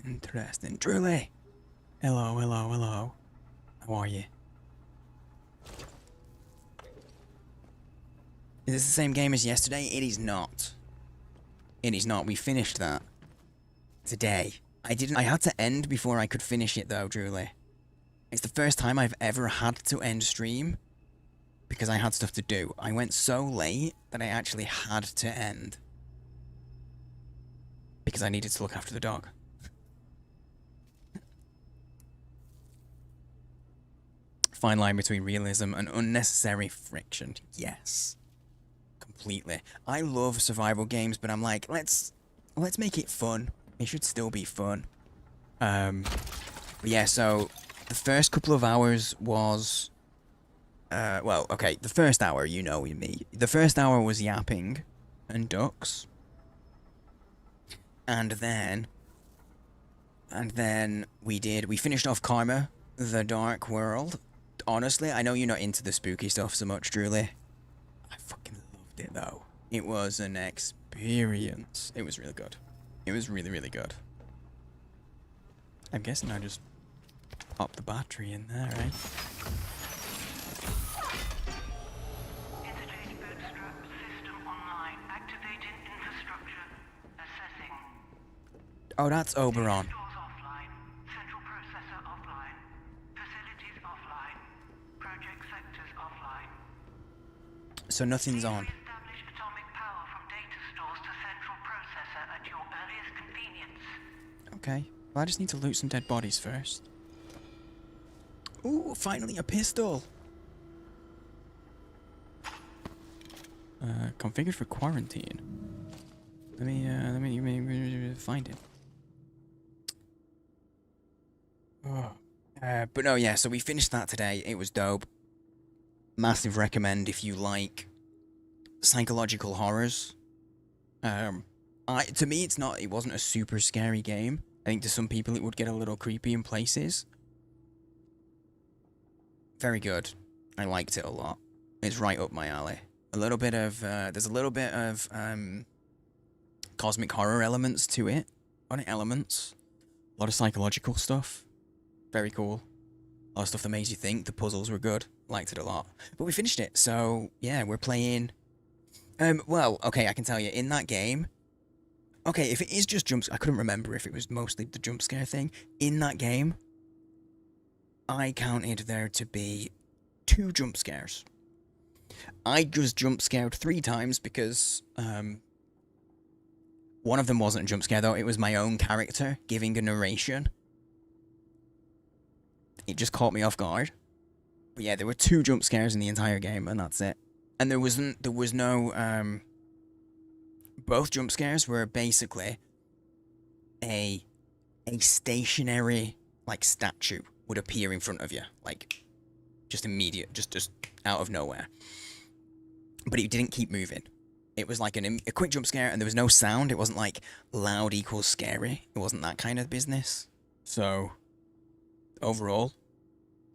Speaker 1: Interesting. Truly! Hello, hello, hello. How are you? Is this the same game as yesterday? It is not. It is not. We finished that today. I had to end before I could finish it though, Julie. It's the first time I've ever had to end stream because I had stuff to do. I went so late that I actually had to end because I needed to look after the dog. Fine line between realism and unnecessary friction. Yes. Completely. I love survival games, but I'm like, let's make it fun. It should still be fun. But yeah, so the first couple of hours was well, okay, the first hour, you know me. The first hour was yapping and ducks. And then we finished off Karma, the Dark World. Honestly, I know you're not into the spooky stuff so much, Julie. I fucking loved it, though. It was an experience. It was really good. It was really, really good. I'm guessing I just pop the battery in there, right?
Speaker 9: Interchange bootstrap system online. Activating infrastructure. Assessing.
Speaker 1: Oh, that's Oberon.
Speaker 9: Stores offline. Central processor offline. Facilities offline. Project sectors offline.
Speaker 1: So nothing's on.
Speaker 9: Establish atomic power from data stores to central processor at your earliest convenience.
Speaker 1: Okay. Well, I just need to loot some dead bodies first. Ooh, finally a pistol! Configured for quarantine. Let me find it. Oh. But no, yeah, so we finished that today. It was dope. Massive recommend if you like psychological horrors. To me, it wasn't a super scary game. I think to some people it would get a little creepy in places. Very good. I liked it a lot. It's right up my alley. There's a little bit of, cosmic horror elements to it. A lot of elements. A lot of psychological stuff. Very cool. A lot of stuff that makes you think. The puzzles were good. Liked it a lot. But we finished it, so yeah, we're playing... well, okay, I can tell you, in that game... Okay, if it is just jumps... I couldn't remember if it was mostly the jump scare thing. In that game, I counted there to be 2 jump scares. I just jump scared 3 times because, one of them wasn't a jump scare, though. It was my own character giving a narration. It just caught me off guard. But yeah, there were 2 jump scares in the entire game, and that's it. And there was no, both jump scares were basically a stationary, like, statue would appear in front of you. Like, just immediate, just out of nowhere. But it didn't keep moving. It was like a quick jump scare, and there was no sound. It wasn't like loud equals scary. It wasn't that kind of business. So, overall,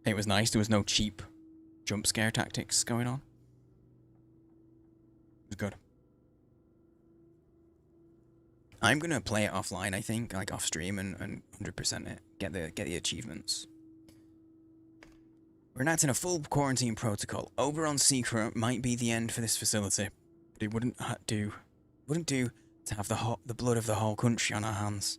Speaker 1: it was nice. There was no cheap jump scare tactics going on. It was good. I'm gonna play it offline, I think, like off stream and 100% it. Get the achievements. We're enacting a full quarantine protocol. Oberon's secret might be the end for this facility, but it wouldn't do to have the blood of the whole country on our hands.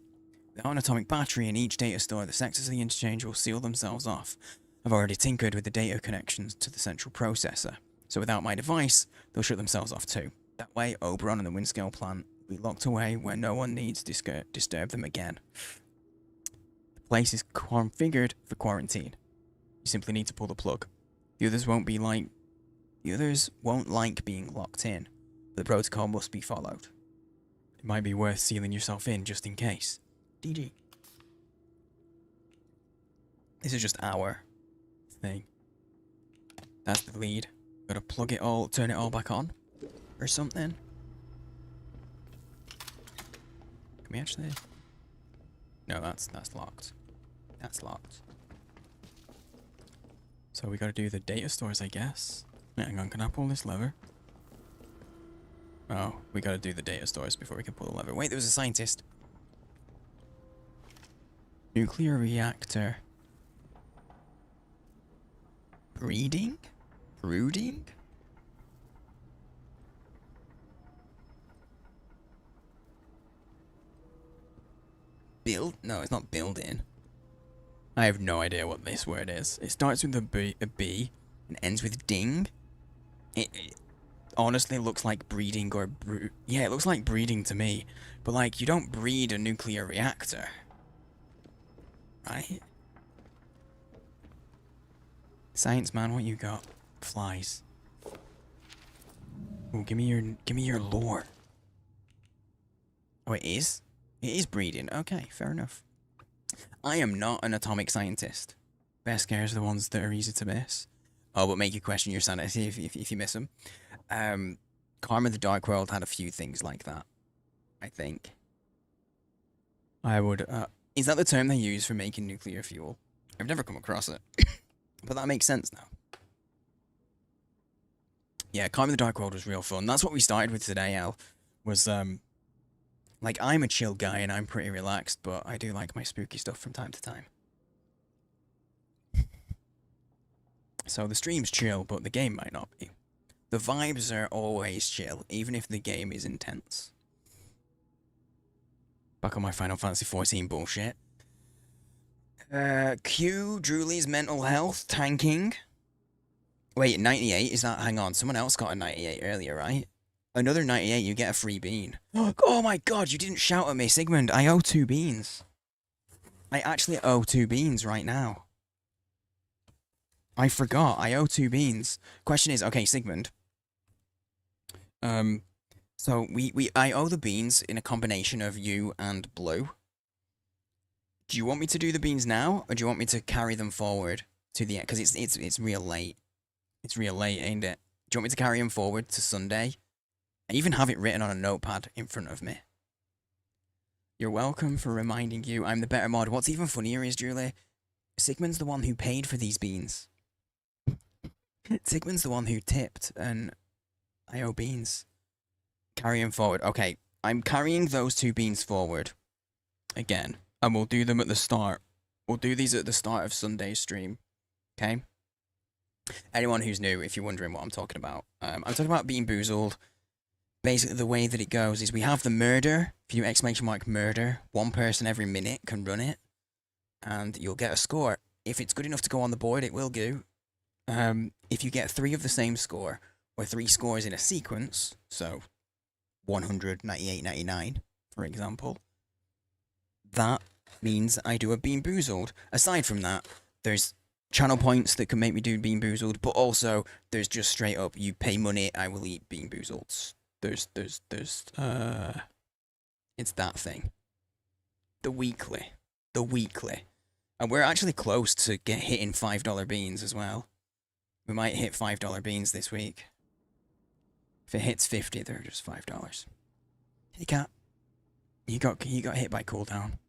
Speaker 1: Without an atomic battery in each data store, the sectors of the interchange will seal themselves off. I've already tinkered with the data connections to the central processor, so without my device, they'll shut themselves off too. That way, Oberon and the Windscale plant will be locked away where no one needs to disturb them again. The place is configured for quarantine. You simply need to pull the plug. The others won't like being locked in, but the protocol must be followed. It might be worth sealing yourself in just in case. DG. This is just our thing. That's the lead. Gotta plug it all, turn it all back on, or something. Can we actually? No, that's locked. That's locked. So we gotta do the data stores, I guess. Hang on, can I pull this lever? Oh, we gotta do the data stores before we can pull the lever. Wait, there was a scientist. Nuclear reactor. Breeding? Brooding? Build? No, it's not building. I have no idea what this word is. It starts with a B and ends with ding. It honestly looks like breeding or yeah, it looks like breeding to me. But like, you don't breed a nuclear reactor. Right? Science man, what you got? Flies. Oh, give me your lore. Oh, it is? It is breeding. Okay, fair enough. I am not an atomic scientist. Best scares are the ones that are easy to miss. Oh, but make you question your sanity if you miss them. Karma the Dark World had a few things like that, I think. I would, is that the term they use for making nuclear fuel? I've never come across it. But that makes sense now. Yeah, Karma the Dark World was real fun. That's what we started with today, Al. Was, like, I'm a chill guy and I'm pretty relaxed, but I do like my spooky stuff from time to time. So the stream's chill, but the game might not be. The vibes are always chill, even if the game is intense. Back on my Final Fantasy XIV bullshit. Q, Drewley's mental health, tanking. Wait, 98? Is that... Hang on, someone else got a 98 earlier, right? Another 98, you get a free bean. Oh my god, you didn't shout at me, Sigmund. I owe 2 beans. I actually owe 2 beans right now. I forgot, I owe 2 beans. Question is, okay, Sigmund. So I owe the beans in a combination of you and Blue. Do you want me to do the beans now, or do you want me to carry them forward to the end? Because it's real late. It's real late, ain't it? Do you want me to carry them forward to Sunday? I even have it written on a notepad in front of me. You're welcome for reminding you I'm the better mod. What's even funnier is, Julie, Sigmund's the one who paid for these beans. Sigmund's the one who tipped, and I owe beans. Carry them forward. Okay, I'm carrying those 2 beans forward. Again. And we'll do them at the start. We'll do these at the start of Sunday's stream. Okay? Anyone who's new, if you're wondering what I'm talking about. I'm talking about Being Boozled. Basically, the way that it goes is we have the murder. If you exclamation mark murder, 1 person every minute can run it. And you'll get a score. If it's good enough to go on the board, it will do. If you get 3 of the same score, or 3 scores in a sequence, so 100, 98, 99, for example, that means I do a Bean Boozled. Aside from that, there's channel points that can make me do Bean Boozled, but also there's just straight up, you pay money, I will eat Bean Boozleds. It's that thing. The weekly. And we're actually close to hitting $5 beans as well. We might hit $5 beans this week. If it hits 50, they're just $5. Hey, Cat. You got hit by cooldown.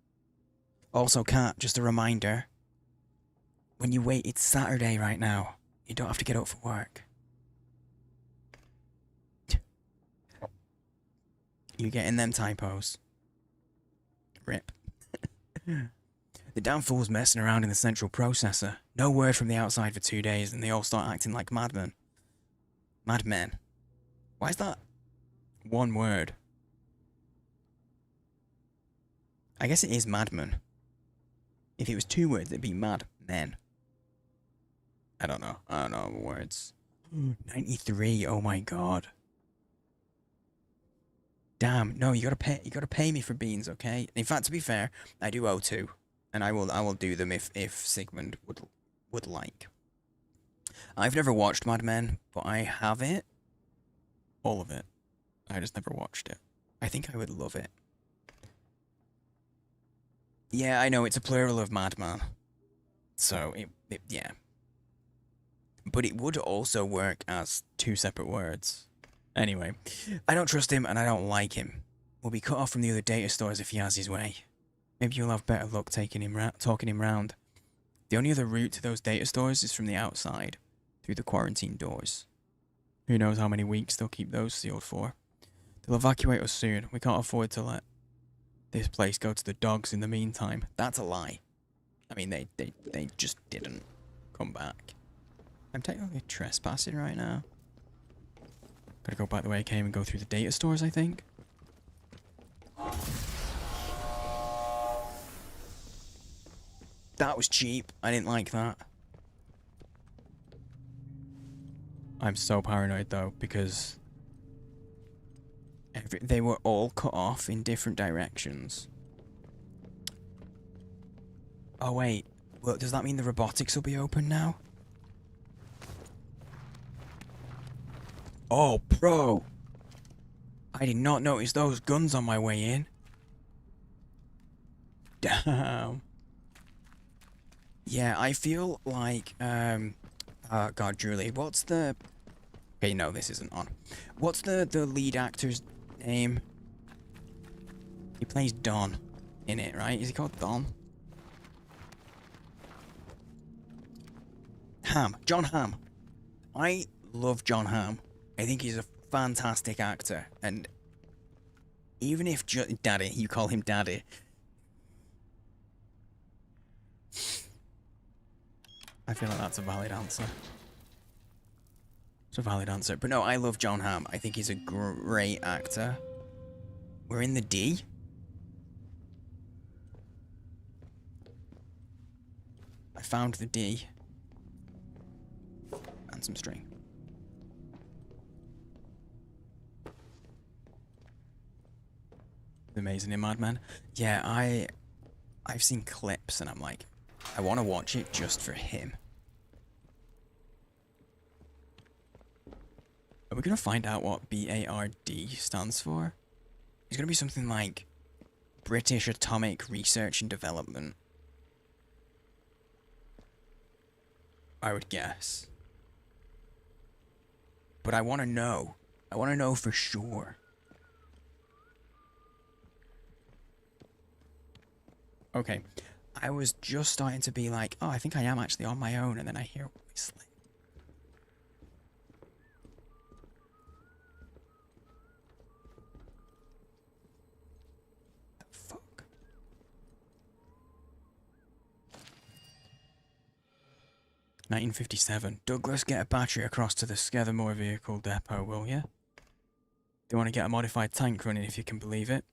Speaker 1: Also, Cat, just a reminder. When you wait, it's Saturday right now. You don't have to get up for work. You getting them typos. Rip. The damn fool's messing around in the central processor. No word from the outside for 2 days, and they all start acting like madmen. Madmen. Why is that 1 word? I guess it is madman. If it was 2 words, it'd be mad men. I don't know words. 93, oh my god. Damn, no, you gotta pay me for beans, okay? In fact, to be fair, I do owe 2. And I will do them if Sigmund would like. I've never watched Mad Men, but I have it. All of it. I just never watched it. I think I would love it. Yeah, I know, it's a plural of madman. So, yeah. But it would also work as 2 separate words. Anyway, I don't trust him and I don't like him. We'll be cut off from the other data stores if he has his way. Maybe you'll have better luck talking him round. The only other route to those data stores is from the outside, through the quarantine doors. Who knows how many weeks they'll keep those sealed for. They'll evacuate us soon. We can't afford to let this place go to the dogs in the meantime. That's a lie. I mean, they just didn't come back. I'm technically trespassing right now. Gotta go back the way I came and go through the data stores, I think. That was cheap. I didn't like that. I'm so paranoid though, because they were all cut off in different directions. Oh wait, well, does that mean the robotics will be open now? Oh, bro! I did not notice those guns on my way in. Damn. Yeah, I feel like, oh god, Julie, what's the... Okay, no, this isn't on. What's the lead actor's name? He plays Don in it, right? Is he called Don? Hamm. John Hamm. I love John Hamm. I think he's a fantastic actor. And even if Daddy, you call him Daddy. I feel like that's a valid answer. It's a valid answer. But no, I love John Hamm. I think he's a great actor. We're in the D. I found the D. And some string. Amazing in Mad Men. Yeah, I've seen clips and I'm like, I want to watch it just for him. we gonna find out what BARD stands for? It's gonna be something like British Atomic Research and Development. I would guess. But I want to know. I want to know for sure. Okay. I was just starting to be like, oh, I think I am actually on my own, and then I hear whistling. The fuck? "1957. Douglas, get a battery across to the Skevermore Vehicle Depot, will ya? They want to get a modified tank running, if you can believe it.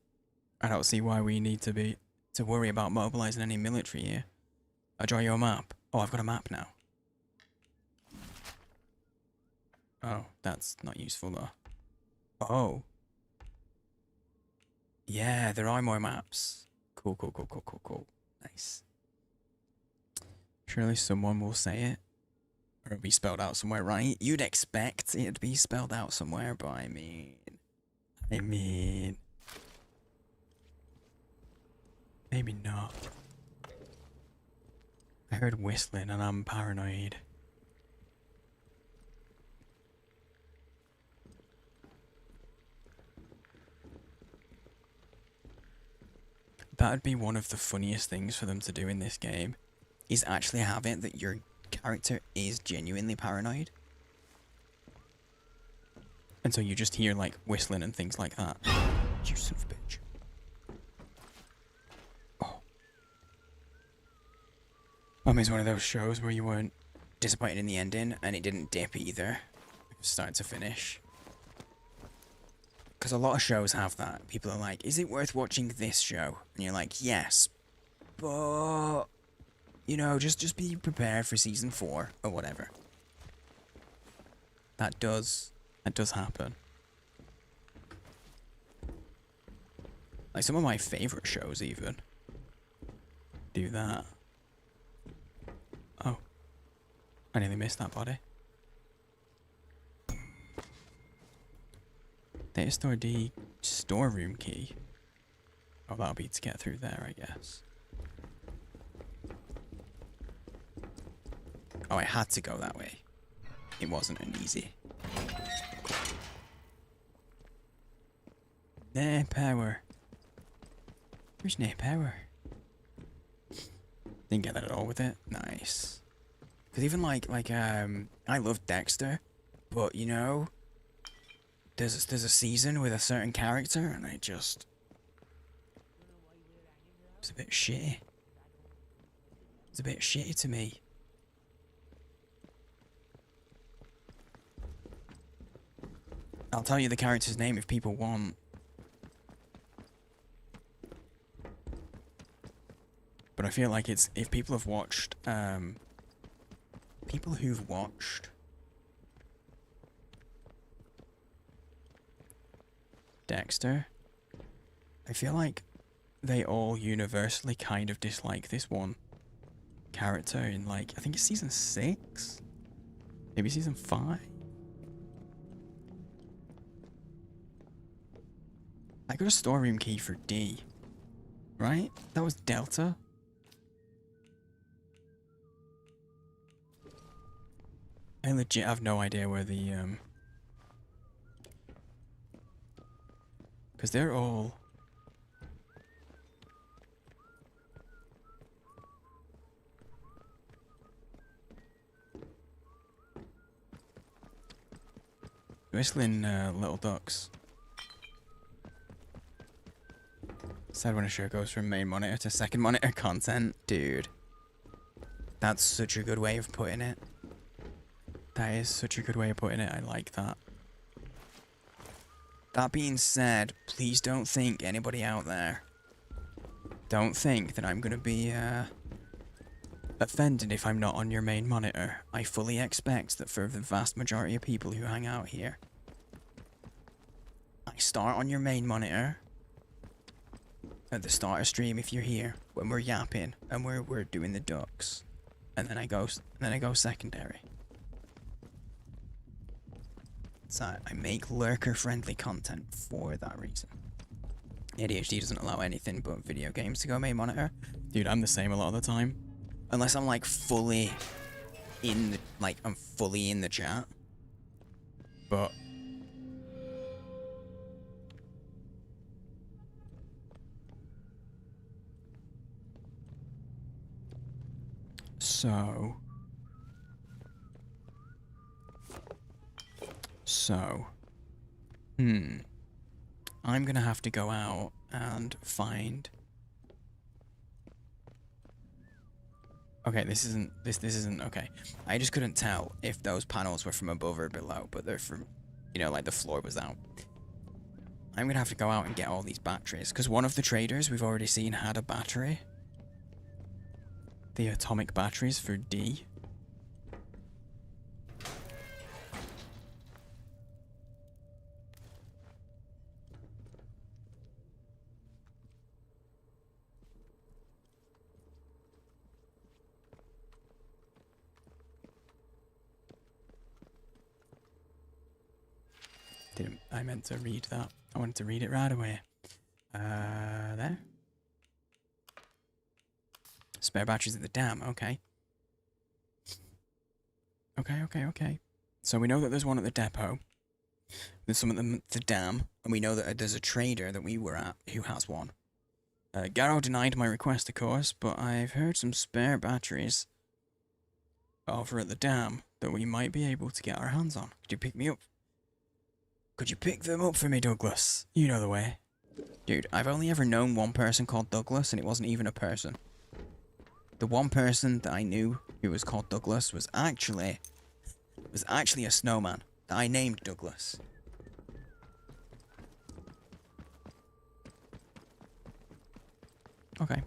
Speaker 1: I don't see why we need to worry about mobilizing any military here. I'll draw you a map. Oh, I've got a map now. Oh, that's not useful though. Oh. Yeah, there are more maps. Cool, cool, cool, cool, cool, cool. Nice. Surely someone will say it. Or it'll be spelled out somewhere, right? You'd expect it to be spelled out somewhere, but I mean... Maybe not. I heard whistling and I'm paranoid. That'd be one of the funniest things for them to do in this game, is actually have it that your character is genuinely paranoid. And so you just hear like whistling and things like that. You son of a bitch. Oh. Mum is one of those shows where you weren't disappointed in the ending and it didn't dip either. It was start to finish. Because a lot of shows have that. People are like, is it worth watching this show? And you're like, yes. But, you know, just be prepared for season 4 or whatever. That does happen. Like some of my favorite shows even do that. Oh. I nearly missed that body. Data store D storeroom key. Oh, that'll be to get through there, I guess. Oh, I had to go that way. It wasn't an easy. No power. There's no power. Didn't get that at all with it. Nice. Because even like I love Dexter, but you know, there's a season with a certain character, and it's a bit shitty. It's a bit shitty to me. I'll tell you the character's name if people want. But I feel like it's, if people have watched, people who've watched Dexter, I feel like they all universally kind of dislike this one character in, like, I think it's season 6? Maybe season 5? I got a storeroom key for D, right? That was Delta? I legit have no idea where the, because they're all... Whistling, little ducks. Sad when a show goes from main monitor to second monitor content. Dude. That's such a good way of putting it. That is such a good way of putting it. I like that. That being said, please don't think, anybody out there, don't think that I'm gonna be offended if I'm not on your main monitor. I fully expect that for the vast majority of people who hang out here, I start on your main monitor at the start of stream if you're here, when we're yapping and we're doing the ducks, and then I go secondary. So I make lurker-friendly content for that reason. ADHD doesn't allow anything but video games to go main monitor. Dude, I'm the same a lot of the time. Unless I'm like fully in the, I'm fully in the chat. But so I'm gonna have to go out and find. Okay, this isn't okay. I just couldn't tell if those panels were from above or below, but they're from, you know, like the floor was out. I'm gonna have to go out and get all these batteries, because one of the traders we've already seen had a battery. The atomic batteries for D. I meant to read that. I wanted to read it right away. There. Spare batteries at the dam, okay. Okay. So we know that there's one at the depot. There's some at the dam, and we know that there's a trader that we were at who has one. Garrow denied my request, of course, but I've heard some spare batteries over at the dam that we might be able to get our hands on. Could you pick me up? Could you pick them up for me, Douglas? You know the way. Dude, I've only ever known one person called Douglas, and it wasn't even a person. The one person that I knew who was called Douglas was actually a snowman that I named Douglas. Okay.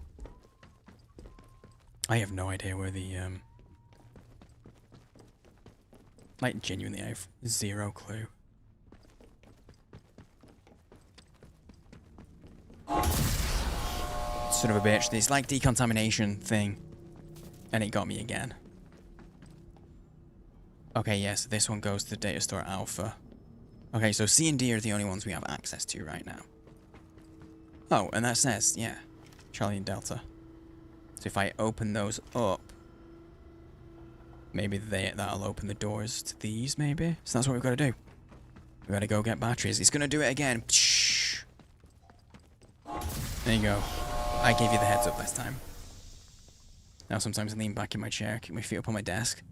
Speaker 1: I have no idea where the like genuinely I have zero clue. Son of a bitch, this like decontamination thing. And it got me again. Okay, yes, this one goes to the data store alpha. Okay, so C and D are the only ones we have access to right now. Oh, and that says, yeah, Charlie and Delta. So if I open those up, maybe that'll open the doors to these, maybe? So that's what we've got to do. We've got to go get batteries. It's going to do it again. There you go. I gave you the heads up this time. Now sometimes I lean back in my chair, kick my feet up on my desk.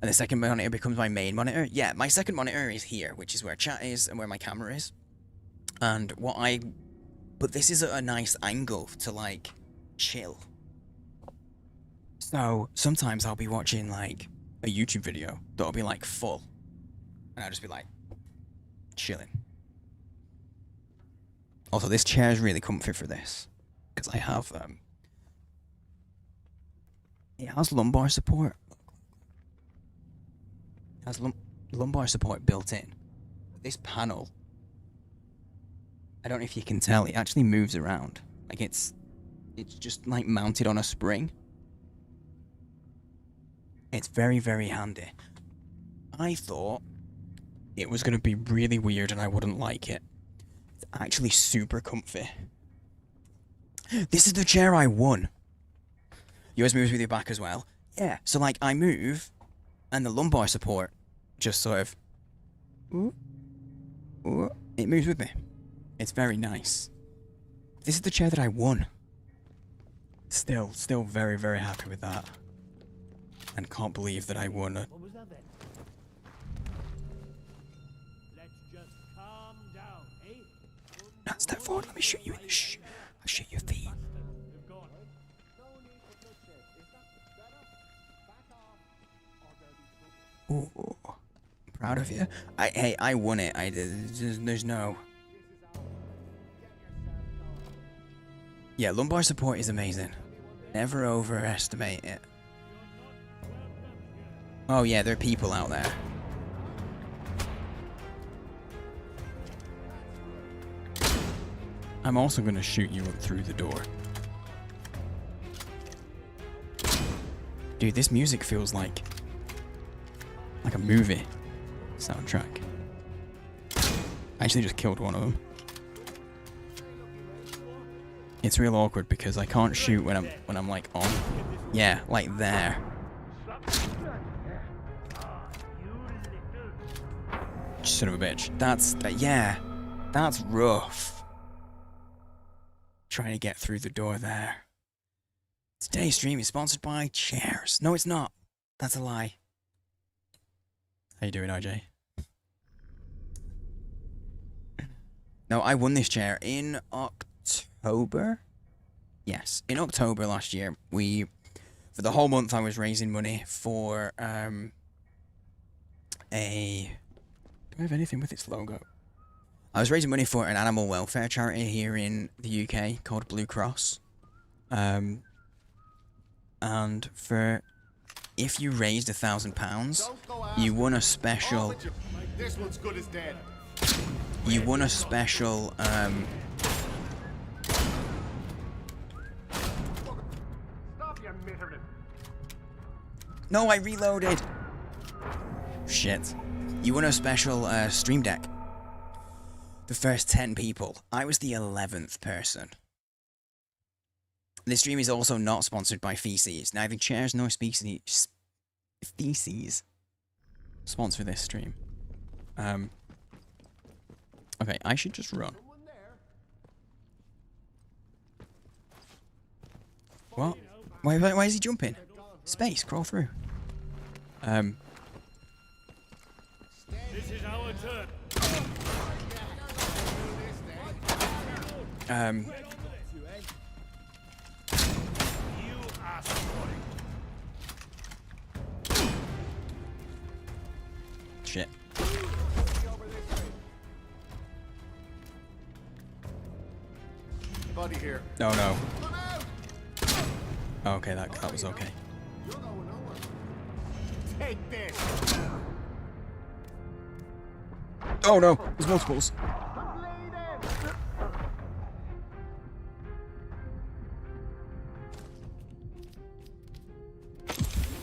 Speaker 1: And the second monitor becomes my main monitor. Yeah, my second monitor is here, which is where chat is and where my camera is. And but this is at a nice angle to like chill. So sometimes I'll be watching like a YouTube video that'll be like full. And I'll just be like chilling. Also, this chair is really comfy for this. Because I have, it has lumbar support. It has lumbar support built in. This panel, I don't know if you can tell, it actually moves around. Like it's just like mounted on a spring. It's very, very handy. I thought it was going to be really weird and I wouldn't like it. It's actually super comfy. This is the chair I won. Yours moves with your back as well. Yeah, so like I move, and the lumbar support just sort of, it moves with me. It's very nice. This is the chair that I won. Still very, very happy with that. And can't believe that I won it.
Speaker 10: What was that then? Let's just calm down, eh?
Speaker 1: Now step forward, let me shoot you in the I'll shoot your feet. Ooh, proud of you. Hey, I won it. There's no. Yeah, lumbar support is amazing. Never overestimate it. Oh yeah, there are people out there. I'm also gonna shoot you through the door. Dude, this music feels like a movie soundtrack. I actually just killed one of them. It's real awkward because I can't shoot when I'm like on. Yeah, like there. Son of a bitch. Yeah. That's rough. Trying to get through the door there. Today's stream is sponsored by chairs. No, it's not. That's a lie. How you doing, RJ? No, I won this chair in October. Yes, in October last year. For the whole month I was raising money for do I have anything with its logo? I was raising money for an animal welfare charity here in the UK called Blue Cross. And for if you raised £1,000, you won a special.
Speaker 5: This one's good as dead.
Speaker 1: You won a special.
Speaker 5: Stop your mittering.
Speaker 1: No, I reloaded. Shit. You won a special stream deck. The first 10 people. I was the 11th person. This stream is also not sponsored by feces. Neither chairs nor feces sponsor this stream. Okay, I should just run. What? Why is he jumping? Space, crawl through.
Speaker 5: This is our turn. You asked for it.
Speaker 1: Shit.
Speaker 5: Buddy here.
Speaker 1: No, no. Okay, that was okay.
Speaker 5: Take this.
Speaker 1: Oh no, there's multiples.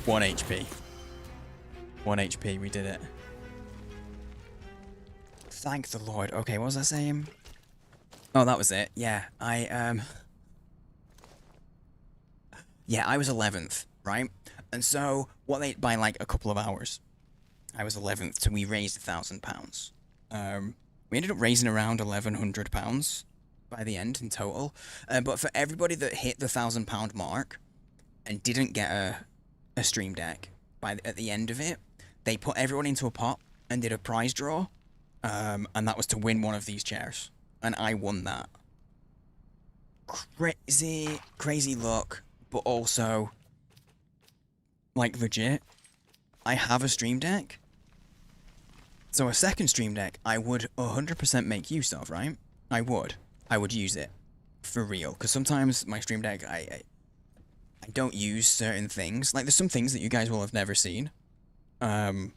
Speaker 1: One HP. 1 HP, we did it. Thank the Lord. Okay, what was I saying? Oh, that was it. Yeah, yeah, I was 11th, right? And so, by like a couple of hours, I was 11th, so we raised £1,000. We ended up raising around £1,100 by the end in total. But for everybody that hit the £1,000 mark and didn't get a stream deck at the end of it, they put everyone into a pot and did a prize draw, and that was to win one of these chairs. And I won that. Crazy luck, but also, like, legit, I have a stream deck. So a second stream deck I would 100% make use of, right? I would use it. For real. Because sometimes my stream deck, I don't use certain things. Like, there's some things that you guys will have never seen. So,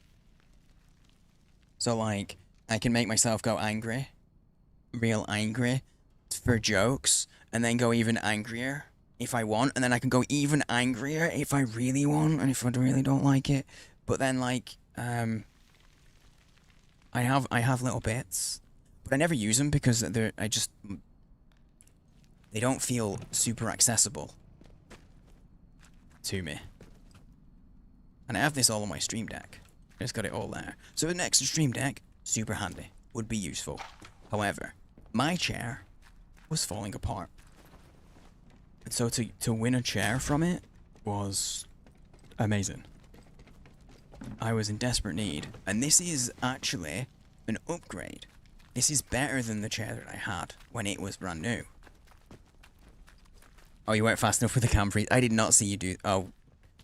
Speaker 1: like, I can make myself go angry. Real angry. For jokes. And then go even angrier if I want. And then I can go even angrier if I really want. And if I really don't like it. But then, like, I have little bits. But I never use them because they don't feel super accessible to me. And I have this all on my stream deck. I just got it all there. So an extra stream deck, super handy. Would be useful. However, my chair was falling apart. And so to win a chair from it was amazing. I was in desperate need. And this is actually an upgrade. This is better than the chair that I had when it was brand new. Oh, you weren't fast enough with the cam freeze. I did not see you do... Oh,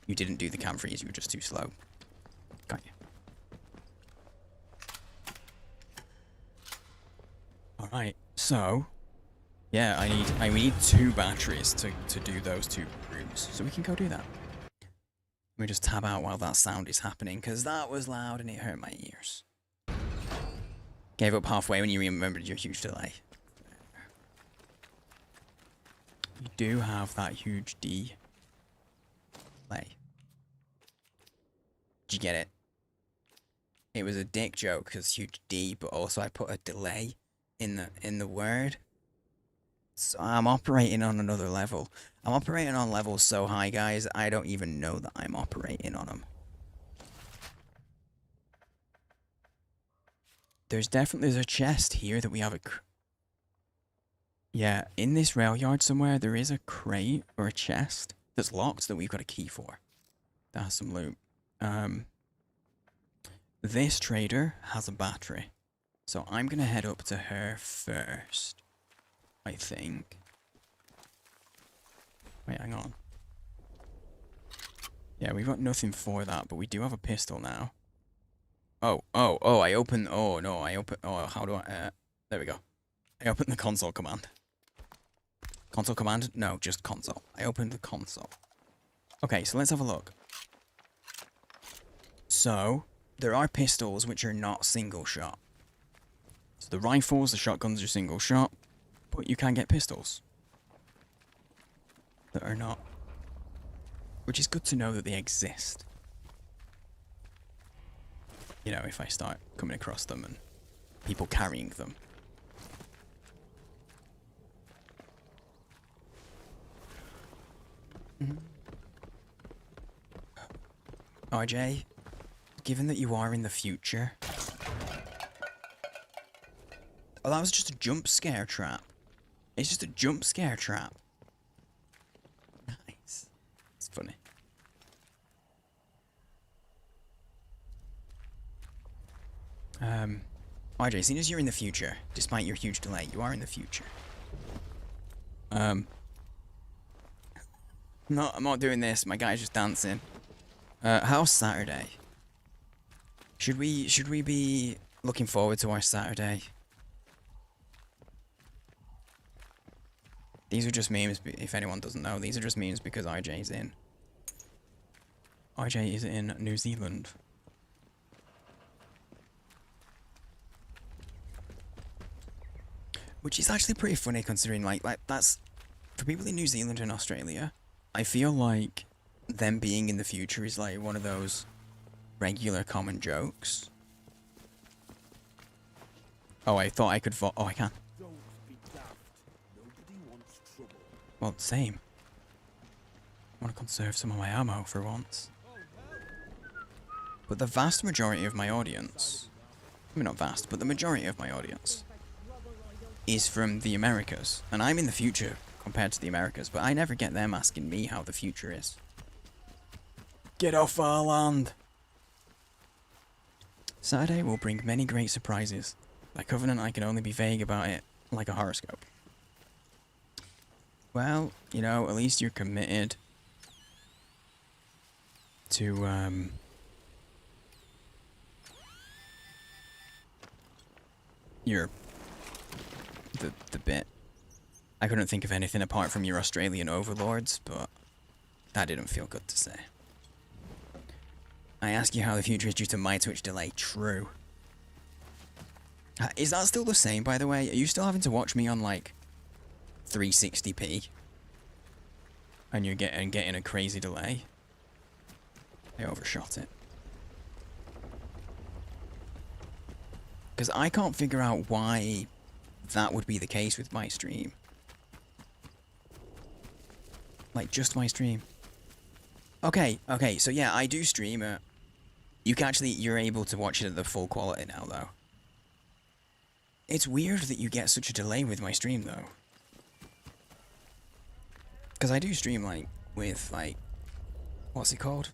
Speaker 1: you didn't do the cam freeze. You were just too slow. Got you. Alright, so... Yeah, I need 2 batteries to do those 2 rooms. So we can go do that. Let me just tab out while that sound is happening, because that was loud and it hurt my ears. Gave up halfway when you remembered your huge delay. You do have that huge delay. Did you get it? it was a dick joke because huge D, but also I put a delay in the word. So I'm operating on another level. I'm operating on levels so high, guys, I don't even know that I'm operating on them. There's a chest here that we have yeah, in this rail yard somewhere, there is a crate or a chest that's locked that we've got a key for. That has some loot. This trader has a battery. So I'm gonna head up to her first, I think. Wait, hang on. Yeah, we've got nothing for that, but we do have a pistol now. Oh, I open, oh no, how do I, there we go. I opened the console command. Console command? No, just console. I opened the console. Okay, so let's have a look. So, there are pistols which are not single shot. So the rifles, the shotguns are single shot, but you can get pistols that are not. Which is good to know that they exist. You know, if I start coming across them and people carrying them. RJ, given that you are in the future... Oh, that was just a jump scare trap. It's just a jump scare trap. Nice. It's funny. RJ, seeing as you're in the future, despite your huge delay, you are in the future. No, I'm not doing this. My guy's just dancing. How's Saturday? Should we be looking forward to our Saturday? These are just memes, if anyone doesn't know. These are just memes because RJ's in. RJ is in New Zealand. Which is actually pretty funny considering, like that's... For people in New Zealand and Australia, I feel like them being in the future is like one of those regular common jokes. Oh, I thought I could vote. Oh, I can. Well, same. I want to conserve some of my ammo for once. But the vast majority of my audience... I mean, not vast, but the majority of my audience is from the Americas. And I'm in the future compared to the Americas, but I never get them asking me how the future is. Get off our land! Saturday will bring many great surprises. By Covenant, I can only be vague about it, like a horoscope. Well, you know, at least you're committed to, the bit. I couldn't think of anything apart from your Australian overlords, but that didn't feel good to say. I ask you how the future is due to my Twitch delay. True. Is that still the same, by the way? Are you still having to watch me on, like, 360p? And you're getting a crazy delay? I overshot it. Because I can't figure out why that would be the case with my stream. Like, just my stream. Okay, so yeah, I do stream it. You're able to watch it at the full quality now, though. It's weird that you get such a delay with my stream, though. Because I do stream, like, with, like... What's it called?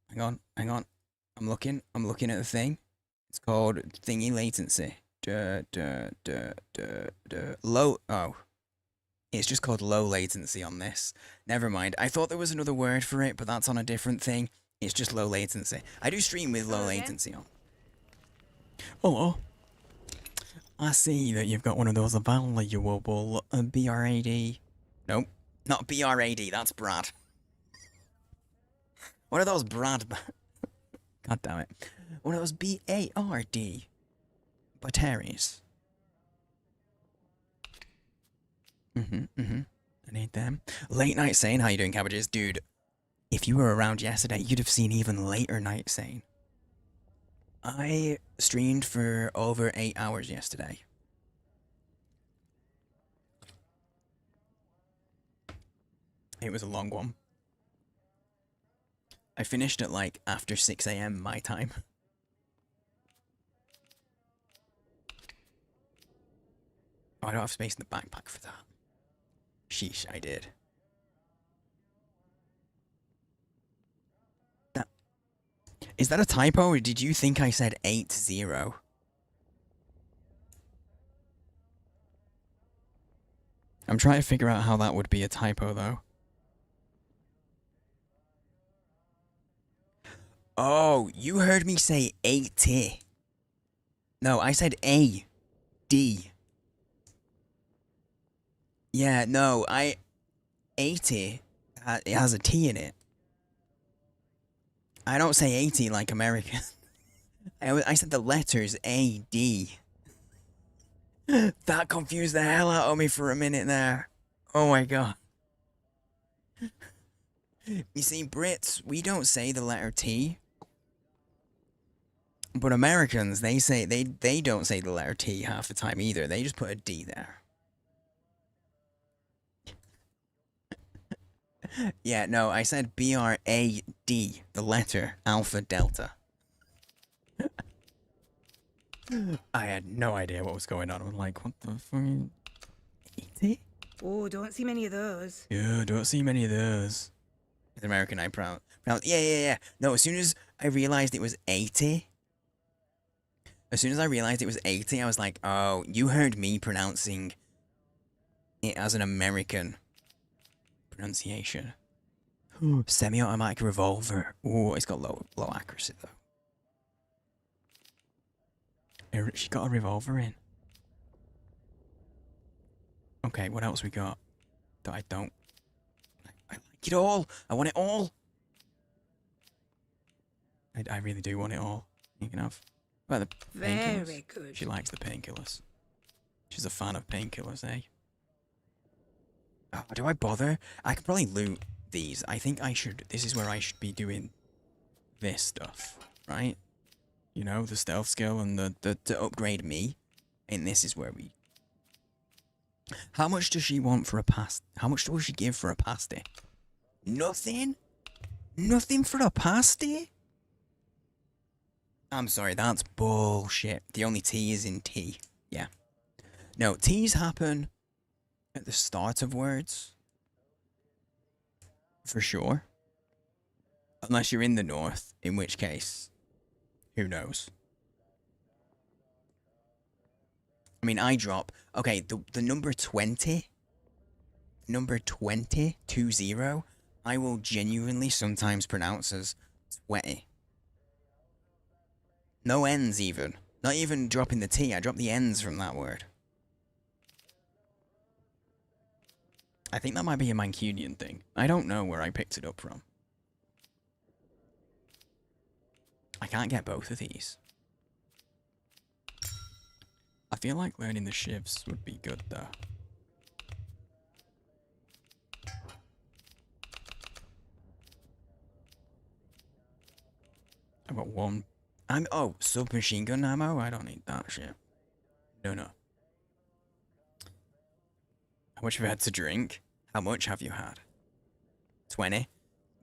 Speaker 1: Hang on. I'm looking at the thing. It's called thingy latency. Low... Oh. It's just called low latency on this. Never mind. I thought there was another word for it, but that's on a different thing. It's just low latency. I do stream with low latency on. Hello. I see that you've got one of those valuable BRAD. Nope. Not BRAD, that's Brad. One of those Brad... God damn it. One of those BARD batteries. I need them. Late Night Sane, how you doing, cabbages? Dude, if you were around yesterday, you'd have seen even later Night Sane. I streamed for over 8 hours yesterday. It was a long one. I finished at like after 6 a.m. my time. Oh, I don't have space in the backpack for that. Sheesh, I did. Is that a typo, or did you think I said 8-0? I'm trying to figure out how that would be a typo, though. Oh, you heard me say 80. No, I said A-D. Yeah, no, 80, it has a T in it. I don't say 80 like American. I said the letters A-D. That confused the hell out of me for a minute there. Oh my god. You see, Brits, we don't say the letter T. But Americans, they don't say the letter T half the time either. They just put a D there. Yeah, no, I said B-R-A-D, the letter Alpha Delta. I had no idea what was going on. I'm like, what the fuck? 80?
Speaker 11: Oh, don't see many of those.
Speaker 1: Yeah, don't see many of those. As American, I proud. Yeah. No, as soon as I realized it was 80, I was like, oh, you heard me pronouncing it as an American pronunciation. Semi-automatic revolver. Oh, it's got low accuracy though. She got a revolver in. Okay, what else we got that I don't? I like it all. I want it all. I really do want it all. You can have. Well, the painkillers.
Speaker 11: Very good.
Speaker 1: She likes the painkillers. She's a fan of painkillers, eh? Oh, do I bother? I could probably loot these. I think I should. This is where I should be doing this stuff, right? You know, the stealth skill and the to upgrade me. And this is where we. How much does she want for a pasty? How much will she give for a pasty? Nothing? Nothing for a pasty? I'm sorry, that's bullshit. The only T is in T. Yeah. No, T's happen at the start of words. For sure. Unless you're in the north, in which case, who knows? I mean, I drop... Okay, the number 20... Number 20, 20, I will genuinely sometimes pronounce as 20. No N's even. Not even dropping the T, I drop the N's from that word. I think that might be a Mancunian thing. I don't know where I picked it up from. I can't get both of these. I feel like learning the shivs would be good though. I've got one. Oh, submachine gun ammo? I don't need that shit. No. How much have you had to drink? How much have you had? 20?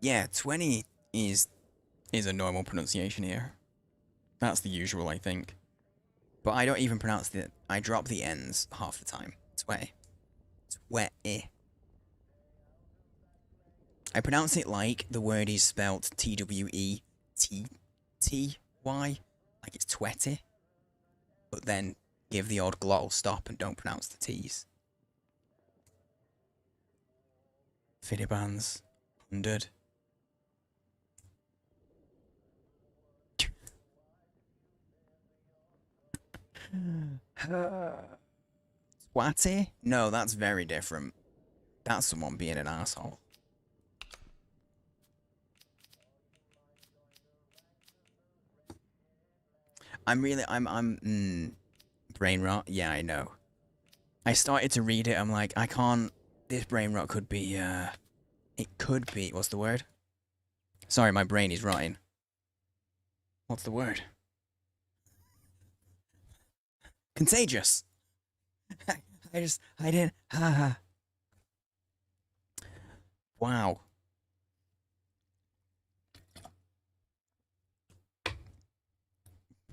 Speaker 1: Yeah, 20 is a normal pronunciation here. That's the usual, I think. But I don't even pronounce it. I drop the N's half the time. 20. 20. I pronounce it like the word is spelt T-W-E-T-T-Y. Like it's 20. But then give the odd glottal stop and don't pronounce the T's. Fiddy bands. 100. Swatty? No, that's very different. That's someone being an asshole. Brain rot? Yeah, I know. I started to read it, I'm like, I can't, this brain rot could be, it could be, what's the word? Sorry, my brain is rotting. What's the word? Contagious. I did. Ha. Wow.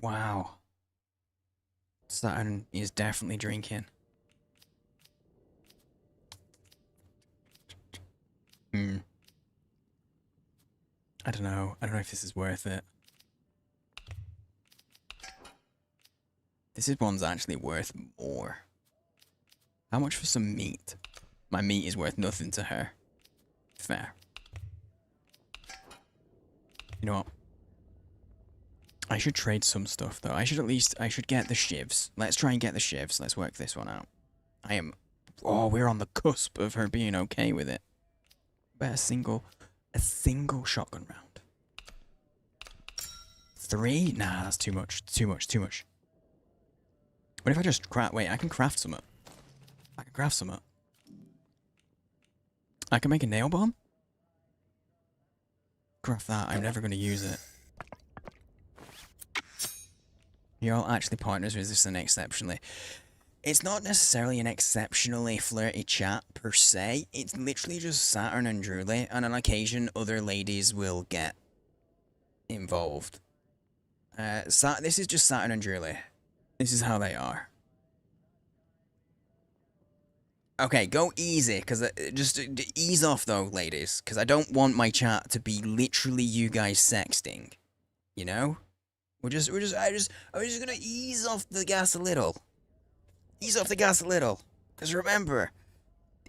Speaker 1: Wow. Saturn is definitely drinking. I don't know. I don't know if this is worth it. This one's actually worth more. How much for some meat? My meat is worth nothing to her. Fair. You know what? I should trade some stuff though. I should get the shivs. Let's try and get the shivs. Let's work this one out. Oh, we're on the cusp of her being okay with it. But a single shotgun round. 3? Nah, that's too much. Too much. What if I just craft? Wait, I can craft some. I can craft some. I can make a nail bomb? Craft that. I'm never going to use it. You're all actually partners, or is this an exceptionally... It's not necessarily an exceptionally flirty chat, per se. It's literally just Saturn and Drewley, and on occasion, other ladies will get involved. This is just Saturn and Drewley. This is how they are. Okay, go easy, because just ease off though, ladies, because I don't want my chat to be literally you guys sexting. You know? I'm just gonna ease off the gas a little. Ease off the gas a little. Because remember,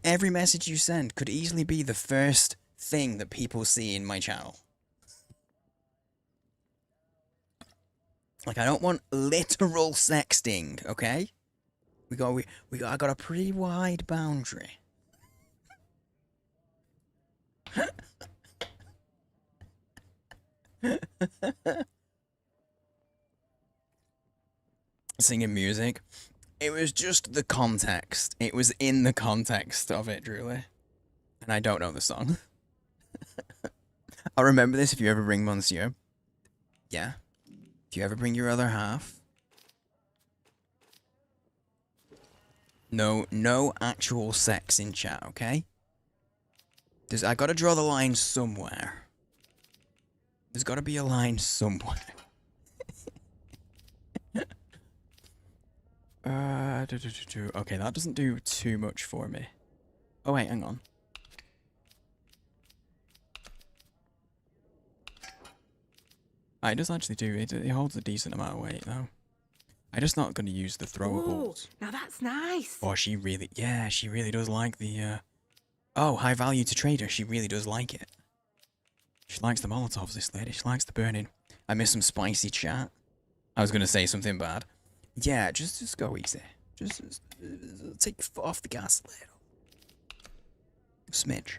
Speaker 1: every message you send could easily be the first thing that people see in my channel. Like, I don't want literal sexting, okay? I got a pretty wide boundary. Singing music. It was just the context. It was in the context of it, Drewley. And I don't know the song. I'll remember this if you ever bring Monsieur. Yeah? If you ever bring your other half. No actual sex in chat, okay? I gotta draw the line somewhere. There's gotta be a line somewhere. Okay, that doesn't do too much for me. Oh wait, hang on. It does actually do. It holds a decent amount of weight though. I'm just not going to use the throwables.
Speaker 11: Ooh, now that's nice.
Speaker 1: Oh, she really does like the. Oh, high value to trader. She really does like it. She likes the Molotovs, this lady. She likes the burning. I miss some spicy chat. I was going to say something bad. Yeah, just go easy. Just take your foot off the gas a little. Smidge.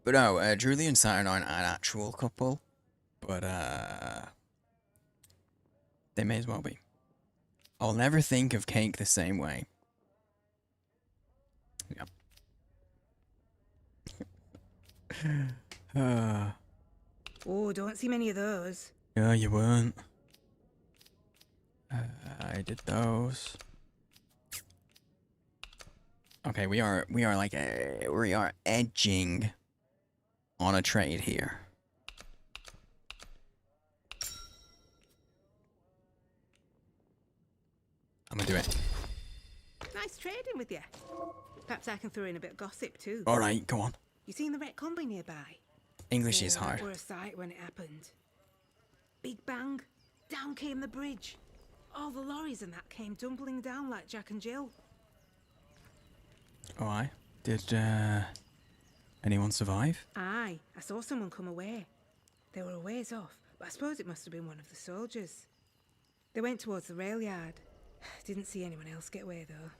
Speaker 1: But no, Julie and Saturn aren't an actual couple, but they may as well be. I'll never think of cake the same way. Yeah.
Speaker 11: Oh, don't see many of those.
Speaker 1: Yeah, you weren't. I did those. Okay, we are edging on a trade here. I'm gonna do it.
Speaker 11: Nice trading with you. Perhaps I can throw in a bit of gossip too.
Speaker 1: All right, go on.
Speaker 11: You seen the wreck combi nearby?
Speaker 1: English is hard.
Speaker 11: That were a sight when it happened. Big bang. Down came the bridge. All the lorries and that came tumbling down like Jack and Jill.
Speaker 1: Oh, aye. Did anyone survive?
Speaker 11: Aye, I saw someone come away. They were a ways off, but I suppose it must have been one of the soldiers. They went towards the rail yard. Didn't see anyone else get away though.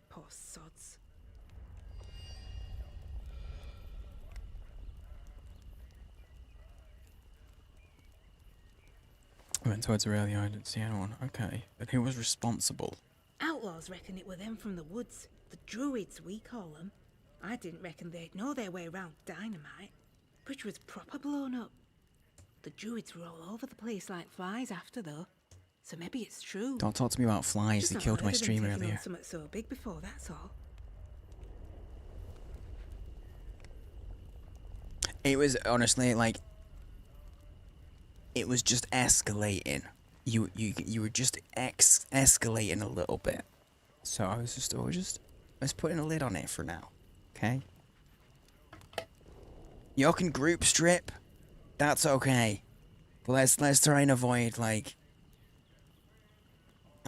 Speaker 11: Poor sods.
Speaker 1: Went towards the rail yard, didn't see anyone. Okay, but who was responsible?
Speaker 11: Outlaws reckon it were them from the woods. The druids, we call them. I didn't reckon they'd know their way around dynamite. Bridge was proper blown up. The druids were all over the place like flies after, though. So maybe it's true.
Speaker 1: Don't talk to me about flies.
Speaker 11: Just
Speaker 1: They
Speaker 11: not
Speaker 1: killed
Speaker 11: heard
Speaker 1: my
Speaker 11: of them
Speaker 1: stream
Speaker 11: taking on
Speaker 1: earlier.
Speaker 11: something so big before, that's all.
Speaker 1: It was honestly like it was just escalating. You were just escalating a little bit. So I was let's putting a lid on it for now. Okay? Y'all can group strip. That's okay. But let's try and avoid like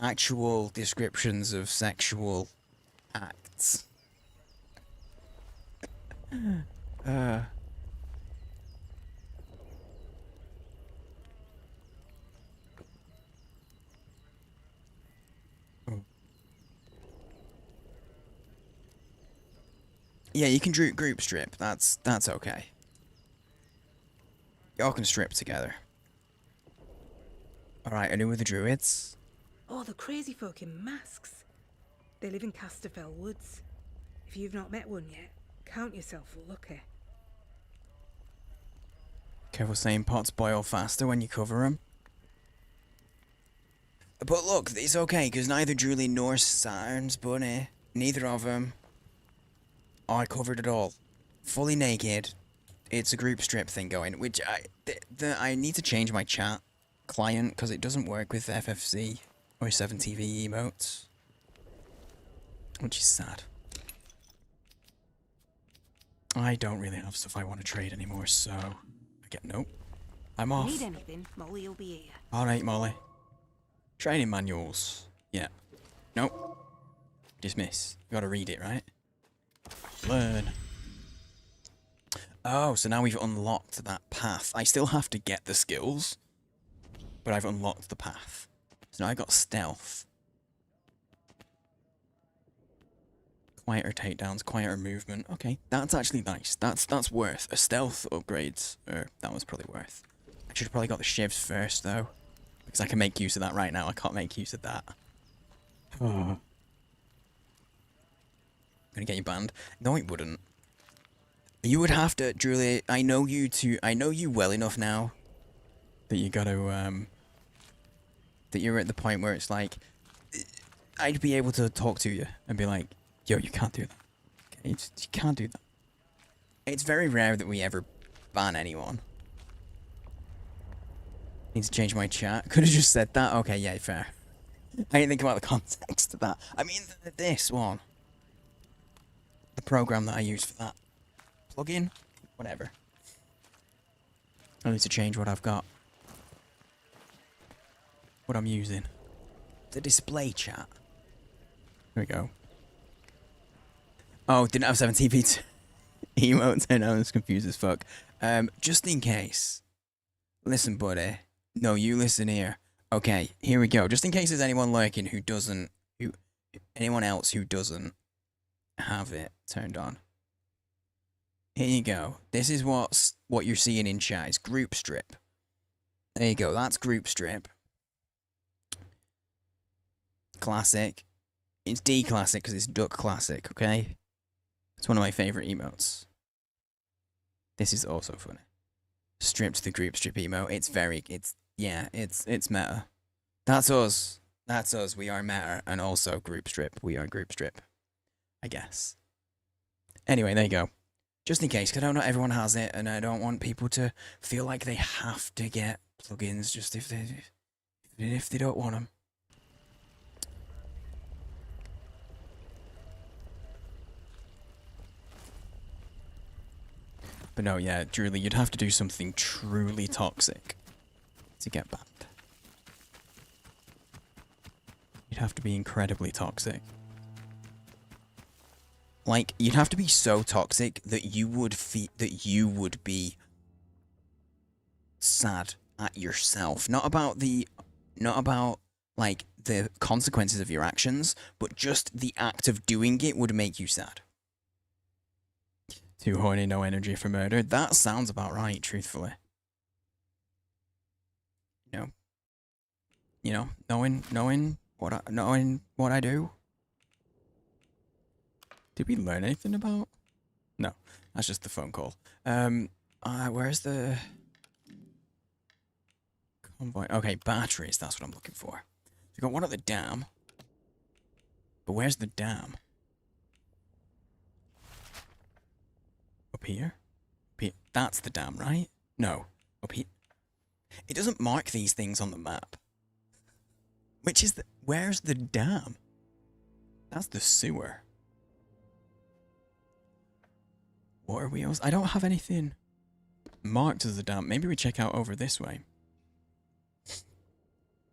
Speaker 1: actual descriptions of sexual acts. Yeah, you can group strip. That's okay. Y'all can strip together. Alright, and who are the druids?
Speaker 11: Oh, the crazy folk in masks. They live in Casterfell Woods. If you've not met one yet, count yourself lucky.
Speaker 1: Careful saying pots boil faster when you cover them. But look, it's okay, because neither Julie nor Saturn's bunny, neither of them are covered at all. Fully naked. It's a group strip thing going, which I need to change my chat client, because it doesn't work with FFC or 7TV emotes. Which is sad. I don't really have stuff I want to trade anymore, so... Nope. I'm off.
Speaker 11: Need anything, Molly will be here.
Speaker 1: Alright, Molly. Training manuals. Yeah. Nope. Dismiss. You gotta read it, right? Learn. Oh, so now we've unlocked that path. I still have to get the skills, but I've unlocked the path. So now I got stealth. Quieter takedowns, quieter movement. Okay, that's actually nice. That's worth a stealth upgrades. That was probably worth. I should have probably got the shivs first though, because I can make use of that right now. I can't make use of that. Oh. Gonna get you banned? No, it wouldn't. You would have to, Julie. I know you well enough now that you gotta that you're at the point where it's like I'd be able to talk to you and be like, yo, you can't do that. Okay, you can't do that. It's very rare that we ever ban anyone. Need to change my chat. Could have just said that. Okay, yeah, fair. I didn't think about the context of that. I mean, this one. The program that I use for that. Plugin? Whatever. I need to change what I've got. What I'm using. The display chat. There we go. Oh, didn't have 17p emotes, and I was confused as fuck. Just in case. Listen, buddy. No, you listen here. Okay, here we go. Just in case there's anyone lurking anyone else who doesn't have it turned on. Here you go. This is what you're seeing in chat. It's group strip. There you go. That's group strip. Classic. It's D classic because it's duck classic, okay? It's one of my favorite emotes. This is also funny. Stripped the group strip emote. It's meta. That's us. That's us. We are meta and also group strip. We are group strip. I guess. Anyway, there you go. Just in case, because I know not everyone has it, and I don't want people to feel like they have to get plugins just if they don't want them. But no, yeah, Julie, you'd have to do something truly toxic to get banned. You'd have to be incredibly toxic. Like, you'd have to be so toxic that you would be sad at yourself. Not about like the consequences of your actions, but just the act of doing it would make you sad. Too horny, no energy for murder. That sounds about right, truthfully. You know, knowing what I do. Did we learn anything about? No, that's just the phone call. Where's the convoy? Okay, batteries, that's what I'm looking for. We got one at the dam. But where's the dam? Up here? Up here? That's the dam, right? No. Up here. It doesn't mark these things on the map. Which is the... Where's the dam? That's the sewer. Water wheels? I don't have anything marked as the dam. Maybe we check out over this way.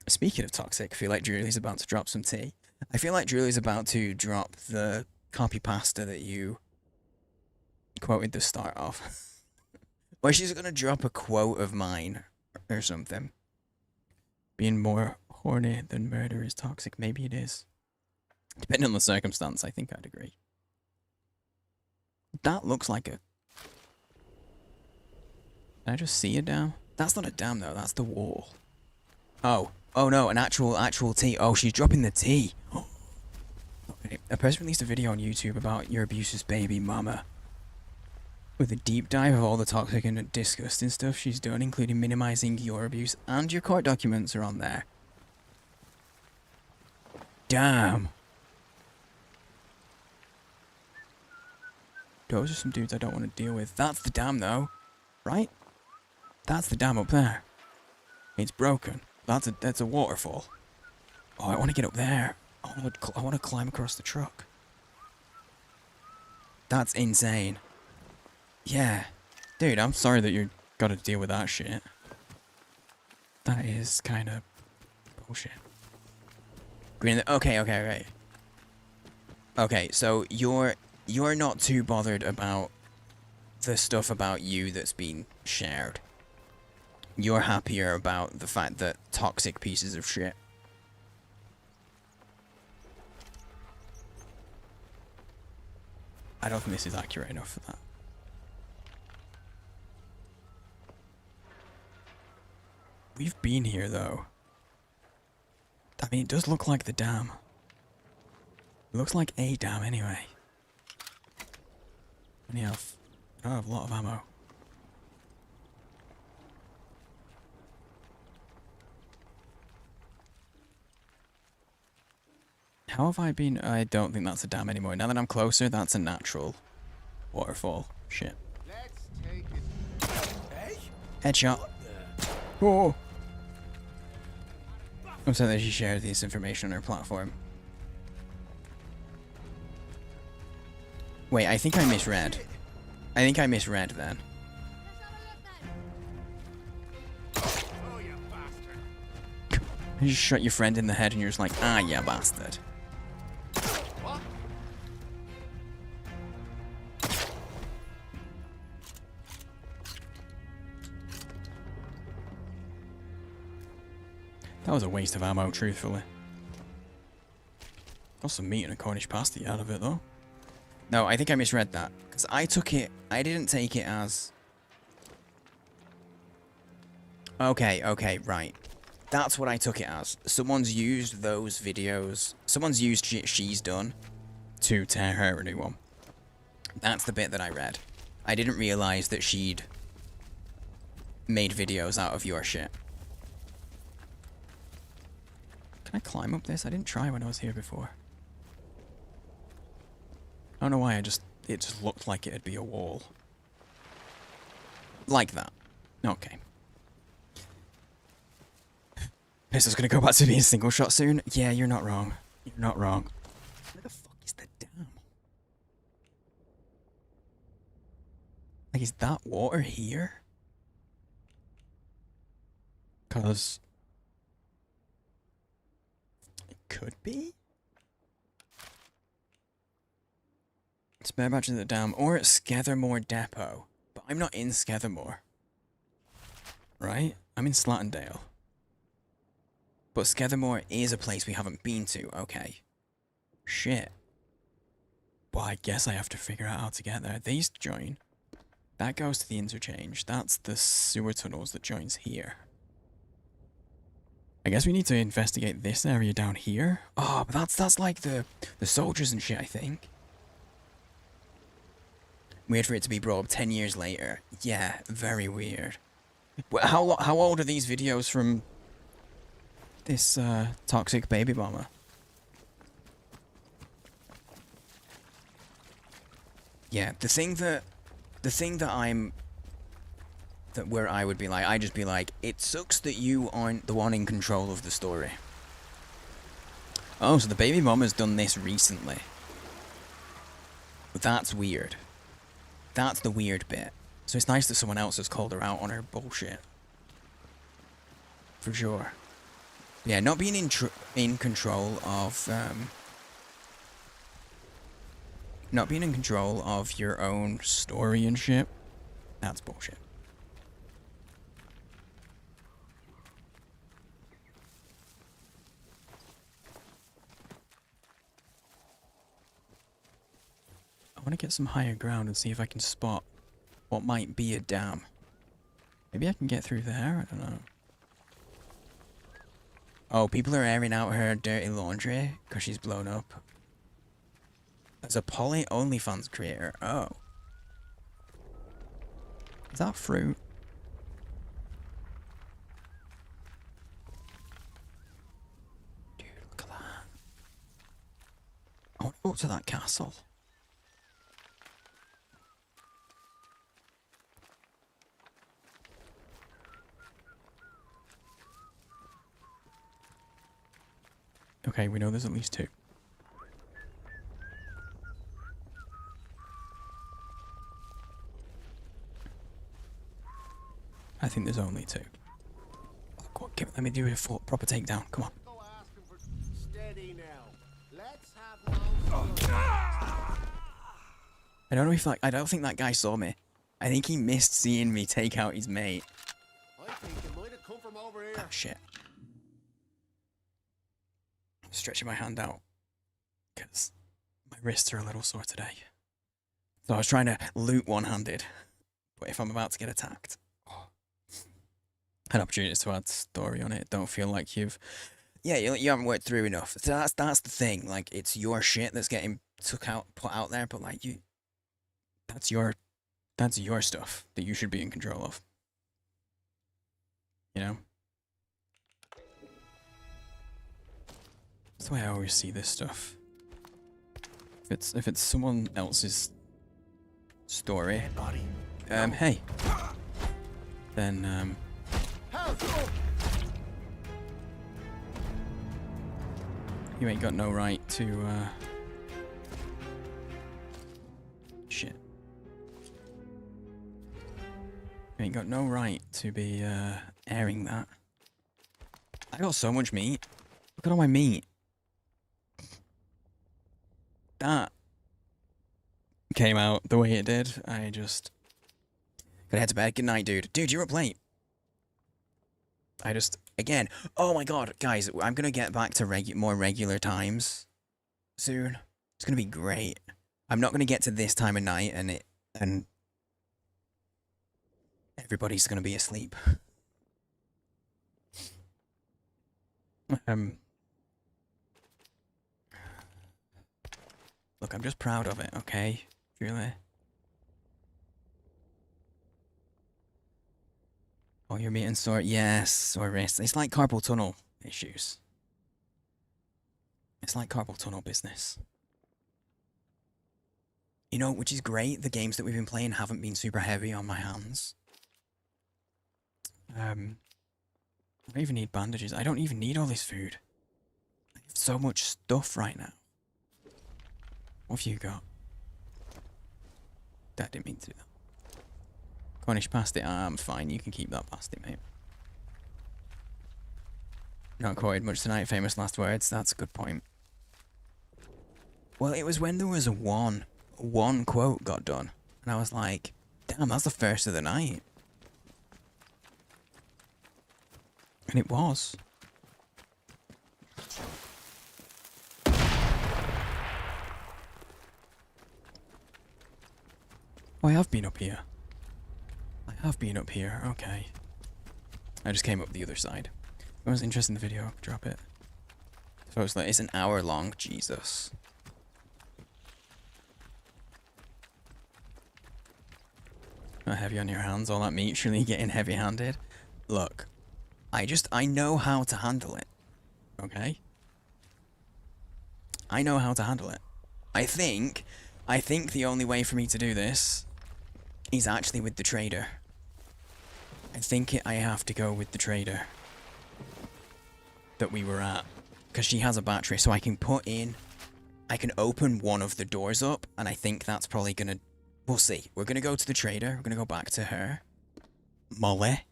Speaker 1: Speaking of toxic, I feel like Julie's about to drop some tea. I feel like Julie's about to drop the copy pasta that you quoted the start of. Or she's gonna drop a quote of mine or something. Being more horny than murder is toxic. Maybe it is. Depending on the circumstance, I think I'd agree. That looks like a... Did I just see a dam? That's not a dam though, that's the wall. Oh. Oh no, an actual tea. Oh, she's dropping the tea. Okay. A person released a video on YouTube about your abuser's baby mama. With a deep dive of all the toxic and disgusting stuff she's done, including minimizing your abuse, and your court documents are on there. Damn. Those are some dudes I don't want to deal with. That's the dam though, right? That's the dam up there. It's broken. That's a waterfall. Oh, I want to get up there. I want to climb across the truck. That's insane. Yeah. Dude, I'm sorry that you got to deal with that shit. That is kind of bullshit. Green. Okay. Okay, so you're not too bothered about the stuff about you that's been shared. You're happier about the fact that toxic pieces of shit. I don't think this is accurate enough for that. We've been here though. I mean, it does look like the dam. It looks like a dam anyway. I don't have a lot of ammo. How have I been? I don't think that's a dam anymore. Now that I'm closer, that's a natural waterfall. Shit. Headshot. Oh. I'm sorry that she shared this information on her platform. Wait, I think I misread. I think I misread then. You just shot your friend in the head and you're just like, ah, yeah, bastard. That was a waste of ammo, truthfully. Got some meat and a Cornish pasty out of it, though. No, I think I misread that. Because I didn't take it as... Okay, right. That's what I took it as. Someone's used those videos. Someone's used shit she's done to tear her a new one. That's the bit that I read. I didn't realize that she'd made videos out of your shit. Can I climb up this? I didn't try when I was here before. I don't know why, it just looked like it'd be a wall. Like that. Okay. Pistol's gonna go back to being a single shot soon? Yeah, you're not wrong. You're not wrong. Where the fuck is the dam? Like, is that water here? Cause... it could be? Spare batch of the dam, or at Skethermore Depot. But I'm not in Skethermore. Right? I'm in Slattendale. But Skethermore is a place we haven't been to, okay. Shit. Well, I guess I have to figure out how to get there. These join. That goes to the interchange. That's the sewer tunnels that joins here. I guess we need to investigate this area down here. Oh, but that's like the soldiers and shit, I think. Weird for it to be brought up 10 years later. Yeah, very weird. Well, how old are these videos from this toxic baby bomber? Yeah, the thing that where I would be like, I'd just be like, it sucks that you aren't the one in control of the story. Oh, so the baby bomber's done this recently. That's weird. That's the weird bit. So it's nice that someone else has called her out on her bullshit. For sure. Yeah, not being in control of not being in control of your own story and shit. That's bullshit. I want to get some higher ground and see if I can spot what might be a dam. Maybe I can get through there? I don't know. Oh, people are airing out her dirty laundry because she's blown up. As a poly OnlyFans creator. Oh. Is that fruit? Dude, look at that. I want to go to that castle. Okay, we know there's at least two. I think there's only two. Oh, go on, let me do a full, proper takedown. Come on.
Speaker 3: Steady now. Let's have
Speaker 1: I don't know if I don't think that guy saw me. I think he missed seeing me take out his mate.
Speaker 3: I think it might have come from over here.
Speaker 1: Ah, shit. Stretching my hand out because my wrists are a little sore today. So I was trying to loot one-handed, but if I'm about to get attacked, an opportunity to add story on it. Don't feel like you haven't worked through enough. So that's the thing. Like, it's your shit that's getting put out there, but like that's your stuff that you should be in control of. You know. That's the way I always see this stuff. If it's someone else's story, hey, then you ain't got no right to shit. You ain't got no right to be airing that. I got so much meat. Look at all my meat. That came out the way it did. I just gotta head to bed. Good night, dude. Dude, you're up late. Again, oh my god, guys, I'm gonna get back to more regular times soon. It's gonna be great. I'm not gonna get to this time of night and everybody's gonna be asleep. Look, I'm just proud of it, okay? Really? Oh, you're meeting sore. Yes, sore wrist. It's like carpal tunnel issues. It's like carpal tunnel business. You know, which is great. The games that we've been playing haven't been super heavy on my hands. I don't even need bandages. I don't even need all this food. I have so much stuff right now. What have you got? That didn't mean to do that. Cornish pasty. I'm fine. You can keep that pasty, mate. Not quoted much tonight. Famous last words. That's a good point. Well, it was when there was a one quote got done. And I was like, damn, that's the first of the night. And it was. Oh, I have been up here. Okay. I just came up the other side. If it was interesting in the video, drop it. So it's an hour long, Jesus. Not heavy on your hands, all that mutually getting heavy-handed. Look, I know how to handle it. Okay? I know how to handle it. I think the only way for me to do this is actually with the trader. I have to go with the trader that we were at. Because she has a battery, so I can open one of the doors up, and I think that's probably gonna... We'll see. We're gonna go to the trader. We're gonna go back to her. Molly.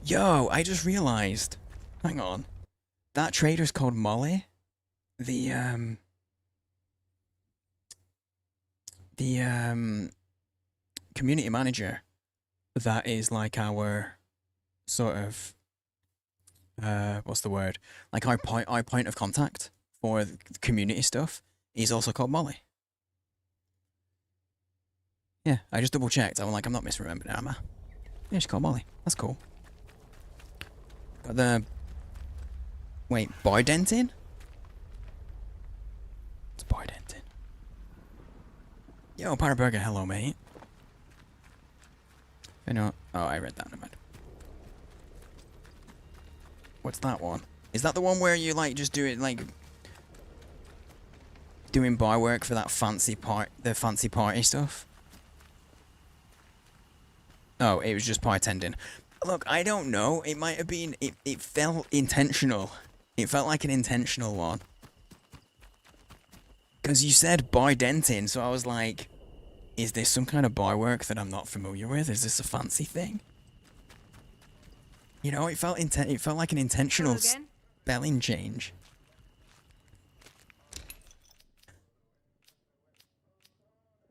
Speaker 1: Yo, I just realized. Hang on. That trader's called Molly. The community manager. That is like our sort of... what's the word? Like our point of contact for the community stuff. He's also called Molly. Yeah, I just double checked. I was like, I'm not misremembering, am I? Yeah, she's called Molly. That's cool. Got the... Wait, bar dentin? It's bar dentin. Yo, Pirate Burger, hello, mate. I know... Oh, I read that, never mind. What's that one? Is that the one where you, like, just do it, like... doing bar work for that fancy party stuff? Oh, it was just bartending. Look, I don't know. It might have been... It felt intentional. It felt like an intentional one. Because you said bardenting, so I was like... Is this some kind of bar work that I'm not familiar with? Is this a fancy thing? You know, it felt like an intentional spelling change.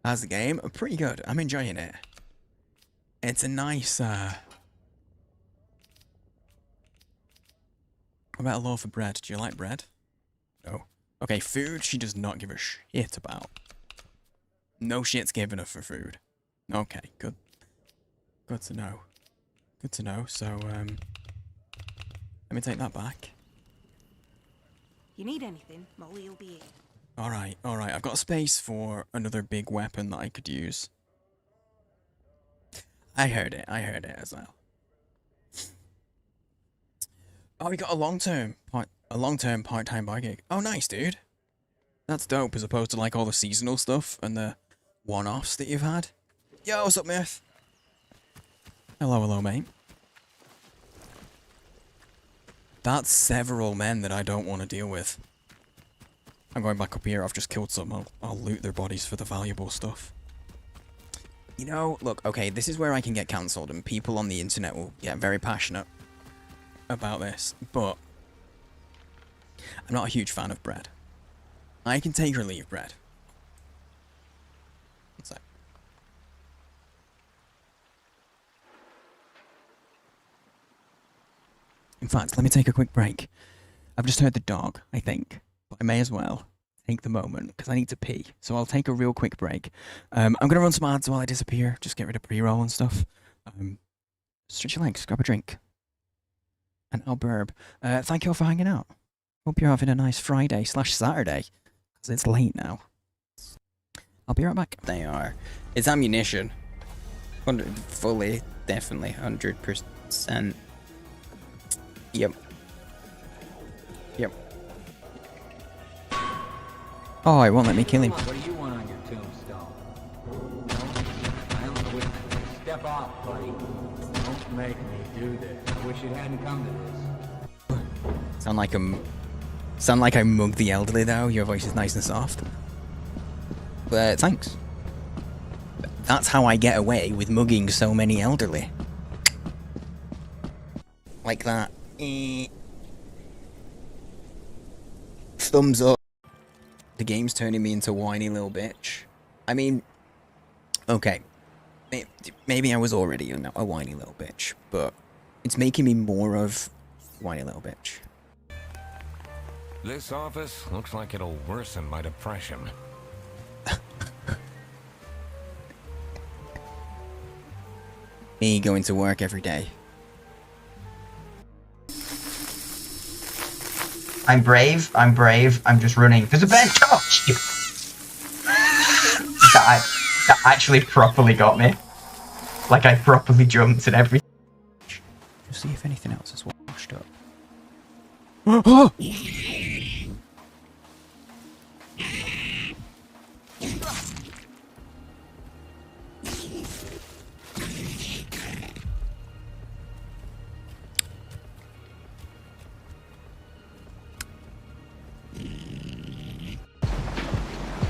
Speaker 1: How's the game? Pretty good. I'm enjoying it. It's a nice, What about a loaf of bread? Do you like bread? No. Okay, food she does not give a shit about. No shit's given her for food. Okay, good. Good to know. Good to know. So, let me take that back.
Speaker 11: You need anything, Molly will be here.
Speaker 1: Alright, alright. I've got space for another big weapon that I could use. I heard it as well. Oh, we got a long-term part-time bar gig. Oh, nice, dude. That's dope, as opposed to, like, all the seasonal stuff and the one-offs that you've had. Yo, what's up, Myth? Hello, hello, mate. That's several men that I don't want to deal with. I'm going back up here. I've just killed some. I'll loot their bodies for the valuable stuff. You know, look, okay, this is where I can get cancelled, and people on the internet will get very passionate about this, but I'm not a huge fan of bread. I can take or leave bread. One sec. In fact, let me take a quick break. I've just heard the dog, I think, but I may as well take the moment because I need to pee. So I'll take a real quick break. I'm gonna run some ads while I disappear. Just get rid of pre-roll and stuff. Stretch your legs, grab a drink, and I'll burb. Thank you all for hanging out. Hope you're having a nice Friday/Saturday because it's late now. I'll be right back. They are. It's ammunition. Fully, definitely, 100%. Yep. Yep. Oh, it won't let me kill him.
Speaker 13: What do you want on your tombstone? I don't know what. Step off, buddy. Don't make me do this. I wish it hadn't come to this.
Speaker 1: Sound like I mug the elderly though. Your voice is nice and soft. But thanks. That's how I get away with mugging so many elderly. Like that. Thumbs up. The game's turning me into a whiny little bitch. I mean, okay. Maybe I was already a whiny little bitch, but it's making me more of a whiny little bitch.
Speaker 14: This office looks like it'll worsen my depression.
Speaker 1: Me going to work every day.
Speaker 15: I'm brave, I'm just running. There's a bench! Oh, shit! Die. actually properly got me. Like, I properly jumped and everything.
Speaker 1: Just see if anything else is washed up.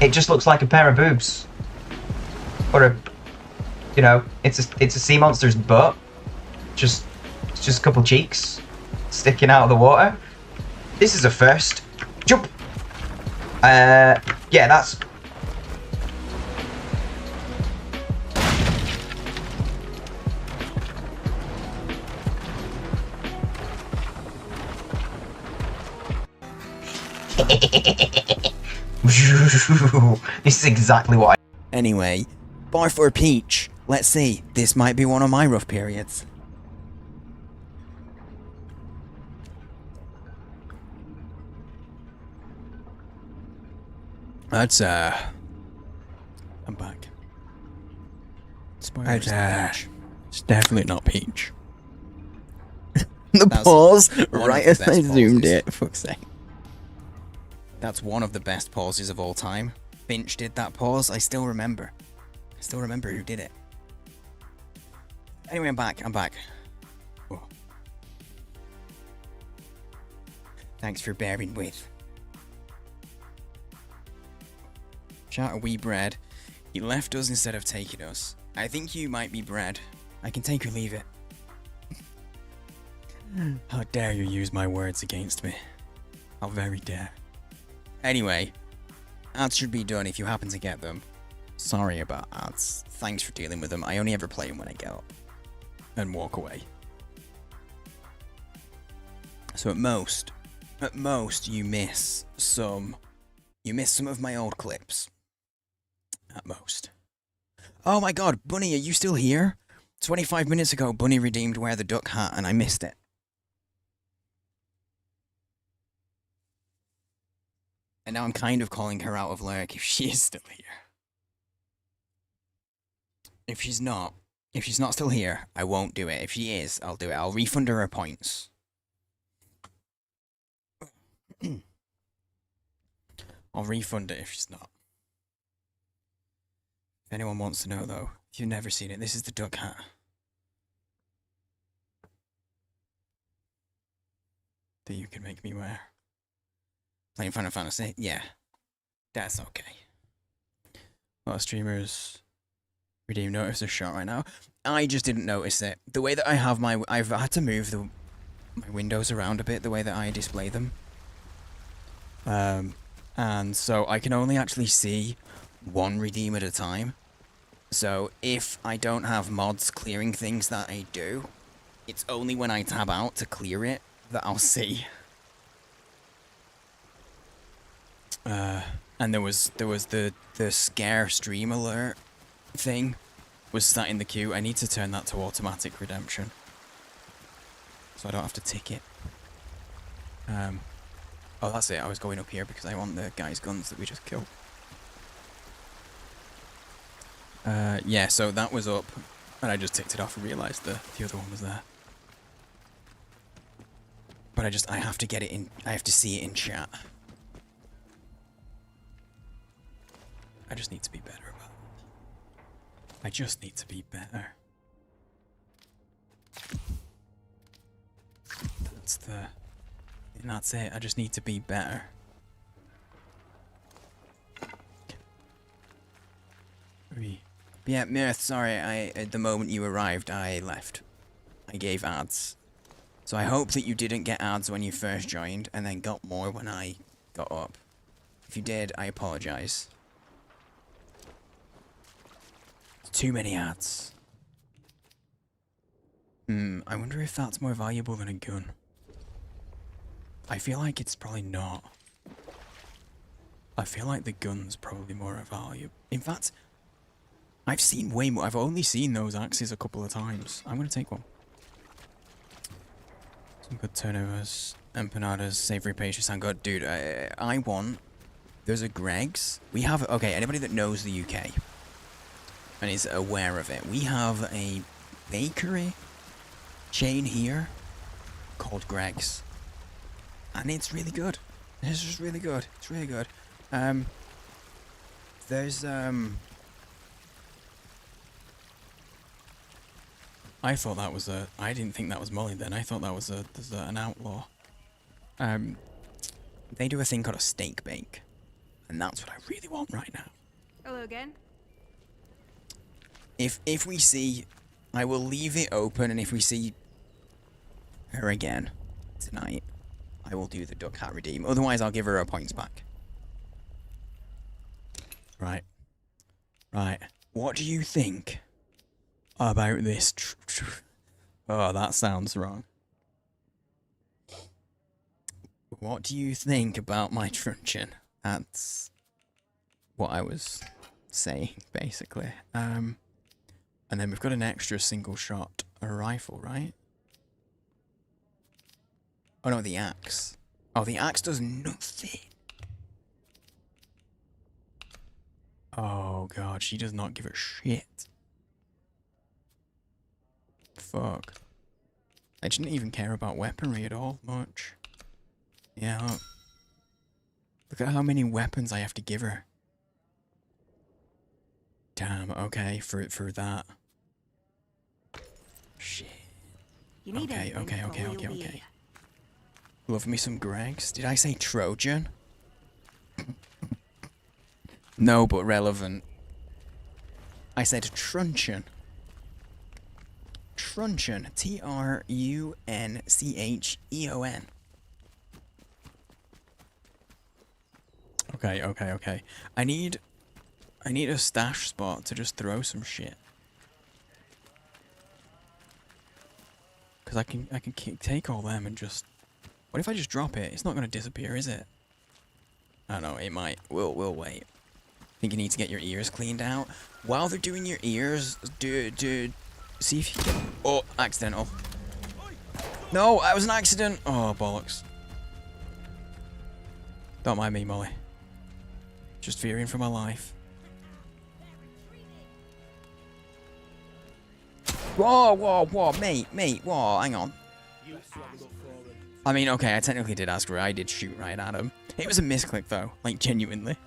Speaker 15: It just looks like a pair of boobs. Or a, you know, it's a sea monster's butt. It's just a couple cheeks sticking out of the water. This is a first. Jump. Yeah, that's. This is exactly what I...
Speaker 1: Anyway, bar for Peach. Let's see. This might be one of my rough periods. That's, I'm back. Spoilers. It's definitely not Peach. The pause right as I zoomed it. Fuck's sake. That's one of the best pauses of all time. Finch did that pause. I still remember. I still remember who did it. Anyway, I'm back. Oh. Thanks for bearing with. Chat, are we bread? He left us instead of taking us. I think you might be bread. I can take or leave it. How dare you use my words against me. How very dare. Anyway, ads should be done if you happen to get them. Sorry about ads. Thanks for dealing with them. I only ever play them when I get up and walk away. So at most you miss some of my old clips. At most. Oh my god, Bunny, are you still here? 25 minutes ago, Bunny redeemed Wear the Duck hat and I missed it. And now I'm kind of calling her out of lurk if she is still here. If she's not still here, I won't do it. If she is, I'll do it. I'll refund her points. I'll refund it if she's not. If anyone wants to know though, if you've never seen it, this is the duck hat. That you can make me wear. Playing Final Fantasy? Yeah. That's okay. A lot of streamers redeem notice a shot right now. I just didn't notice it. The way that I have I've had to move my windows around a bit, the way that I display them. And so I can only actually see one redeem at a time. So if I don't have mods clearing things that I do, it's only when I tab out to clear it that I'll see. And there was the scare stream alert thing was sat in the queue. I need to turn that to automatic redemption, so I don't have to tick it. Oh, that's it. I was going up here because I want the guy's guns that we just killed. Yeah, so that was up, and I just ticked it off and realised the other one was there. But I have to get it in. I have to see it in chat. I just need to be better about it. I just need to be better. That's it. I just need to be better. Yeah, Mirth, sorry, at the moment you arrived, I left. I gave ads. So I hope that you didn't get ads when you first joined, and then got more when I got up. If you did, I apologise. Too many ads. I wonder if that's more valuable than a gun. I feel like it's probably not. I feel like the gun's probably more valuable. In fact, I've seen way more. I've only seen those axes a couple of times. I'm gonna take one. Some good turnovers. Empanadas, savory pastries sound good. Dude, I want... There's a Greg's. We have... Okay, anybody that knows the UK... and is aware of it. We have a bakery chain here called Greg's, and it's really good. It's just really good. It's really good. There's I thought that was a. I didn't think that was Molly then. I thought that was an outlaw. They do a thing called a steak bake, and that's what I really want right now.
Speaker 11: Hello again.
Speaker 1: If we see, I will leave it open, and if we see her again tonight, I will do the duck hat redeem. Otherwise, I'll give her her points back. Right. Right. What do you think about this? Oh, that sounds wrong. What do you think about my truncheon? That's what I was saying, basically. And then we've got an extra single shot, a rifle, right? Oh no, the axe. Oh, the axe does nothing. Oh god, she does not give a shit. Fuck. I didn't even care about weaponry at all much. Yeah. Look at how many weapons I have to give her. Damn, okay, for that. Shit.
Speaker 11: You need
Speaker 1: Okay. Love me some Greg's. Did I say Trojan? No, but relevant. I said truncheon. Truncheon. Truncheon. Okay. I need a stash spot to just throw some shit. Cause I can take all them and just. What if I just drop it? It's not gonna disappear, is it? I don't know. It might. We'll wait. Think you need to get your ears cleaned out. While they're doing your ears, dude, see if you can. Oh, accidental. No, that was an accident. Oh, bollocks. Don't mind me, Molly. Just fearing for my life. Whoa, mate, whoa, hang on. I mean, okay, I technically did ask for it. I did shoot right at him. It was a misclick, though. Like, genuinely.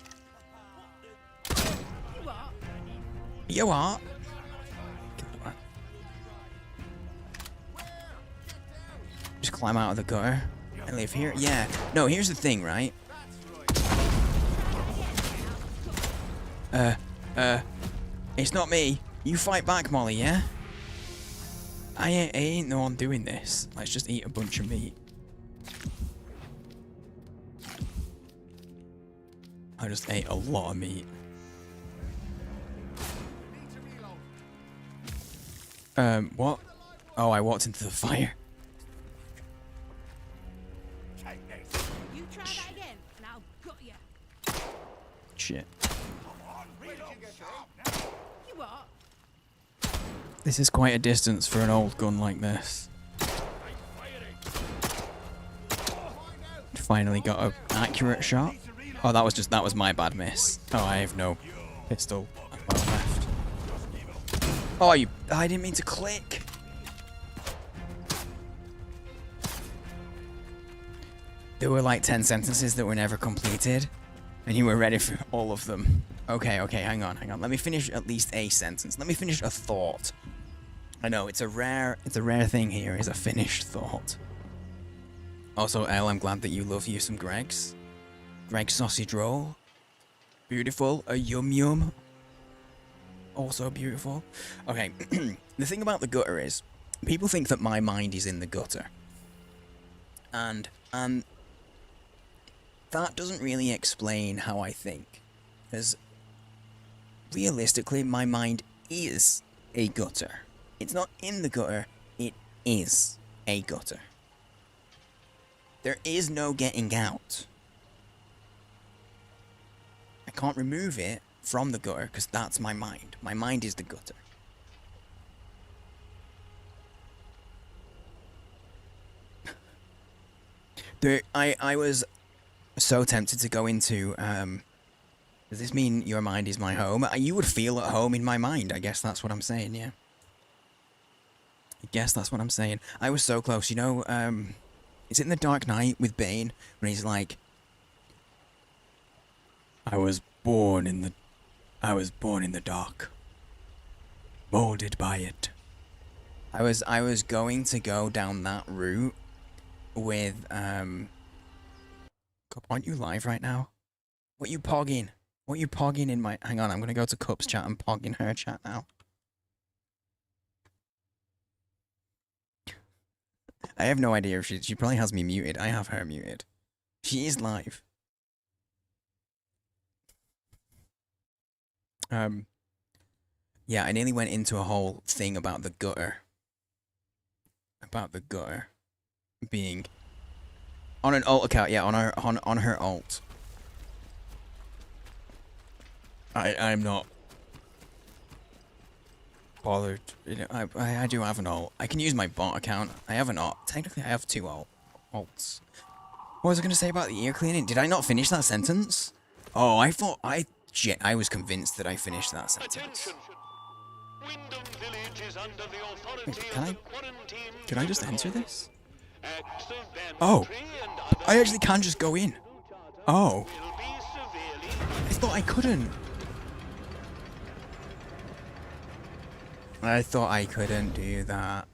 Speaker 1: You are. Just climb out of the gutter. I live here. Yeah. No, here's the thing, right? It's not me. You fight back, Molly, yeah? I ain't the one doing this. Let's just eat a bunch of meat. I just ate a lot of meat. What? Oh, I walked into the fire.
Speaker 11: You try that again, and I'll gut you.
Speaker 1: Shit.
Speaker 11: You what?
Speaker 1: This is quite a distance for an old gun like this. Finally got an accurate shot. Oh, that was my bad miss. Oh, I have no pistol left. Oh, I didn't mean to click. There were like 10 sentences that were never completed, and you were ready for all of them. Okay, hang on. Let me finish at least a sentence. Let me finish a thought. I know it's a rare thing here, is a finished thought. Also, Elle, I'm glad that you love you some Greg's. Greg's sausage roll. Beautiful. A yum yum. Also beautiful. Okay, the thing about the gutter is, people think that my mind is in the gutter. And that doesn't really explain how I think. Because realistically, my mind is a gutter. It's not in the gutter, it is a gutter. There is no getting out. I can't remove it from the gutter because that's my mind. My mind is the gutter. I was so tempted to go into Does this mean your mind is my home? You would feel at home in my mind. I guess that's what I'm saying, yeah. I guess that's what I'm saying. I was so close, you know, is it in The Dark Knight with Bane? When he's like, I was born in the dark. Molded by it. I was going to go down that route with, God, aren't you live right now? What you pogging? What you pogging in my... Hang on, I'm going to go to Cup's chat and pog in her chat now. I have no idea if she probably has me muted. I have her muted. She is live. Yeah, I nearly went into a whole thing about the gutter. About the gutter being on an alt account, yeah, on her alt. I'm not bothered. You know, I do have an alt. I can use my bot account. I have an alt. Technically, I have two alts. What was I going to say about the ear cleaning? Did I not finish that sentence? Oh, I thought I was convinced that I finished that sentence. Wait, can I just enter this? Oh, I actually can just go in. Oh, I thought I couldn't. I thought I couldn't do that.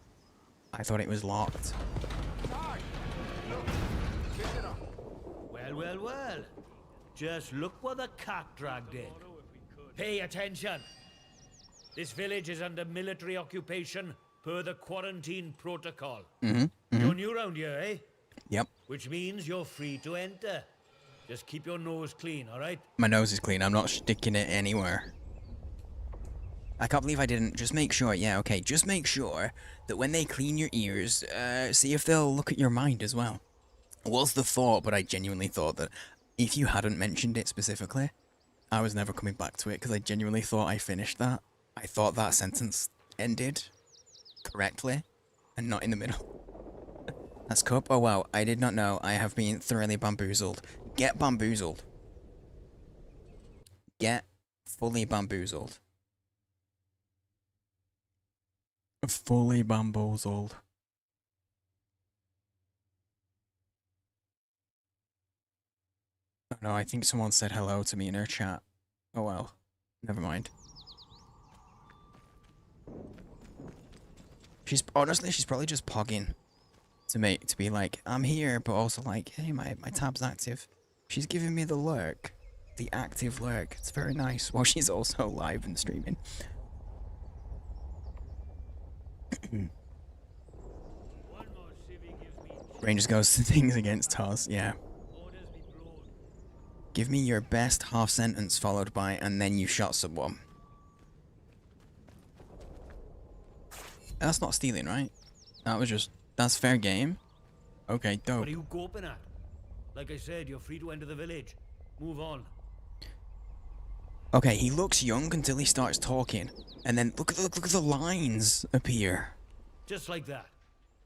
Speaker 1: I thought it was locked.
Speaker 10: Well. Just look what the cat dragged in. Pay attention. This village is under military occupation per the quarantine protocol. You're new around here, eh?
Speaker 1: Yep.
Speaker 10: Which means you're free to enter. Just keep your nose clean, alright?
Speaker 1: My nose is clean. I'm not sticking it anywhere. I can't believe I didn't. Just make sure, yeah, okay. Just make sure that when they clean your ears, see if they'll look at your mind as well. Was the thought, but I genuinely thought that if you hadn't mentioned it specifically, I was never coming back to it because I genuinely thought I finished that. I thought that sentence ended correctly and not in the middle. That's Cup. Oh wow, I did not know. I have been thoroughly bamboozled. Get bamboozled. Get fully bamboozled. Fully bamboozled. Oh no, I think someone said hello to me in her chat. Oh well, never mind. She's probably just pogging to be like, I'm here, but also like, hey, my tab's active. She's giving me the lurk, the active lurk. It's very nice. While she's also live and streaming. Rangers goes to things against Tars, yeah. Give me your best half sentence followed by, and then you shot someone. That's not stealing, right? That was just, that's fair game. Okay, dope.
Speaker 10: What are you gawping at? Like I said, you're free to enter the village. Move on.
Speaker 1: Okay, he looks young until he starts talking, and then look at the lines appear.
Speaker 10: Just like that.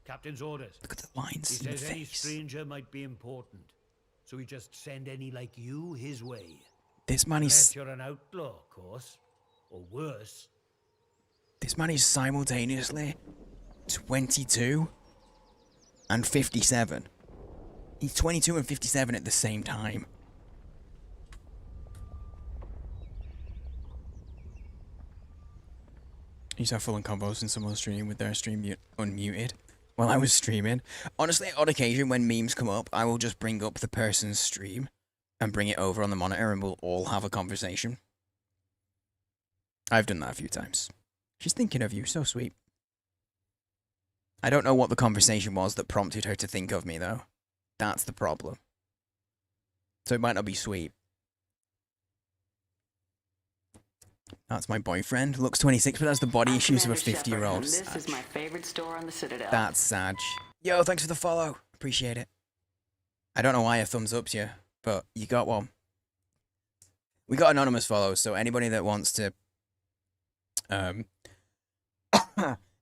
Speaker 10: Captain's orders.
Speaker 1: Look at the lines.
Speaker 10: He says any stranger might be important, so we just send any like you his way.
Speaker 1: This man is.
Speaker 10: Unless you're an outlaw, of course, or worse.
Speaker 1: This man is simultaneously 22 and 57. He's 22 and 57 at the same time. I used to have full-on combos in someone's stream with their stream unmuted while I was streaming. Honestly, on occasion when memes come up, I will just bring up the person's stream and bring it over on the monitor and we'll all have a conversation. I've done that a few times. She's thinking of you, so sweet. I don't know what the conversation was that prompted her to think of me, though. That's the problem. So it might not be sweet. That's my boyfriend. Looks 26, but has the body issues of a 50-year-old.
Speaker 6: This is my favorite store on the Citadel.
Speaker 1: That's sad. Yo, thanks for the follow. Appreciate it. I don't know why a thumbs up's you, but you got one. We got anonymous follows, so anybody that wants to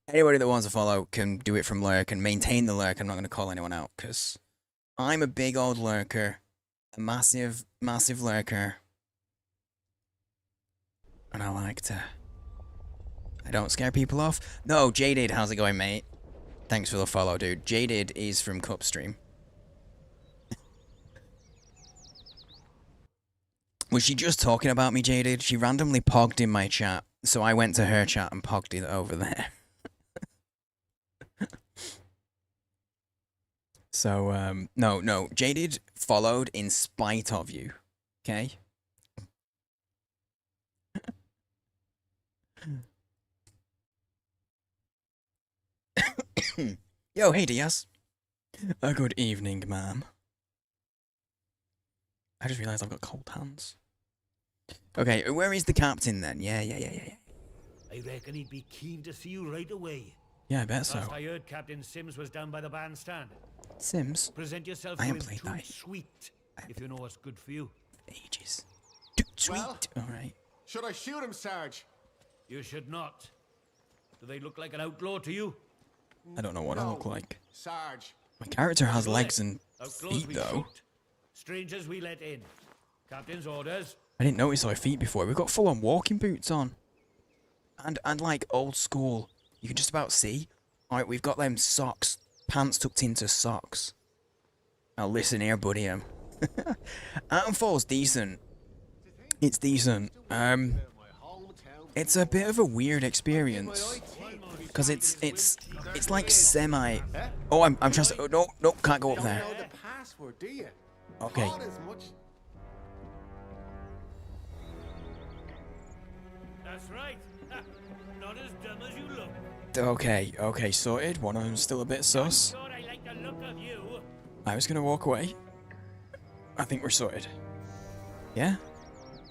Speaker 1: anybody that wants to follow can do it from lurk and maintain the lurk. I'm not going to call anyone out because I'm a big old lurker, a massive lurker. And I like to... I don't scare people off. No, Jaded, how's it going, mate? Thanks for the follow, dude. Jaded is from Cupstream. Was she just talking about me, Jaded? She randomly pogged in my chat, so I went to her chat and pogged it over there. So, no, Jaded followed in spite of you, okay? Yo, hey Diaz. A good evening, ma'am. I just realised I've got cold hands. Okay, where is the captain then? Yeah.
Speaker 10: I reckon he'd be keen to see you right away.
Speaker 1: Yeah, I bet so.
Speaker 10: Last I heard, Captain Sims was down by the bandstand.
Speaker 1: Sims?
Speaker 10: Present yourself
Speaker 1: I
Speaker 10: to
Speaker 1: haven't
Speaker 10: him
Speaker 1: played
Speaker 10: too
Speaker 1: that.
Speaker 10: sweet, if you know what's good for you.
Speaker 1: Ages. Too sweet.
Speaker 3: Well,
Speaker 1: Alright.
Speaker 3: Should I shoot him, Sarge?
Speaker 10: You should not. Do they look like an outlaw to you?
Speaker 1: I don't know what I look like.
Speaker 3: Sarge.
Speaker 1: My character has
Speaker 10: Go
Speaker 1: legs
Speaker 10: then.
Speaker 1: and
Speaker 10: Outlaws
Speaker 1: feet,
Speaker 10: we
Speaker 1: though.
Speaker 10: shoot. Strangers we let in. Captain's orders.
Speaker 1: I didn't notice our feet before. We've got full-on walking boots on. And like old school. You can just about see. Alright, we've got them socks. Pants tucked into socks. Now listen here, buddy. Atomfall's decent. It's decent. It's a bit of a weird experience. Cause it's like semi. Oh, I'm trying to. Oh, no, can't go up there.
Speaker 3: You don't know the password, do you?
Speaker 1: Okay.
Speaker 3: Thought as much.
Speaker 10: That's right. Not as dumb as you look.
Speaker 1: Okay, sorted. One of them's still a bit sus.
Speaker 10: Sure, I like the look of you.
Speaker 1: I was gonna walk away. I think we're sorted. Yeah?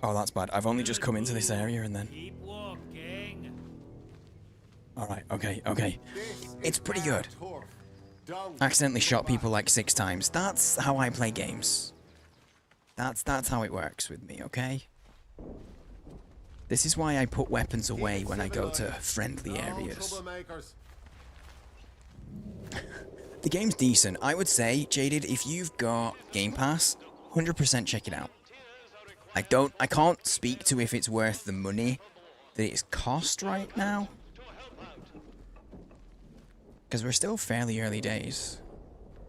Speaker 1: Oh, that's bad. I've only just come into this area and then...
Speaker 10: Keep walking.
Speaker 1: Alright, okay. It's pretty good.
Speaker 3: Don't.
Speaker 1: Accidentally shot people like 6 times. That's how I play games. That's how it works with me, okay? This is why I put weapons away when I go to friendly areas. The game's decent. I would say, Jaded, if you've got Game Pass, 100% check it out. I can't speak to if it's worth the money that it's cost right now. Because we're still fairly early days.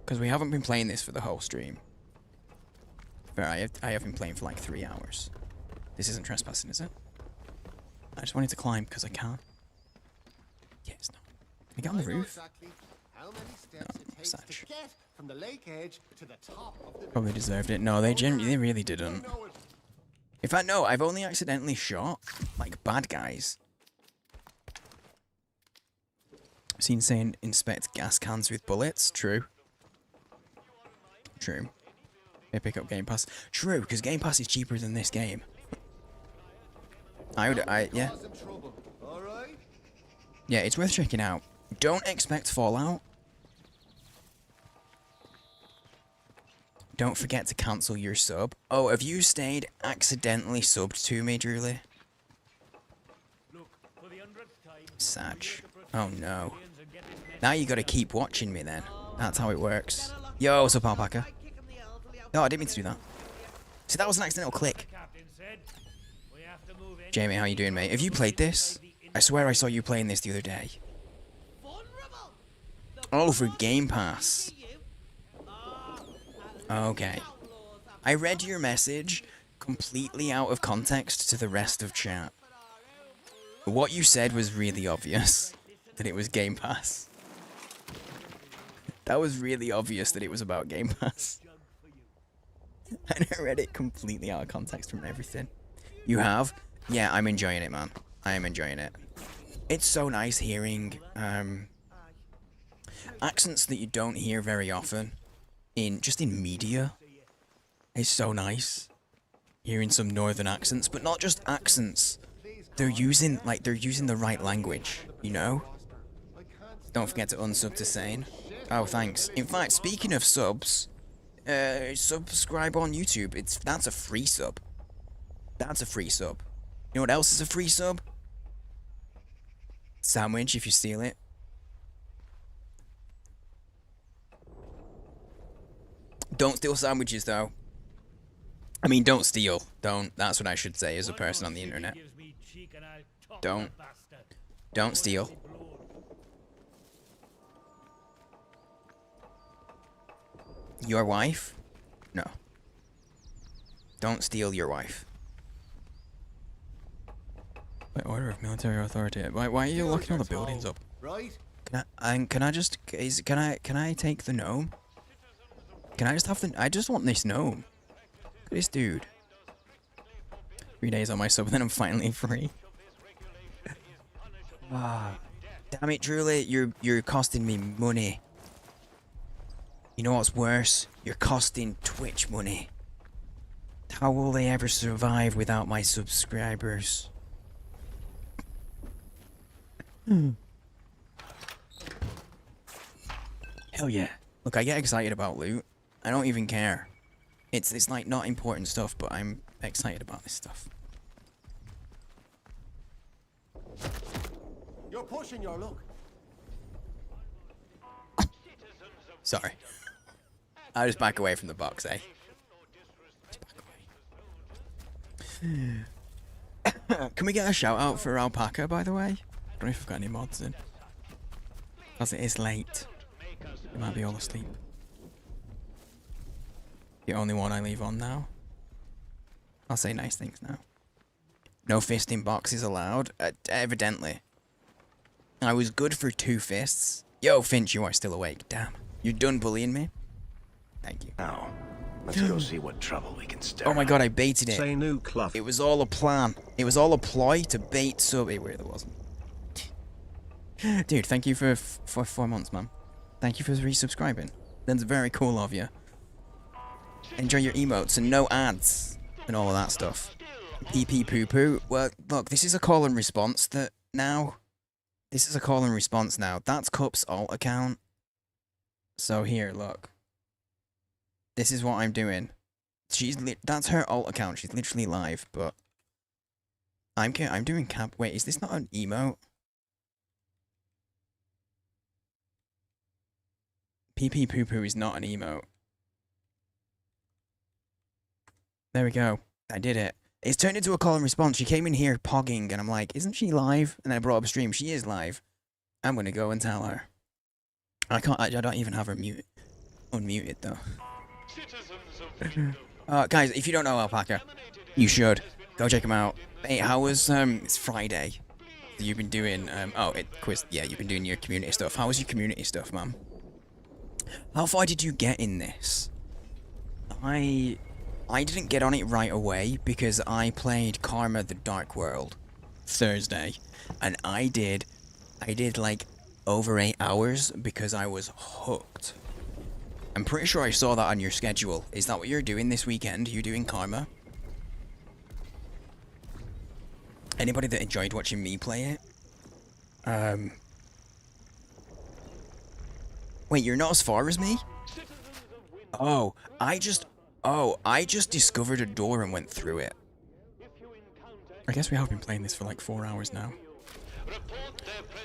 Speaker 1: Because we haven't been playing this for the whole stream. But I have been playing for like 3 hours. This isn't trespassing, is it? I just wanted to climb because I can. Yeah, it's not. Can we get on the roof?
Speaker 3: How many steps it takes to get from the lake edge to the top of the...
Speaker 1: Probably deserved it. No, they really didn't. In fact, no, I've only accidentally shot, like, bad guys. Seen saying inspect gas cans with bullets. True. They pick up Game Pass. True, because Game Pass is cheaper than this game. Yeah. Yeah, it's worth checking out. Don't expect Fallout. Don't forget to cancel your sub. Oh, have you stayed accidentally subbed to me, Drewly? Sag. Oh no. Now you gotta keep watching me then. That's how it works. Yo, what's up, Alpaca? No, I didn't mean to do that. See, that was an accidental click. Jamie, how you doing, mate? Have you played this? I swear I saw you playing this the other day. Oh, for Game Pass. Okay. I read your message completely out of context to the rest of chat. What you said was really obvious. That it was Game Pass. That was really obvious that it was about Game Pass. And I read it completely out of context from everything. You have? Yeah, I'm enjoying it, man. I am enjoying it. It's so nice hearing accents that you don't hear very often just in media. It's so nice hearing some northern accents, but not just accents. They're using the right language, you know? Don't forget to unsub to Sane. Oh, thanks. In fact, speaking of subs, subscribe on YouTube. That's a free sub. That's a free sub. You know what else is a free sub? Sandwich if you steal it. Don't steal sandwiches though. I mean, don't steal. Don't. That's what I should say as a person on the internet. Don't steal. Your wife? No. Don't steal your wife. By order of military authority. Why are you locking all the buildings up?
Speaker 3: Right?
Speaker 1: Can I just can I take the gnome? Can I just have the I just want this gnome. Look at this dude. 3 days on my sub, then I'm finally free. Ah, damn it, Truly, you're costing me money. You know what's worse? You're costing Twitch money. How will they ever survive without my subscribers? Hell yeah. Look, I get excited about loot. I don't even care. It's like not important stuff, but I'm excited about this stuff.
Speaker 3: You're pushing your luck.
Speaker 1: Sorry. I'll just back away from the box, eh? Can we get a shout out for Alpaca, by the way? I don't know if I've got any mods in. Because it is late. You might be all asleep. The only one I leave on now. I'll say nice things now. No fisting boxes allowed. Evidently. I was good for 2 fists. Yo, Finch, you are still awake. Damn. You're done bullying me? Thank you.
Speaker 4: Now, let's go see what trouble we can stir.
Speaker 1: Oh my god, I baited it.
Speaker 4: Say new Clough.
Speaker 1: It was all a plan. It was all a ploy to bait sub. It really wasn't. Dude, thank you for 4 months, man. Thank you for resubscribing. That's very cool of you. Enjoy your emotes and no ads and all of that stuff. PP poo poo. Well, look, this is a call and response that now. This is a call and response now. That's Cup's alt account. So here, look. This is what I'm doing. That's her alt account. She's literally live, but I'm doing cap. Wait, is this not an emote? PP poo poo is not an emote. There we go. I did it. It's turned into a call and response. She came in here pogging, and I'm like, isn't she live? And then I brought up a stream. She is live. I'm gonna go and tell her. I don't even have her unmuted though. Guys, if you don't know Alpaca, you should go check him out. Hey, how was it's Friday. You've been doing quiz. Yeah, you've been doing your community stuff. How was your community stuff, man? How far did you get in this? I didn't get on it right away because I played Karma the Dark World Thursday, and I did like over 8 hours because I was hooked. I'm pretty sure I saw that on your schedule. Is that what you're doing this weekend? You're doing Karma? Anybody that enjoyed watching me play it? Wait, you're not as far as me? Oh, I just discovered a door and went through it. I guess we have been playing this for like 4 hours now.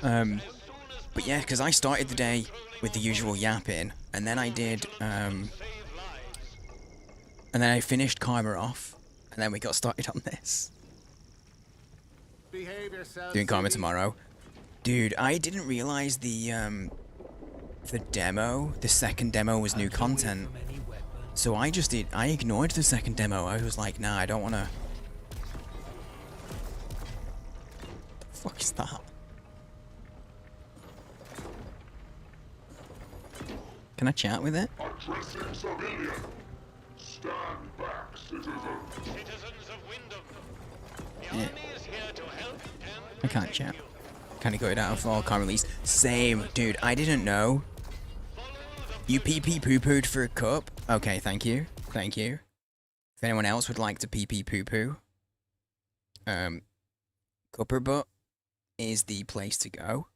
Speaker 1: But yeah, because I started the day with the usual yapping, and then I did, and then I finished Karma off, and then we got started on this. Doing Karma tomorrow. Dude, I didn't realize the demo, the second demo was new content. So I ignored the second demo. I was like, nah, I don't wanna. The fuck is that? Can I chat with it?
Speaker 5: Addressing civilian. Stand back, citizens. Citizens of Wyndham. The
Speaker 1: Yeah.
Speaker 5: army is here to help and
Speaker 1: I can't chat. Kinda got it out of all Karma release. Same, dude. I didn't know. You PP poo pooed for a cup? Okay, thank you. Thank you. If anyone else would like to PP poo poo, Cupper Butt is the place to go.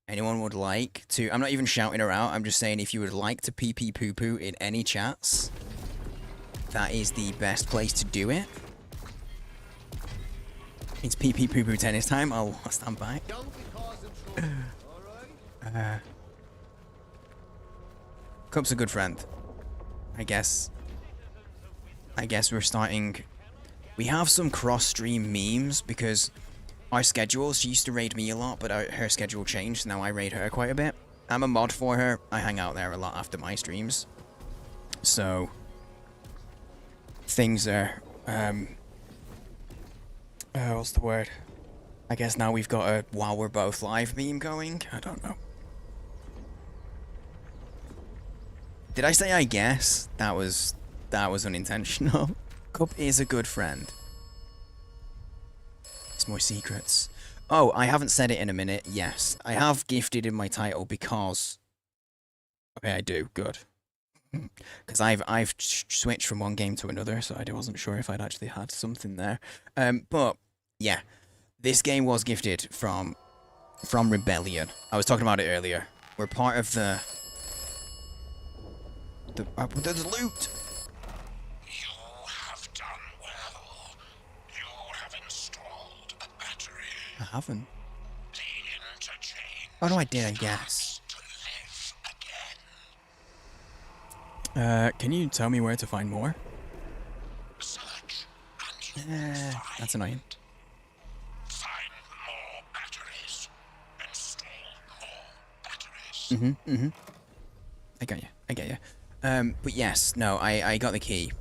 Speaker 1: Anyone would like to, I'm not even shouting her out, I'm just saying if you would like to PP poo poo in any chats, that is the best place to do it. It's PP poo poo tennis time. I'll stand back. Cup's a good friend. I guess we're starting. We have some cross-stream memes because our schedules. She used to raid me a lot, but her schedule changed. Now I raid her quite a bit. I'm a mod for her. I hang out there a lot after my streams. So things are what's the word? I guess now we've got a while we're both live meme going. I don't know. Did I say I guess? That was unintentional. Cup is a good friend. It's more secrets. Oh, I haven't said it in a minute. Yes, I have gifted in my title because. Okay, I do. Good. Because I've switched from one game to another, so I wasn't sure if I'd actually had something there. But yeah, this game was gifted from Rebellion. I was talking about it earlier. We're part of the there's loot.
Speaker 5: You have done well. You have installed a battery.
Speaker 1: I haven't.
Speaker 5: The interchange.
Speaker 1: Oh no, I did. I guess. Can you tell me where to find more?
Speaker 5: Search and you
Speaker 1: That's annoying.
Speaker 5: find more batteries. Install more batteries.
Speaker 1: I got you. I get you. But yes, no, I got the key.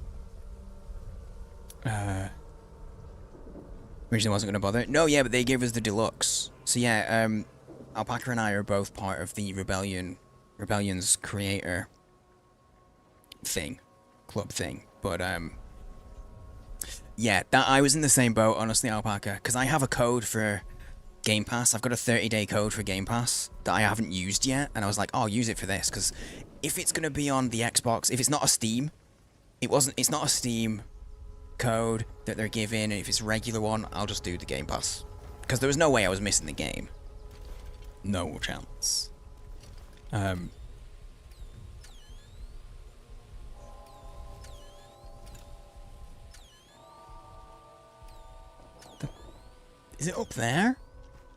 Speaker 1: Originally wasn't gonna bother. No, yeah, but they gave us the deluxe. So yeah, Alpaca and I are both part of the Rebellion's creator club thing. But yeah, that I was in the same boat, honestly, Alpaca, because I have a code for Game Pass. I've got a 30-day code for Game Pass that I haven't used yet, and I was like, oh, I'll use it for this, because if it's gonna be on the Xbox, if it's not a Steam, it's not a Steam code that they're giving, and if it's a regular one, I'll just do the Game Pass, because there was no way I was missing the game. No chance. Is it up there?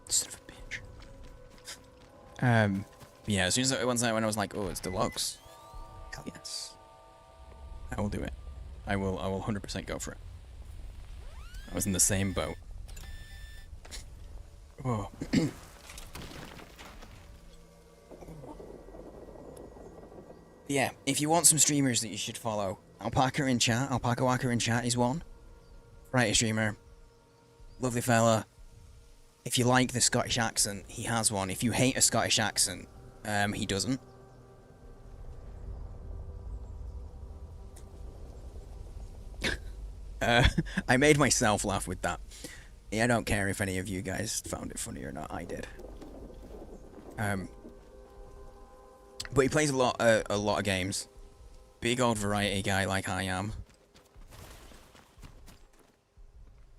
Speaker 1: Son of a bitch. Yeah, as soon as when I was like, oh, it's deluxe. Hell yes. I will do it. I will 100% go for it. I was in the same boat. Oh. Yeah, if you want some streamers that you should follow, Alpaca in chat, Alpaca Waka in chat is one. Variety streamer. Lovely fella. If you like the Scottish accent, he has one. If you hate a Scottish accent, he doesn't. I made myself laugh with that. Yeah, I don't care if any of you guys found it funny or not. I did. But he plays a lot of games. Big old variety guy like I am.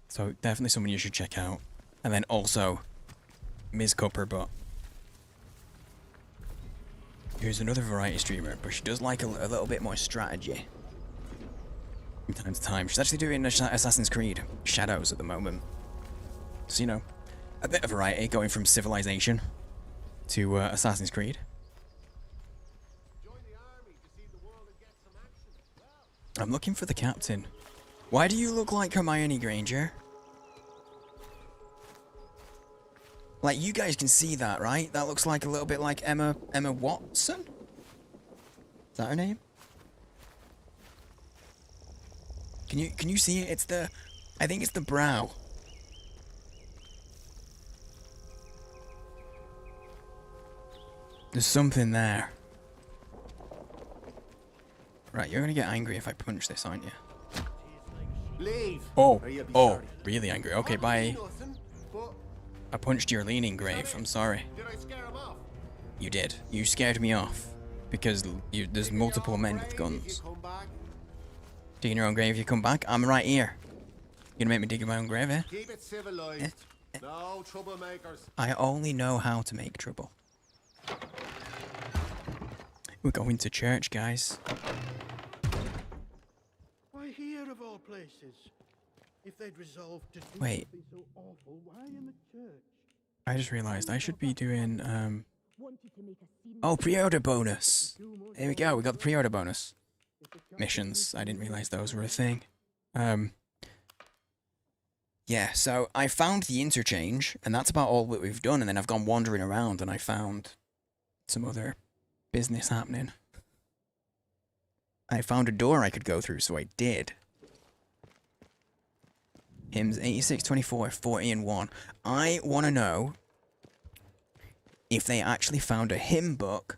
Speaker 1: So definitely someone you should check out. And then also Ms. Cupperbot, who's another variety streamer, but she does like a little bit more strategy from time to time. She's actually doing Assassin's Creed Shadows at the moment. So, you know, a bit of variety going from Civilization to Assassin's Creed. I'm looking for the captain. Why do you look like Hermione Granger? Like, you guys can see that, right? That looks like a little bit like Emma Watson? Is that her name? Can you see it? It's the... I think it's the brow. There's something there. Right, you're gonna get angry if I punch this, aren't you?
Speaker 3: Leave.
Speaker 1: Oh, really angry. Okay, bye. I punched your leaning grave. I'm sorry.
Speaker 3: Did I scare him off?
Speaker 1: You did. You scared me off. Because there's multiple men with guns. Dig in your own grave if you come back? I'm right here. You gonna make me dig in my own grave, eh?
Speaker 3: Keep it civilized. No troublemakers.
Speaker 1: I only know how to make trouble. We're going to church, guys.
Speaker 12: Why here of all places? If they'd resolved to do
Speaker 1: Wait.
Speaker 12: something so awful, why in the church?
Speaker 1: I just realized I should be doing, oh, pre-order bonus. There we go, we got the pre-order bonus. Missions, I didn't realize those were a thing. Yeah, so I found the interchange, and that's about all that we've done, and then I've gone wandering around and I found some other business happening. I found a door I could go through, so I did. Hymns 86, 24, 40, and 1. I want to know if they actually found a hymn book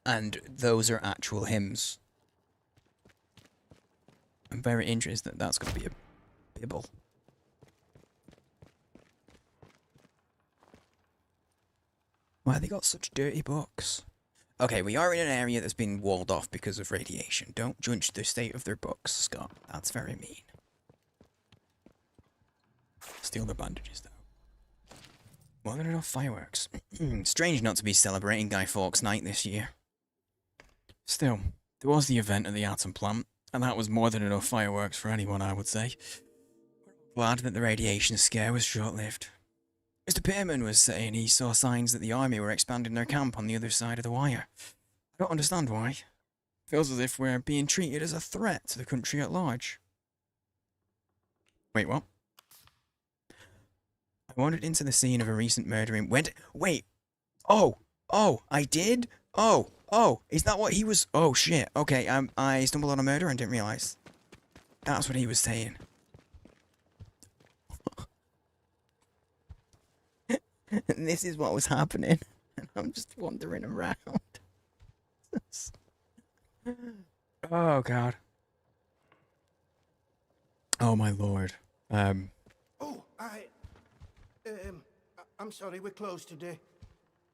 Speaker 1: and those are actual hymns. I'm very interested. That's going to be a bibble. Why they got such dirty books? Okay, we are in an area that's been walled off because of radiation. Don't judge the state of their books, Scott. That's very mean. Steal their bandages, though. More than enough fireworks. Strange not to be celebrating Guy Fawkes Night this year. Still, there was the event at the atom plant, and that was more than enough fireworks for anyone, I would say. Glad that the radiation scare was short-lived. Mr. Pearman was saying he saw signs that the army were expanding their camp on the other side of the wire. I don't understand why. Feels as if we're being treated as a threat to the country at large. Wait, what? I wandered into the scene of a recent murder in... Wait! Oh! I did? Oh! Is that what he was... Oh, shit. Okay, I stumbled on a murder and didn't realise. That's what he was saying. And this is what was happening. And I'm just wandering around. Oh, God. Oh, my lord.
Speaker 12: Oh, I'm sorry, we're closed today.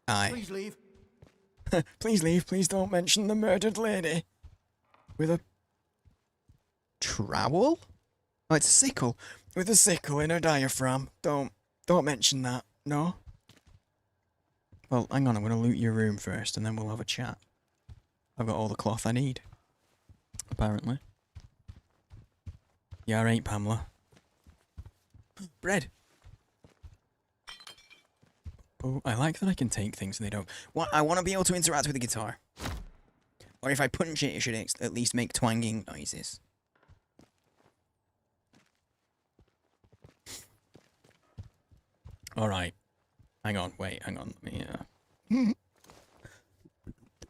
Speaker 12: Please leave.
Speaker 1: Please leave. Please don't mention the murdered lady. With a... trowel? Oh, it's a sickle. With a sickle in her diaphragm. Don't mention that. No? Well, hang on. I'm going to loot your room first, and then we'll have a chat. I've got all the cloth I need. Apparently. Yeah, alright, Pamela. Bread. Oh, I like that I can take things and they don't... What? I want to be able to interact with the guitar. Or if I punch it, it should at least make twanging noises. Alright. Hang on, wait, hang on. Let me,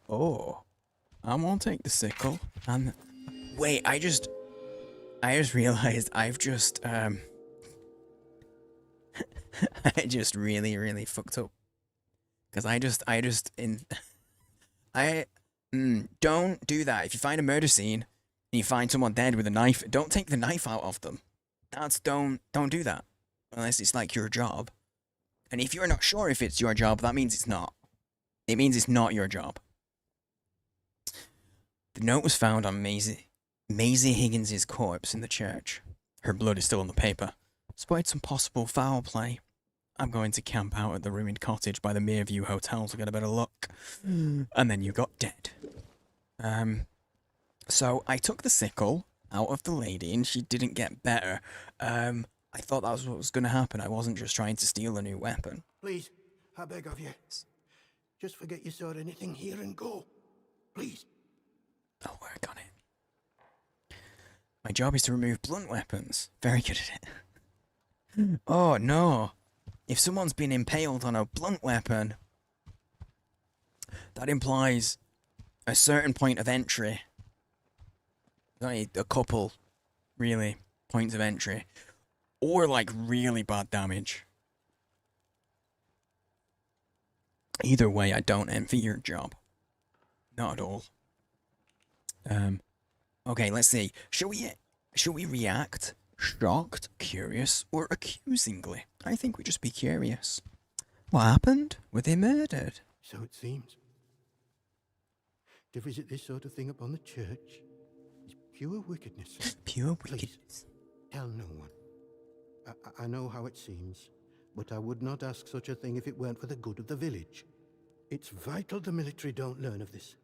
Speaker 1: Oh. I'm gonna take the sickle. And... Wait, I just realized I've just, I just really fucked up. Because don't do that. If you find a murder scene and you find someone dead with a knife, don't take the knife out of them. Don't do that. Unless it's like your job. And if you're not sure if it's your job, that means it's not. It means it's not your job. The note was found on Maisie Higgins' corpse in the church. Her blood is still on the paper. Spotted some possible foul play. I'm going to camp out at the ruined cottage by the Mereview Hotel to get a better look. And then you got dead. So I took the sickle out of the lady and she didn't get better. I thought that was what was going to happen. I wasn't just trying to steal a new weapon.
Speaker 12: Please, I beg of you. Just forget you saw anything here and go. Please.
Speaker 1: I'll work on it. My job is to remove blunt weapons. Very good at it. Oh, no. If someone's been impaled on a blunt weapon, that implies a certain point of entry. Only a couple, really, points of entry. Or, like, really bad damage. Either way, I don't envy your job. Not at all. Okay, let's see. Shall we react shocked, curious, or accusingly? I think we just be curious. What happened? Were they murdered?
Speaker 12: So it seems. To visit this sort of thing upon the church is pure wickedness.
Speaker 1: Pure wickedness.
Speaker 12: Please, tell no one. I know how it seems, but I would not ask such a thing if it weren't for the good of the village. It's vital the military don't learn of this.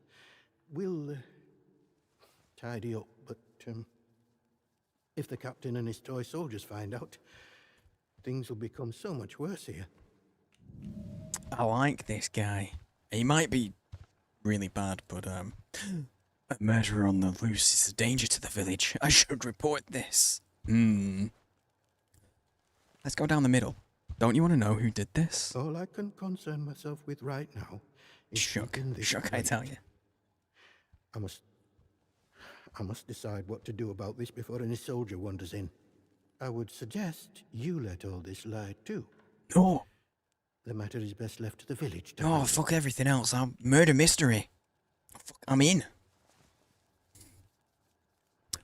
Speaker 12: We'll tidy up, but if the captain and his toy soldiers find out, things will become so much worse here.
Speaker 1: I like this guy. He might be really bad, but a murderer on the loose is a danger to the village. I should report this. Let's go down the middle. Don't you want to know who did this?
Speaker 12: All I can concern myself with right now is
Speaker 1: Shook.
Speaker 12: keeping this
Speaker 1: Shook, I
Speaker 12: straight.
Speaker 1: tell you.
Speaker 12: I must decide what to do about this before any soldier wanders in. I would suggest you let all this lie too.
Speaker 1: No.
Speaker 12: The matter is best left to the village.
Speaker 1: Oh, fuck everything else. Murder mystery. Fuck, I'm in.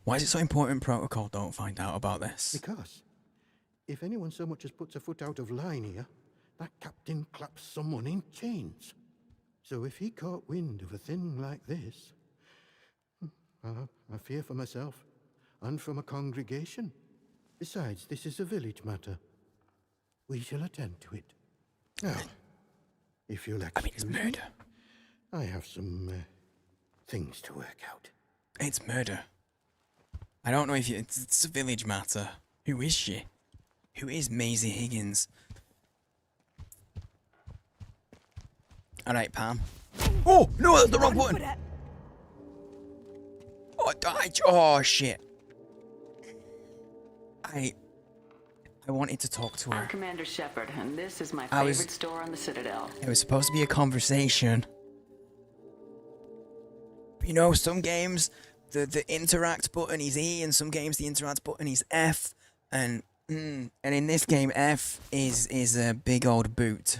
Speaker 1: Why is it so important protocol don't find out about this?
Speaker 12: Because if anyone so much as puts a foot out of line here, that captain claps someone in chains. So if he caught wind of a thing like this, I fear for myself and for my congregation. Besides, this is a village matter. We shall attend to it. Now, if you'll excuse
Speaker 1: it's murder.
Speaker 12: I have some things to work out.
Speaker 1: It's murder. I don't know if it's a village matter. Who is she? Who is Maisie Higgins? Alright, Pam. Oh, no, that's the wrong button. Oh, shit. I wanted to talk to her.
Speaker 16: I'm Commander Shepard, and this is my favorite store on the Citadel.
Speaker 1: It was supposed to be a conversation. You know, some games, the interact button is E, and some games the interact button is F, and in this game, F is a big old boot.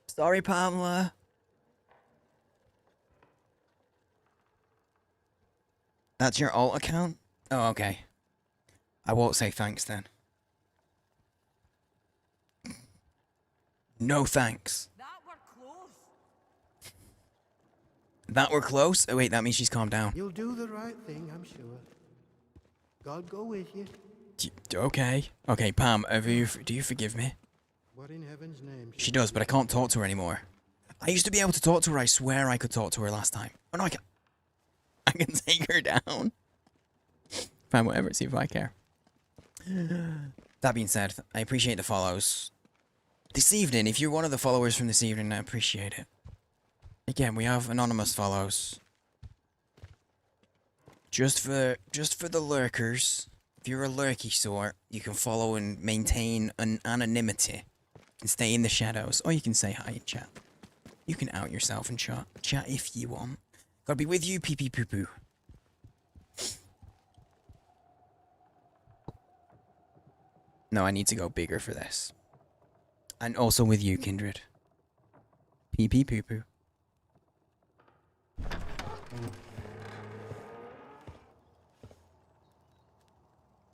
Speaker 1: Sorry, Pamela. That's your alt account? Oh, okay. I won't say thanks then. No thanks. That were close? Oh wait, that means she's calmed down.
Speaker 12: You'll do the right thing, I'm sure. God go with you.
Speaker 1: Okay. Okay, Pam, do you forgive me?
Speaker 12: What in heaven's name?
Speaker 1: She does, but I can't talk to her anymore. I used to be able to talk to her. I swear I could talk to her last time. Oh no, I can. I can take her down. Fine, whatever. See if I care. That being said, I appreciate the follows. This evening, if you're one of the followers from this evening, I appreciate it. Again, we have anonymous follows. Just for the lurkers. If you're a lurky sort, you can follow and maintain an anonymity. And stay in the shadows. Or you can say hi in chat. You can out yourself and chat. Chat if you want. Gotta be with you, pee pee poo poo. No, I need to go bigger for this. And also with you, Kindred. Pee pee poo poo.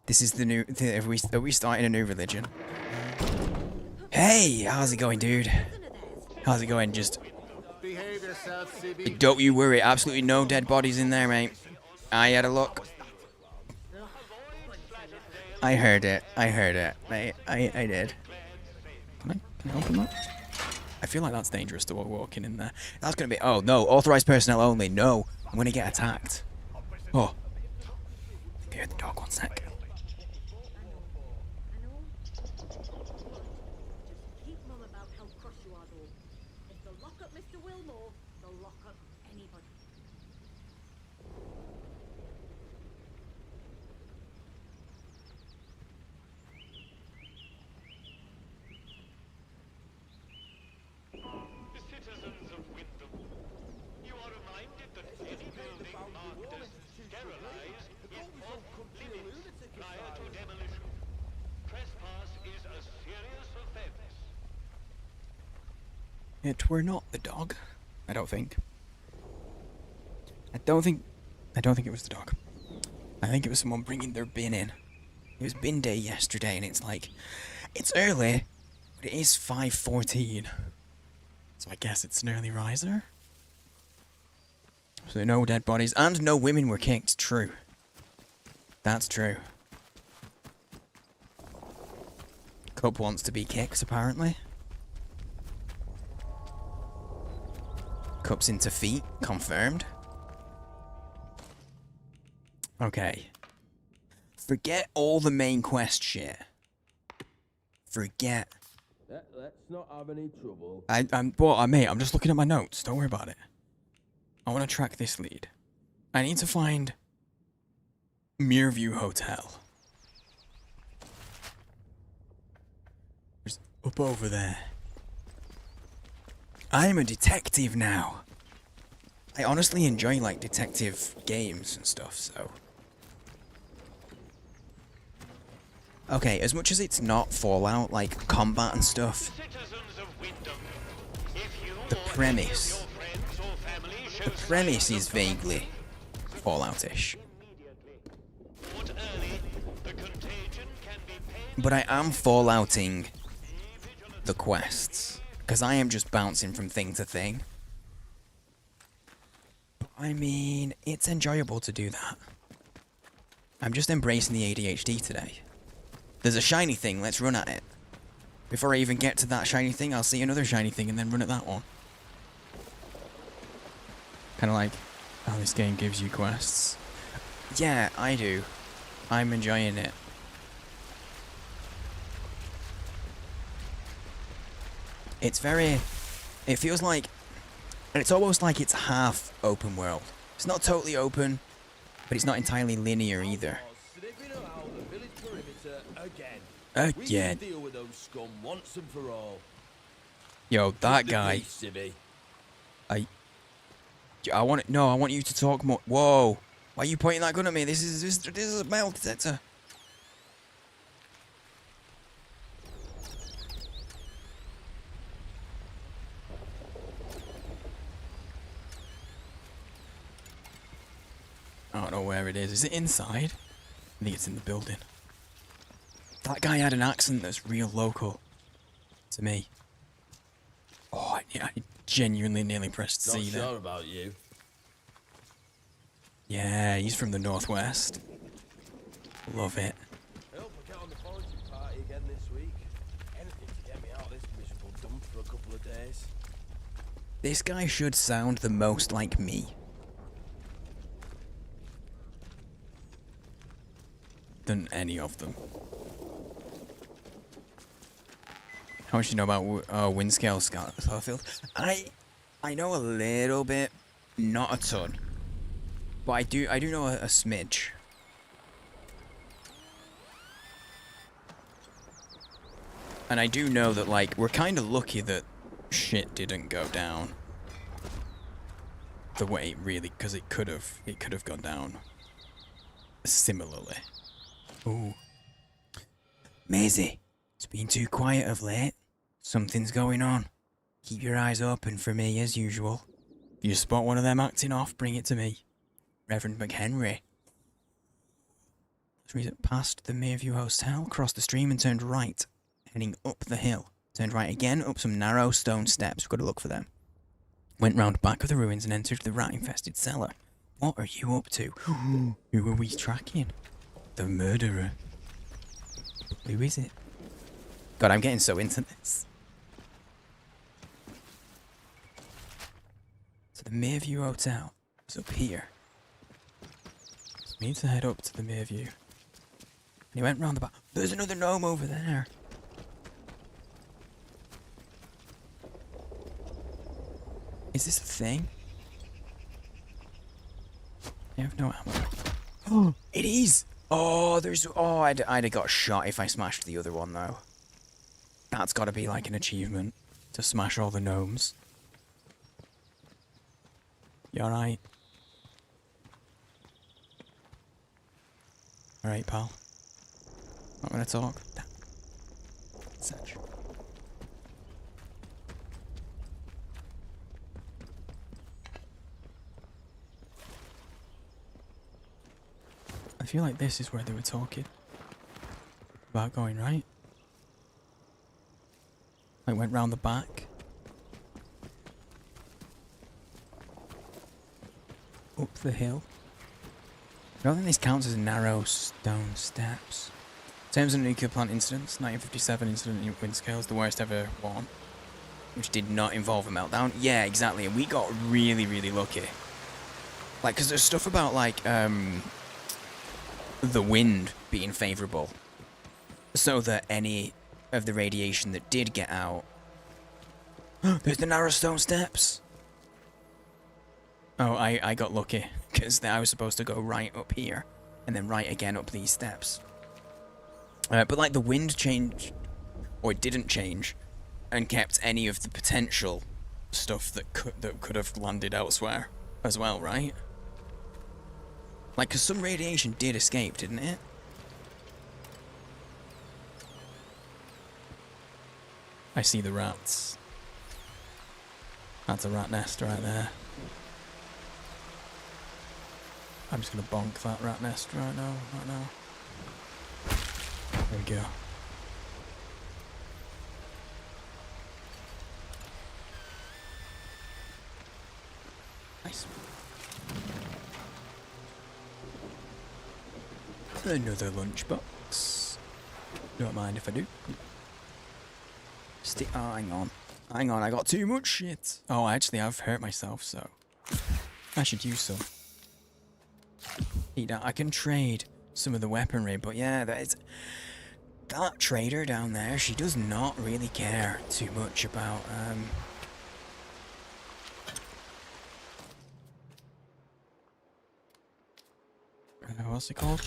Speaker 1: This is the new... Are we starting a new religion? Hey! How's it going, dude? How's it going? Just...
Speaker 3: Behave yourself, CB.
Speaker 1: Don't you worry. Absolutely no dead bodies in there, mate. I had a look. I heard it. I heard it, mate. I did. Can I open that? I feel like that's dangerous to walk in there. That's gonna be... Oh, no. Authorized personnel only. No. I'm gonna get attacked. Oh. I think I heard the dog. 1 sec. It were not the dog. I don't think. I don't think it was the dog. I think it was someone bringing their bin in. It was bin day yesterday, and it's like, it's early, but it is 5:14. So I guess it's an early riser. So no dead bodies, and no women were kicked. True. That's true. Cup wants to be kicked, apparently. Cups into feet, confirmed. Okay. Forget all the main quest shit. Forget.
Speaker 17: Let's not have any trouble.
Speaker 1: I'm just looking at my notes. Don't worry about it. I want to track this lead. I need to find Muirview Hotel. Up over there. I am a detective now. I honestly enjoy, like, detective games and stuff, so... Okay, as much as it's not Fallout, like, combat and stuff, the premise is vaguely Fallout-ish. But I am Fallouting the quests, because I am just bouncing from thing to thing. I mean, it's enjoyable to do that. I'm just embracing the ADHD today. There's a shiny thing, let's run at it. Before I even get to that shiny thing, I'll see another shiny thing and then run at that one. Kind of like how this game gives you quests. Yeah, I do. I'm enjoying it. It's very... It feels like... And it's almost like it's half open world. It's not totally open, but it's not entirely linear either. Again. Yo, that guy. I want it. No, I want you to talk more. Whoa! Why are you pointing that gun at me? This is a metal detector. I don't know where it is. Is it inside? I think it's in the building. That guy had an accent that's real local to me. Oh, I genuinely nearly pressed C there.
Speaker 17: Not sure about you.
Speaker 1: Yeah, he's from the Northwest. Love it.
Speaker 17: I hope I get on the forestry party again this week. Anything to get me out of this miserable dump for a couple of days.
Speaker 1: This guy should sound the most like me. Than any of them. How much do you know about wind scale Starfield? I know a little bit, not a ton, but I do know a smidge. And I do know that, like, we're kind of lucky that shit didn't go down the way really, because it could have gone down similarly. Ooh. Maisie, it's been too quiet of late. Something's going on. Keep your eyes open for me as usual. If you spot one of them acting off, bring it to me. Reverend McHenry. Let's read it past the Mayview Hotel, crossed the stream and turned right, heading up the hill. Turned right again, up some narrow stone steps. We've got to look for them. Went round back of the ruins and entered the rat-infested cellar. What are you up to? Who are we tracking? The murderer. Who is it? God, I'm getting so into this. So the Mayview Hotel is up here. So we need to head up to the Mayview. And he went round the back. There's another gnome over there. Is this a thing? I have no ammo. Oh, it is! Oh, there's... Oh, I'd have got shot if I smashed the other one, though. That's got to be like an achievement. To smash all the gnomes. You alright? Alright, pal. Not gonna talk. Damn. Such. I feel like this is where they were talking about going, right? I went round the back. Up the hill. I don't think this counts as narrow stone steps. In terms of nuclear plant incidents, 1957 incident in wind scales, the worst ever one, which did not involve a meltdown. Yeah, exactly, and we got really, really lucky. Like, because there's stuff about, like, the wind being favourable, so that any of the radiation that did get out... There's the narrow stone steps! Oh, I got lucky, because I was supposed to go right up here, and then right again up these steps. But like the wind changed or it didn't change, and kept any of the potential stuff that could have landed elsewhere as well, right? Like, because some radiation did escape, didn't it? I see the rats. That's a rat nest right there. I'm just gonna bonk that rat nest right now. There we go. Nice. Another lunchbox. Don't mind if I do. Oh, hang on. Hang on, I got too much shit. Oh, actually, I've hurt myself, so I should use some. I can trade some of the weaponry, but yeah, that trader down there, she does not really care too much about, what's it called?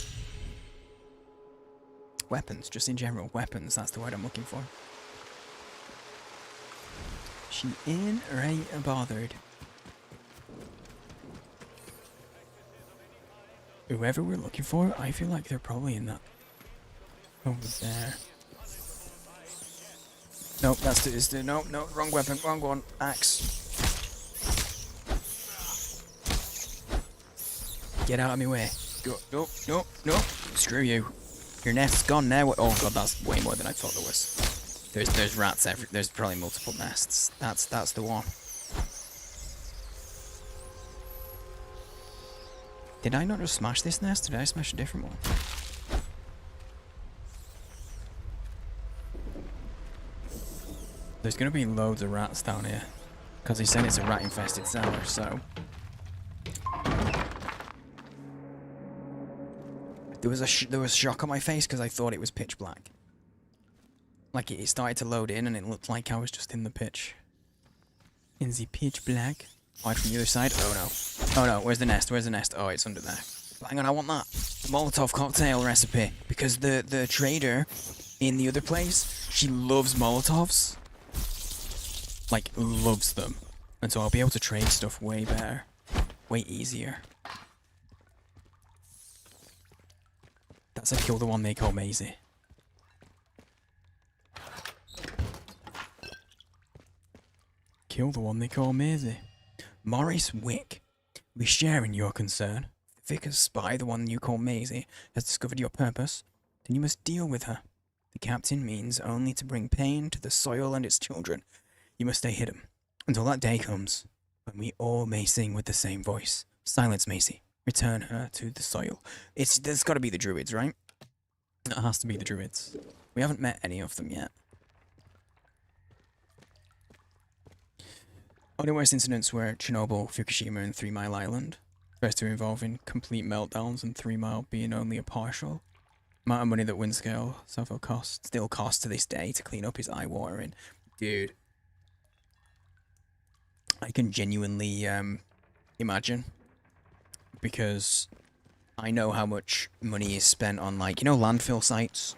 Speaker 1: Weapons, just in general. Weapons, that's the word I'm looking for. She ain't right bothered. Whoever we're looking for, I feel like they're probably in that over there. Nope, no, wrong weapon, wrong one. Axe. Get out of my way. Go, no. Screw you. Your nest's gone now. Oh god, that's way more than I thought there was. There's rats there's probably multiple nests. That's the one. Did I not just smash this nest? Did I smash a different one? There's gonna be loads of rats down here. Because he said it's a rat infested cellar, so. There was shock on my face because I thought it was pitch black. Like it started to load in and it looked like I was just in the pitch. In the pitch black. Right from the other side. Oh no. Oh no, where's the nest? Where's the nest? Oh, it's under there. But hang on, I want that. Molotov cocktail recipe. Because the trader in the other place, she loves Molotovs. Like, loves them. And so I'll be able to trade stuff way better. Way easier. That's a kill the one they call Maisie. Kill the one they call Maisie. Maurice Wick, we share in your concern. If the vicar's spy, the one you call Maisie, has discovered your purpose, then you must deal with her. The captain means only to bring pain to the soil and its children. You must stay hidden until that day comes when we all may sing with the same voice. Silence Maisie. Return her to the soil. There's got to be the druids, right? It has to be the druids. We haven't met any of them yet. Only worst incidents were Chernobyl, Fukushima, and 3 Mile Island. First two involving complete meltdowns, and 3 Mile being only a partial. Amount of money that Windscale still costs to this day to clean up is eye-watering. Dude. I can genuinely imagine. Because I know how much money is spent on, like, you know, landfill sites.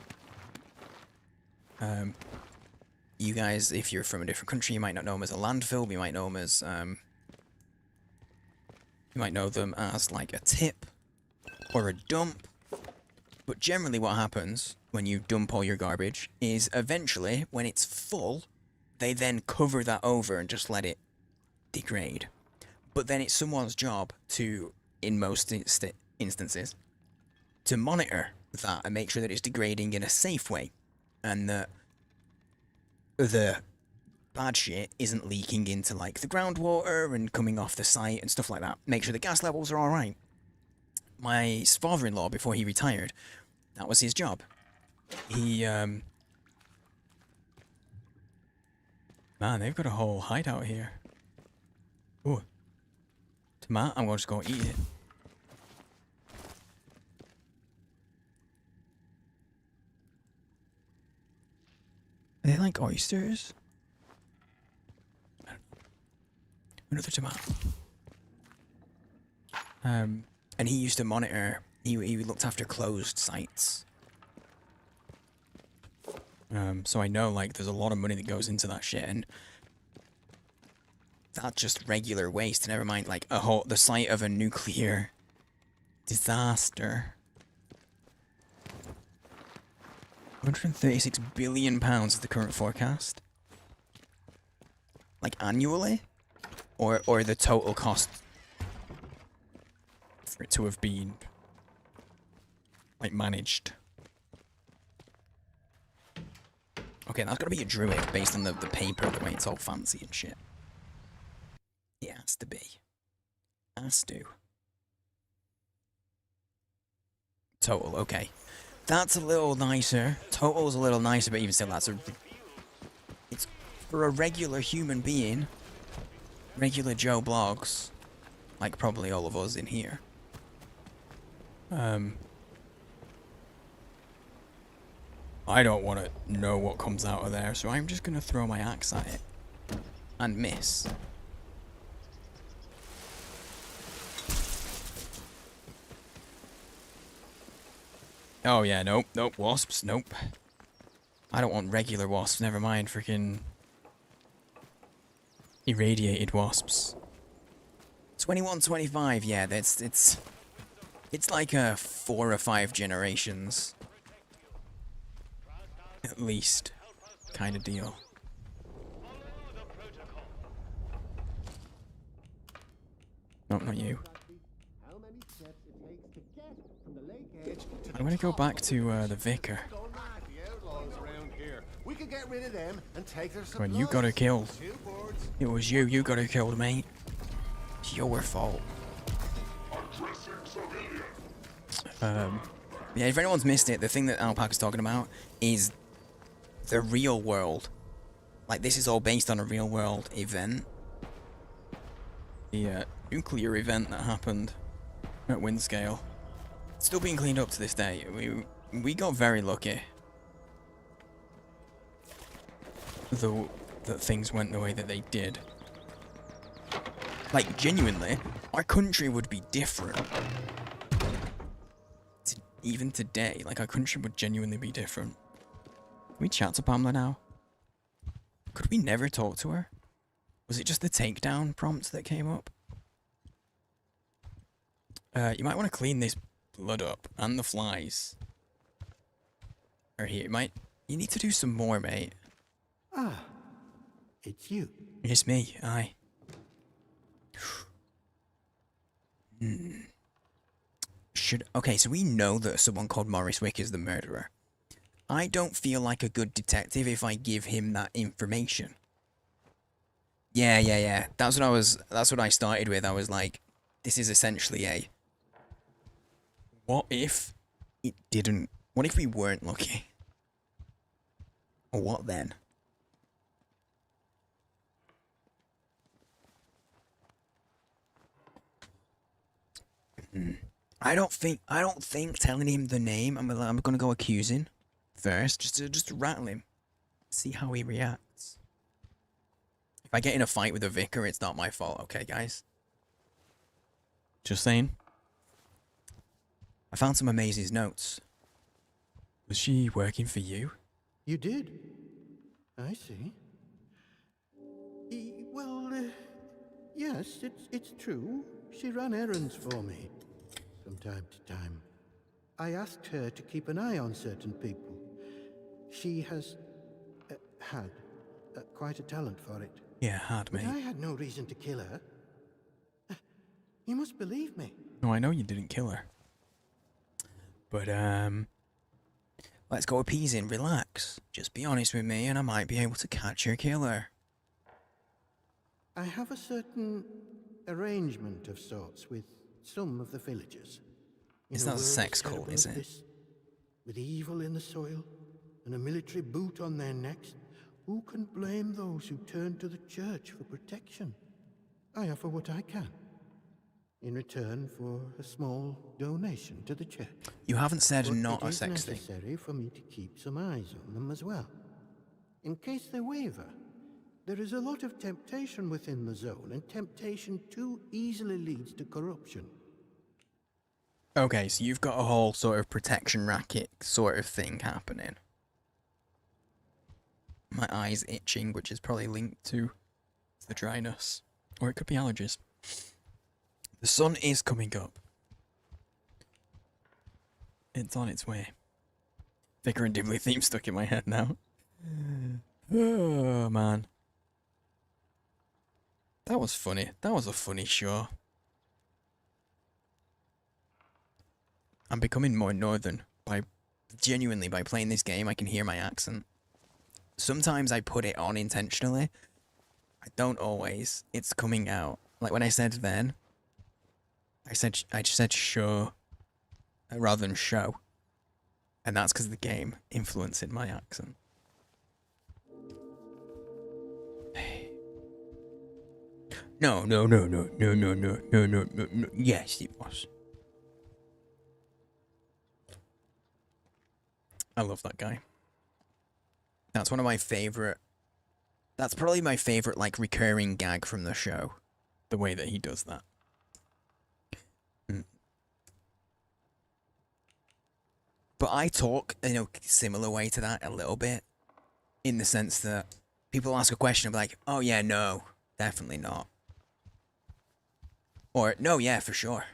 Speaker 1: You guys, if you're from a different country, you might not know them as a landfill. You might know them as, you might know them as, like, a tip or a dump. But generally what happens when you dump all your garbage is eventually, when it's full, they then cover that over and just let it degrade. But then it's someone's job to, in most instances, to monitor that and make sure that it's degrading in a safe way. And that the bad shit isn't leaking into, like, the groundwater and coming off the site and stuff like that. Make sure the gas levels are alright. My father-in-law, before he retired, that was his job. He, man, they've got a whole hideout here. Ooh. Tomato, I'm just going to eat it. Are they like oysters? Another tomato. And he used to monitor. He looked after closed sites. So I know, like, there's a lot of money that goes into that shit, and that's just regular waste. Never mind, like, the site of a nuclear disaster. £136 billion is the current forecast. Like, annually? Or the total cost for it to have been, like, managed. Okay, that's gotta be a druid based on the paper, the way it's all fancy and shit. It has to be. Has to. Total, okay. That's a little nicer. Total's a little nicer, but even still, it's for a regular human being, regular Joe Blogs, like probably all of us in here. I don't want to know what comes out of there, so I'm just gonna throw my axe at it and miss. Oh yeah, nope, wasps, nope. I don't want regular wasps, never mind freaking irradiated wasps. 2125, yeah, it's like a 4 or 5 generations. At least, kind of deal. No, not you. I'm gonna go back to the vicar.
Speaker 3: We could get rid of them and take their
Speaker 1: When you got her killed. It was you got her killed, mate. It's your fault. Yeah, if anyone's missed it, the thing that Alpaca's talking about is the real world. Like, this is all based on a real world event. The nuclear event that happened at Windscale. It's still being cleaned up to this day. We got very lucky. That things went the way that they did. Like, genuinely, our country would be different. Even today, like, our country would genuinely be different. Can we chat to Pamela now? Could we never talk to her? Was it just the takedown prompt that came up? You might want to clean this blood up, and the flies. Or here, you need to do some more, mate.
Speaker 12: Ah, it's you.
Speaker 1: It's me, aye. Okay, so we know that someone called Morris Wick is the murderer. I don't feel like a good detective if I give him that information. Yeah. That's what I started with. I was like, this is essentially a... What if it didn't... What if we weren't lucky? Or what then? I don't think telling him the name, I'm gonna go accusing first, just to rattle him. See how he reacts. If I get in a fight with the vicar, it's not my fault, okay guys? Just saying. I found some of Maisie's notes. Was she working for you?
Speaker 12: You did? I see. Yes, it's true. She ran errands for me from time to time. I asked her to keep an eye on certain people. She has had quite a talent for it.
Speaker 1: Yeah, had, mate.
Speaker 12: But I had no reason to kill her. You must believe me.
Speaker 1: No, I know you didn't kill her. But, let's go appeasing, relax. Just be honest with me and I might be able to catch your killer.
Speaker 12: I have a certain arrangement of sorts with some of the villagers.
Speaker 1: It's not a sex cult, is it?
Speaker 12: With evil in the soil and a military boot on their necks, who can blame those who turn to the church for protection? I offer what I can, in return for a small donation to the church.
Speaker 1: You haven't said
Speaker 12: but
Speaker 1: not a sex thing.
Speaker 12: It is necessary for me to keep some eyes on them as well. In case they waver, there is a lot of temptation within the zone, and temptation too easily leads to corruption.
Speaker 1: Okay, so you've got a whole sort of protection racket sort of thing happening. My eyes itching, which is probably linked to the dryness. Or it could be allergies. The sun is coming up. It's on its way. Thicker and dimly theme stuck in my head now. Oh, man. That was funny. That was a funny show. I'm becoming more northern genuinely by playing this game. I can hear my accent. Sometimes I put it on intentionally. I don't always. It's coming out. Like when I said then, I just said show rather than show. And that's because of the game influencing my accent. No. Yes, it was. I love that guy. That's one of my favorite. That's probably my favorite, like, recurring gag from the show. The way that he does that. But I talk in a similar way to that a little bit. In the sense that people ask a question, I'm like, oh yeah, no, definitely not. Or, no, yeah, for sure.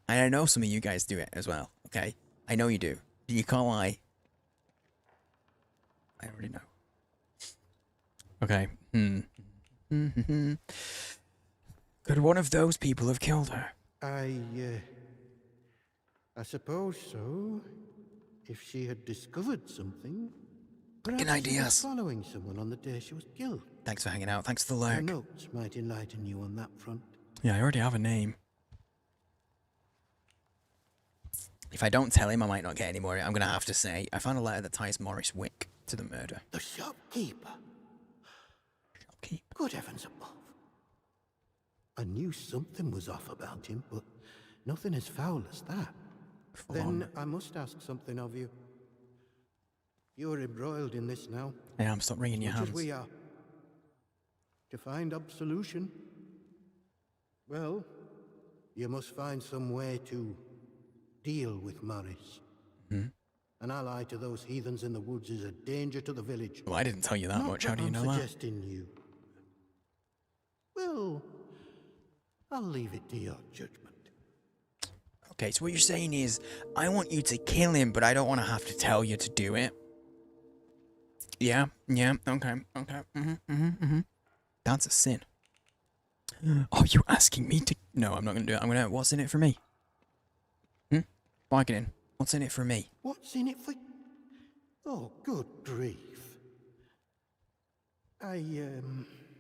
Speaker 1: And I know some of you guys do it as well, okay? I know you do. You can't lie. I already know. Okay. Could one of those people have killed her?
Speaker 12: I suppose so. If she had discovered something, perhaps she was following someone on the day she was killed.
Speaker 1: Thanks for hanging out. Thanks for the
Speaker 12: Her
Speaker 1: lurk.
Speaker 12: notes might enlighten you on that front.
Speaker 1: Yeah, I already have a name. If I don't tell him, I might not get any more. I'm going to have to say, I found a letter that ties Morris Wick to the murder.
Speaker 12: The shopkeeper? Good heavens above. I knew something was off about him, but nothing as foul as that. Then I must ask something of you. You're embroiled in this now.
Speaker 1: I am. Stop wringing your hands.
Speaker 12: As we are. To find absolution, well, you must find some way to deal with Morris. An ally to those heathens in the woods is a danger to the village.
Speaker 1: Well, I didn't tell you that much. How do you know that?
Speaker 12: Suggesting you. Well, I'll leave it to your judgment.
Speaker 1: Okay, so what you're saying is, I want you to kill him, but I don't want to have to tell you to do it. Yeah, okay. That's a sin. Are you asking me to? No, I'm not going to do it. I'm going to, what's in it for me? Bargaining. What's in it for me?
Speaker 12: What's in it for... Oh, good grief.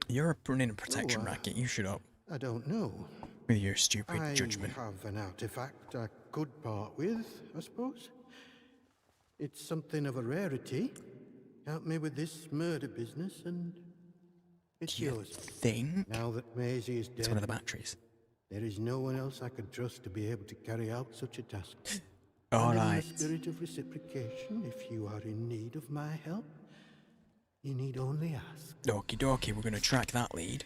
Speaker 1: You're running a protection racket. You shut up.
Speaker 12: I don't know.
Speaker 1: With your stupid judgment.
Speaker 12: I have an artifact I could part with, I suppose. It's something of a rarity. Help me with this murder business and it's yours.
Speaker 1: Think?
Speaker 12: Now that Maisie is dead,
Speaker 1: it's one of the batteries.
Speaker 12: There is no one else I could trust to be able to carry out such a task.
Speaker 1: All
Speaker 12: and
Speaker 1: right.
Speaker 12: In the spirit of reciprocation, if you are in need of my help, you need only ask.
Speaker 1: Okie dokie, we're going to track that lead.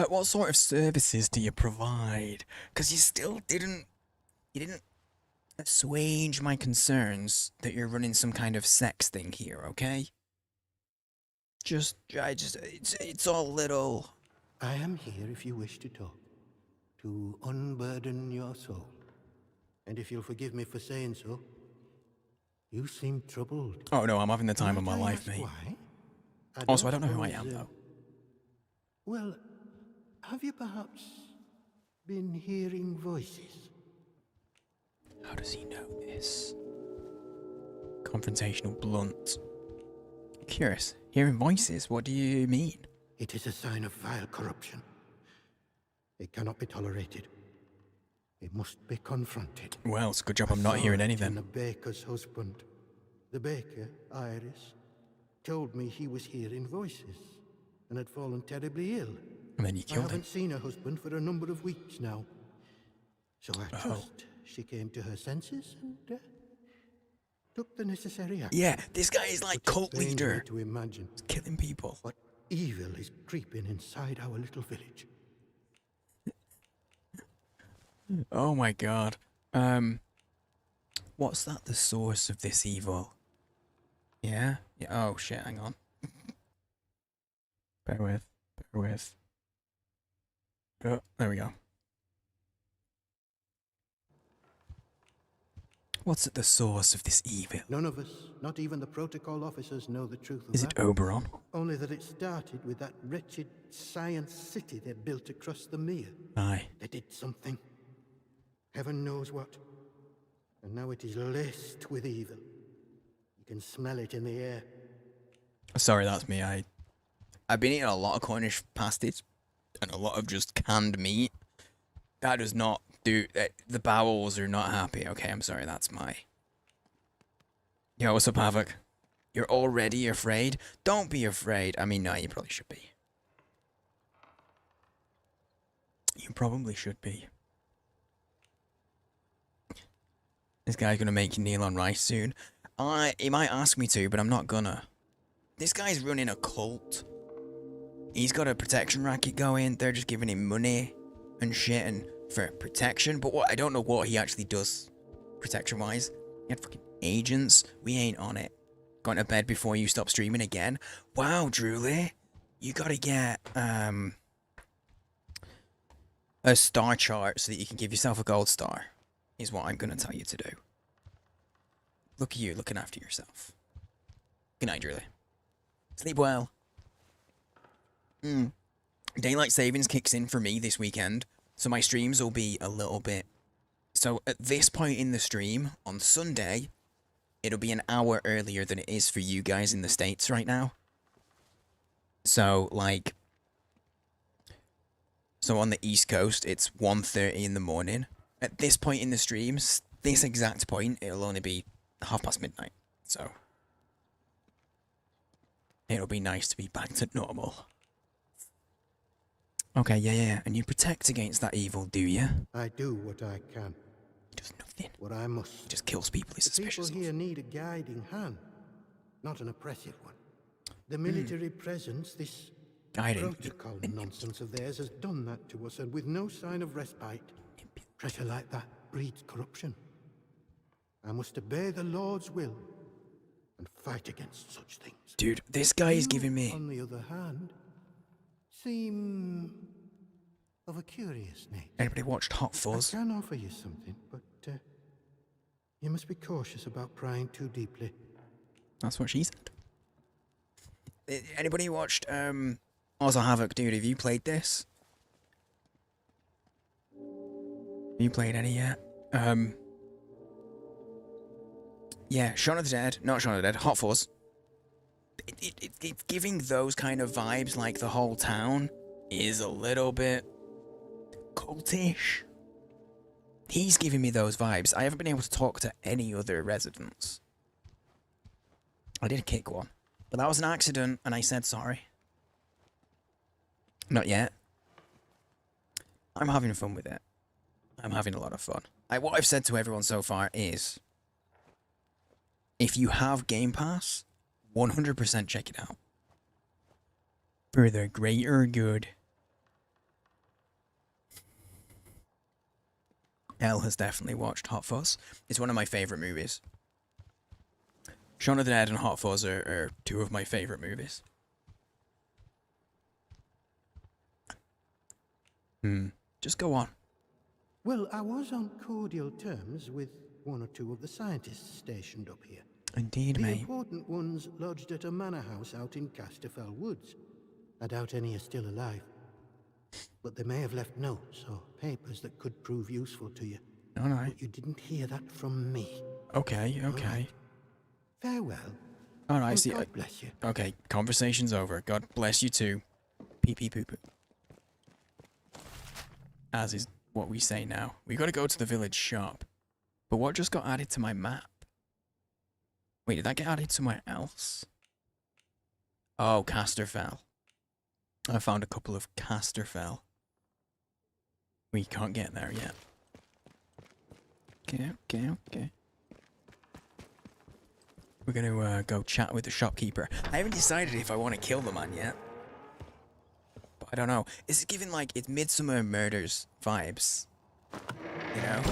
Speaker 1: What sort of services do you provide? Because you still didn't assuage my concerns that you're running some kind of sex thing here, okay? It's all little.
Speaker 12: I am here if you wish to talk, to unburden your soul. And if you'll forgive me for saying so, you seem troubled.
Speaker 1: Oh no, I'm having the time of my life, mate.
Speaker 12: Why?
Speaker 1: Also, I don't know who I am, though.
Speaker 12: Well, have you perhaps been hearing voices?
Speaker 1: How does he know this? Confrontational, blunt. Curious. Hearing voices, what do you mean?
Speaker 12: It is a sign of vile corruption. It cannot be tolerated. It must be confronted.
Speaker 1: Well, it's a good job I'm not hearing anything.
Speaker 12: The baker's husband, the baker, Iris, told me he was hearing voices and had fallen terribly ill.
Speaker 1: And then you killed him.
Speaker 12: I haven't seen her husband for a number of weeks now. So I trust she came to her senses and took the necessary action.
Speaker 1: Yeah, this guy is like cult leader.
Speaker 12: To imagine
Speaker 1: he's killing people.
Speaker 12: What evil is creeping inside our little village.
Speaker 1: Oh my god. What's that the source of this evil? Yeah? Yeah. Oh, shit, hang on. Bear with. Bear with. Oh, there we go. What's at the source of this evil?
Speaker 12: None of us, not even the protocol officers, know the truth of
Speaker 1: Is
Speaker 12: that.
Speaker 1: it Oberon?
Speaker 12: Only that it started with that wretched science city they built across the mere.
Speaker 1: Aye.
Speaker 12: They did something. Heaven knows what. And now it is laced with evil. You can smell it in the air.
Speaker 1: Sorry, that's me. I've been eating a lot of Cornish pasties and a lot of just canned meat. That does not do... the bowels are not happy. Okay, I'm sorry, that's my... Yo, what's up, Havoc? You're already afraid? Don't be afraid. I mean, no, you probably should be. You probably should be. This guy's gonna make you kneel on rice soon. He might ask me to, but I'm not gonna. This guy's running a cult. He's got a protection racket going. They're just giving him money and shit and for protection. But what I don't know what he actually does protection-wise. He had fucking agents. We ain't on it. Going to bed before you stop streaming again. Wow, Drewley. You gotta get a star chart so that you can give yourself a gold star. Is what I'm gonna tell you to do. Look at you looking after yourself. Good night, Drewley. Sleep well. Daylight savings kicks in for me this weekend, so my streams will be a little bit... So at this point in the stream, on Sunday, it'll be an hour earlier than it is for you guys in the States right now. So, like... So on the East Coast, it's 1:30 in the morning. At this point in the streams, this exact point, it'll only be midnight. So... It'll be nice to be back to normal. Okay, yeah. And you protect against that evil, do you?
Speaker 12: I do what I can.
Speaker 1: He does nothing.
Speaker 12: What I must.
Speaker 1: He just kills people he's suspicious of.
Speaker 12: People here need a guiding hand, not an oppressive one. The military presence, this protocol nonsense of theirs, has done that to us, and with no sign of respite. Pressure like that breeds corruption. I must obey the Lord's will and fight against such things.
Speaker 1: Dude, this guy is giving me...
Speaker 12: On the other hand, seem of a curious nature.
Speaker 1: Anybody watched Hot Fuzz?
Speaker 12: I can offer you something, but you must be cautious about prying too deeply.
Speaker 1: That's what she said. Anybody watched Also Havoc, dude, have you played this? Have you played any yet? Yeah, Shaun of the Dead. Not Shaun of the Dead. Hot Fuzz. It's giving those kind of vibes, like the whole town is a little bit cultish. He's giving me those vibes. I haven't been able to talk to any other residents. I did kick one, but that was an accident, and I said sorry. Not yet. I'm having fun with it. I'm having a lot of fun. What I've said to everyone so far is, if you have Game Pass, 100% check it out. For the greater good. Elle has definitely watched Hot Fuzz. It's one of my favourite movies. Shaun of the Dead and Hot Fuzz are two of my favourite movies. Just go on.
Speaker 12: Well, I was on cordial terms with one or two of the scientists stationed up here.
Speaker 1: Indeed,
Speaker 12: the
Speaker 1: mate.
Speaker 12: The important ones lodged at a manor house out in Casterfell Woods. I doubt any are still alive. But they may have left notes or papers that could prove useful to you.
Speaker 1: All right.
Speaker 12: But you didn't hear that from me.
Speaker 1: Okay.
Speaker 12: Right. Farewell.
Speaker 1: All right, see.
Speaker 12: God bless you.
Speaker 1: Okay, conversation's over. God bless you too. Pee pee poo poo. As is what we say now. We gotta go to the village shop. But what just got added to my map? Wait, did that get added somewhere else? Oh, Casterfell. I found a couple of Casterfell. We can't get there yet. Okay. We're gonna go chat with the shopkeeper. I haven't decided if I want to kill the man yet. But I don't know. Is it giving like it's Midsummer Murders vibes? You know?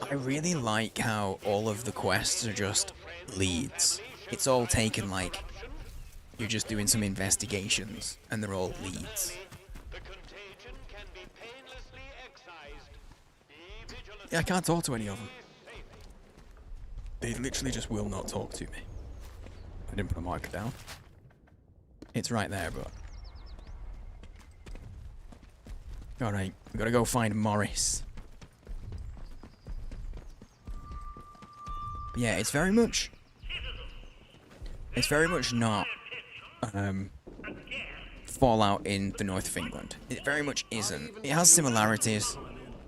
Speaker 1: I really like how all of the quests are just leads. It's all taken like you're just doing some investigations and they're all leads. Yeah, I can't talk to any of them. They literally just will not talk to me. I didn't put a marker down. It's right there, but... Alright, we gotta go find Morris. But yeah, it's very much not Fallout in the north of England. It very much isn't. It has similarities,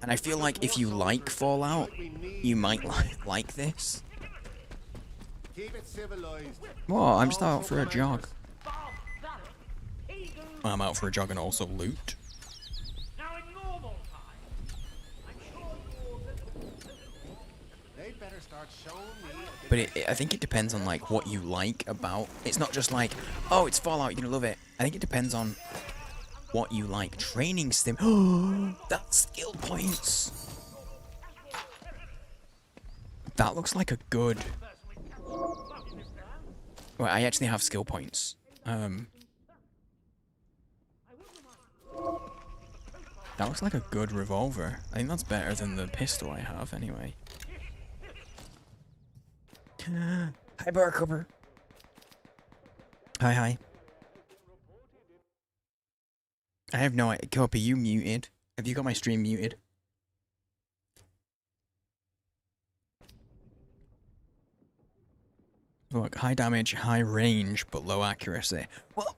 Speaker 1: and I feel like if you like Fallout, you might like this. Well, I'm just out for a jog. I'm out for a jog and also loot. But I think it depends on like what you like about. It's not just like, oh, it's Fallout, you're gonna love it. I think it depends on what you like. Training sim. Oh, that's skill points. That looks like a good. Well, I actually have skill points. That looks like a good revolver. I think that's better than the pistol I have, anyway. Hi, Barcover. Hi, hi. I have no idea. Copy, you muted? Have you got my stream muted? Look, high damage, high range, but low accuracy. Well,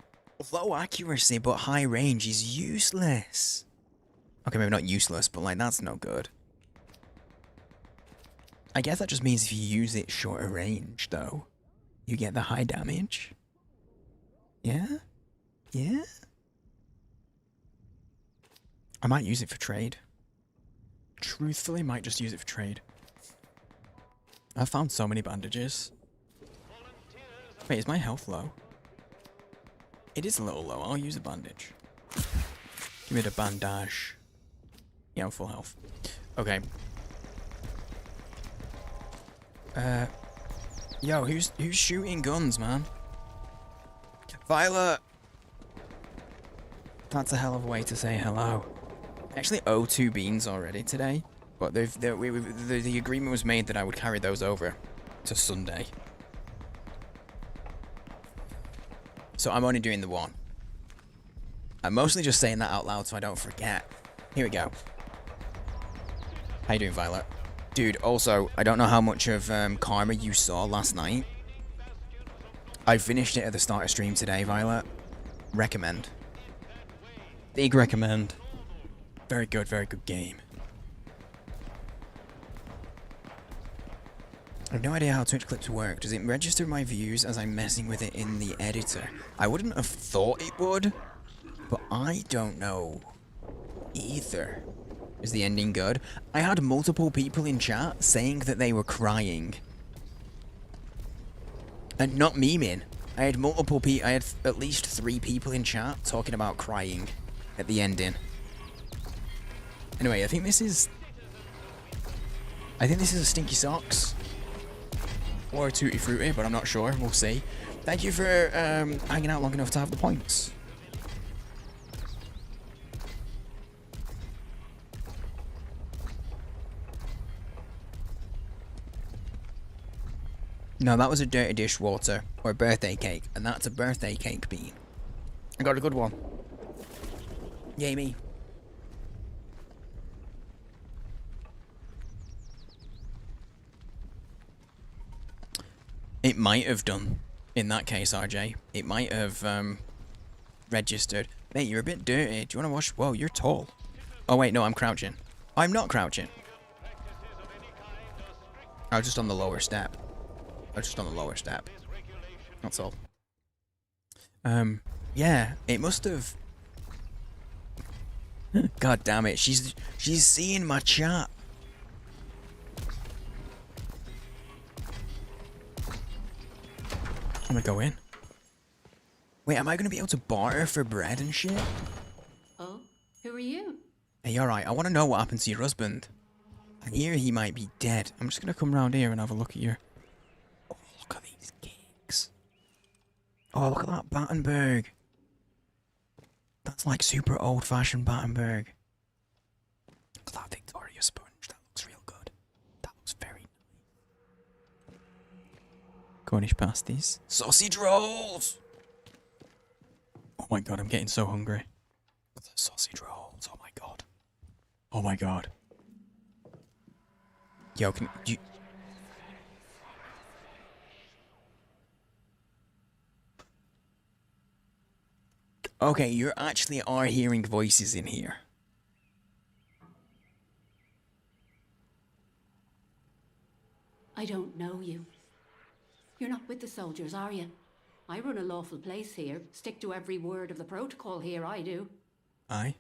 Speaker 1: low accuracy, but high range is useless. Okay, maybe not useless, but like, that's no good. I guess that just means if you use it shorter range, though, you get the high damage. Yeah? Yeah? I might use it for trade. Truthfully, might just use it for trade. I've found so many bandages. Wait, is my health low? It is a little low. I'll use a bandage. Give me the bandage. Yeah, I'm full health. Okay. Yo, who's shooting guns, man? Violet! That's a hell of a way to say hello. I actually owe 2 beans already today, but the agreement was made that I would carry those over to Sunday. So I'm only doing the 1. I'm mostly just saying that out loud so I don't forget. Here we go. How you doing, Violet? Dude, also, I don't know how much of Karma you saw last night. I finished it at the start of stream today, Violet. Recommend. Big recommend. Very good game. I have no idea how Twitch clips work. Does it register my views as I'm messing with it in the editor? I wouldn't have thought it would, but I don't know either. Is the ending good? I had multiple people in chat saying that they were crying. And not memeing. I had multiple people, I had at least 3 people in chat talking about crying at the ending. Anyway, I think this is a Stinky Socks. Or a Tutti Frutti, but I'm not sure. We'll see. Thank you for hanging out long enough to have the points. No, that was a dirty dishwater, or a birthday cake, and that's a birthday cake bean. I got a good one. Yay me. It might have done, in that case, RJ. It might have registered. Mate, you're a bit dirty. Do you want to wash? Whoa, you're tall. Oh wait, no, I'm crouching. I'm not crouching. I was just on the lower step. That's all. Yeah, it must have. God damn it, she's seeing my chat. I'm gonna go in. Wait, am I gonna be able to barter for bread and shit?
Speaker 16: Oh, who are you?
Speaker 1: Hey, alright, I wanna know what happened to your husband. I hear he might be dead. I'm just gonna come round here and have a look at your... Oh, look at these cakes. Oh, look at that Battenberg. That's like super old-fashioned Battenberg. Look at that Victoria sponge. That looks real good. That looks very nice. Cornish pasties. Sausage rolls! Oh my god, I'm getting so hungry. Look at the sausage rolls. Oh my god. Oh my god. Yo, can you... Okay, you actually are hearing voices in here.
Speaker 18: I don't know you. You're not with the soldiers, are you? I run a lawful place here. Stick to every word of the protocol here, I do.
Speaker 1: I?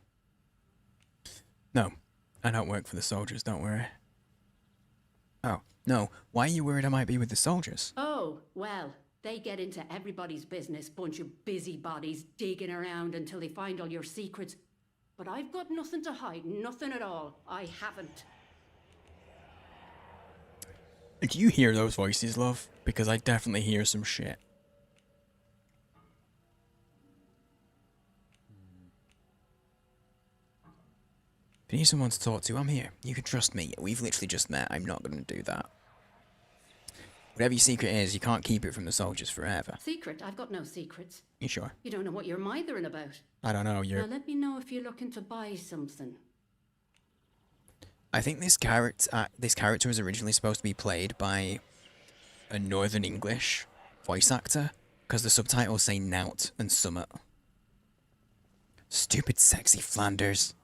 Speaker 1: No, I don't work for the soldiers, don't worry. Oh, no, why are you worried I might be with the soldiers?
Speaker 18: Oh, well, they get into everybody's business, bunch of busybodies digging around until they find all your secrets. But I've got nothing to hide, nothing at all. I haven't.
Speaker 1: Do you hear those voices, love? Because I definitely hear some shit. If you need someone to talk to, I'm here. You can trust me. We've literally just met. I'm not going to do that. Whatever your secret is, you can't keep it from the soldiers forever.
Speaker 18: Secret? I've got no secrets.
Speaker 1: You sure?
Speaker 18: You don't know what you're mithering about.
Speaker 1: I don't know, you're...
Speaker 18: Now let me know if you're looking to buy something.
Speaker 1: I think this character was originally supposed to be played by a Northern English voice actor, because the subtitles say Nout and Summit. Stupid sexy Flanders.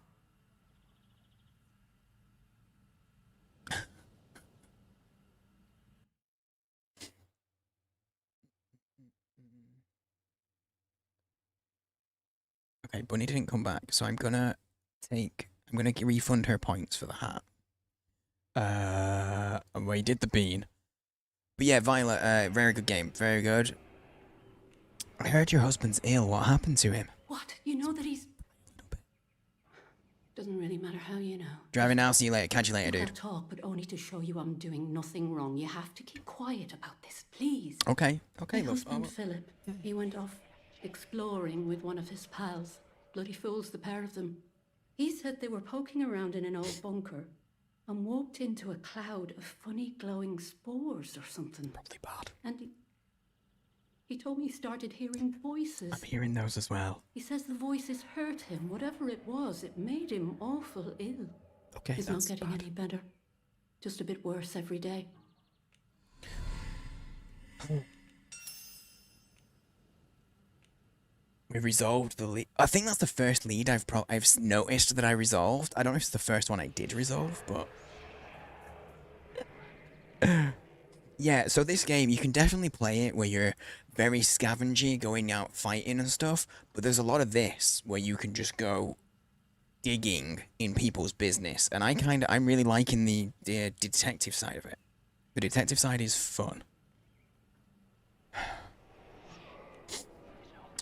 Speaker 1: Okay, Bunny didn't come back, so I'm gonna refund her points for the hat. We did the bean. But yeah, Violet, very good game, very good. I heard your husband's ill. What happened to him?
Speaker 18: What? You know that he's... Doesn't really matter how you know.
Speaker 1: Driving now, see you later. Catch you later,
Speaker 18: I'll
Speaker 1: dude.
Speaker 18: talk, but only to show you I'm doing nothing wrong. You have to keep quiet about this, please.
Speaker 1: Okay,
Speaker 18: My
Speaker 1: love.
Speaker 18: husband, Philip, he went off exploring with one of his pals. Bloody fools, the pair of them. He said they were poking around in an old bunker and walked into a cloud of funny glowing spores or something.
Speaker 1: Probably bad.
Speaker 18: And he told me he started hearing voices.
Speaker 1: I'm hearing those as well.
Speaker 18: He says the voices hurt him. Whatever it was, it made him awful ill.
Speaker 1: Okay,
Speaker 18: He's not
Speaker 1: that's
Speaker 18: getting
Speaker 1: bad.
Speaker 18: any better. Just a bit worse every day.
Speaker 1: We resolved the lead. I think that's the first lead I've noticed that I resolved. I don't know if it's the first one I did resolve, but... Yeah, so this game, you can definitely play it where you're very scavengy, going out fighting and stuff, but there's a lot of this where you can just go digging in people's business, and I'm really liking the detective side of it. The detective side is fun.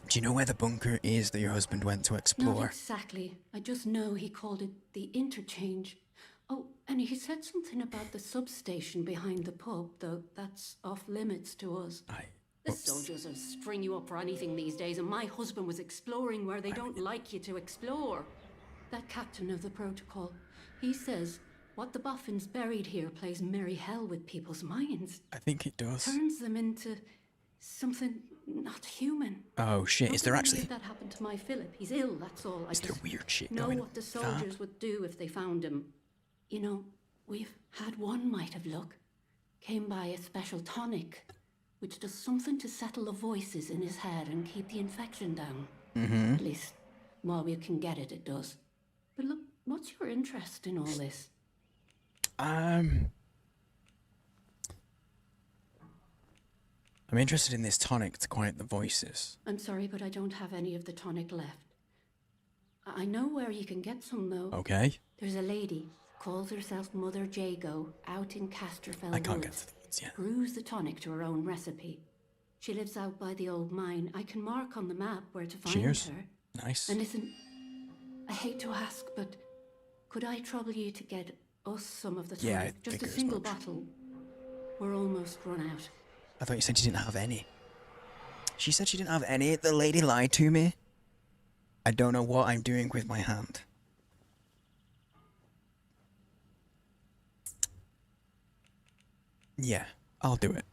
Speaker 1: Do you know where the bunker is that your husband went to explore?
Speaker 18: Not exactly. I just know he called it the interchange. Oh, and he said something about the substation behind the pub, though that's off limits to us. The soldiers will string you up for anything these days, and my husband was exploring where they don't like you to explore. That captain of the protocol, he says what the boffins buried here plays merry hell with people's minds.
Speaker 1: I think it does.
Speaker 18: Turns them into something not human.
Speaker 1: Oh shit, is there
Speaker 18: Nothing
Speaker 1: actually...
Speaker 18: weird that happened to my Philip. He's ill, that's all.
Speaker 1: Is there weird shit
Speaker 18: know
Speaker 1: going
Speaker 18: what the
Speaker 1: on?
Speaker 18: soldiers would do if they found him. You know, we've had one mite of luck. Came by a special tonic, which does something to settle the voices in his head and keep the infection down.
Speaker 1: Mm-hmm.
Speaker 18: At least, while we can get it, it does. But look, what's your interest in all this?
Speaker 1: I'm interested in this tonic to quiet the voices.
Speaker 18: I'm sorry, but I don't have any of the tonic left. I know where you can get some, though.
Speaker 1: Okay.
Speaker 18: There's a lady, calls herself Mother Jago, out in Casterfell
Speaker 1: I can't
Speaker 18: Woods.
Speaker 1: get to the woods yet.
Speaker 18: Brews the tonic to her own recipe. She lives out by the old mine. I can mark on the map where to find
Speaker 1: Cheers.
Speaker 18: her.
Speaker 1: Nice.
Speaker 18: And listen, I hate to ask, but could I trouble you to get us some of the time.
Speaker 1: Yeah, I
Speaker 18: just a
Speaker 1: figured as
Speaker 18: single
Speaker 1: much.
Speaker 18: bottle. We're almost run out.
Speaker 1: I thought you said you didn't have any. She said she didn't have any. The lady lied to me. I don't know what I'm doing with my hand. Yeah, I'll do it.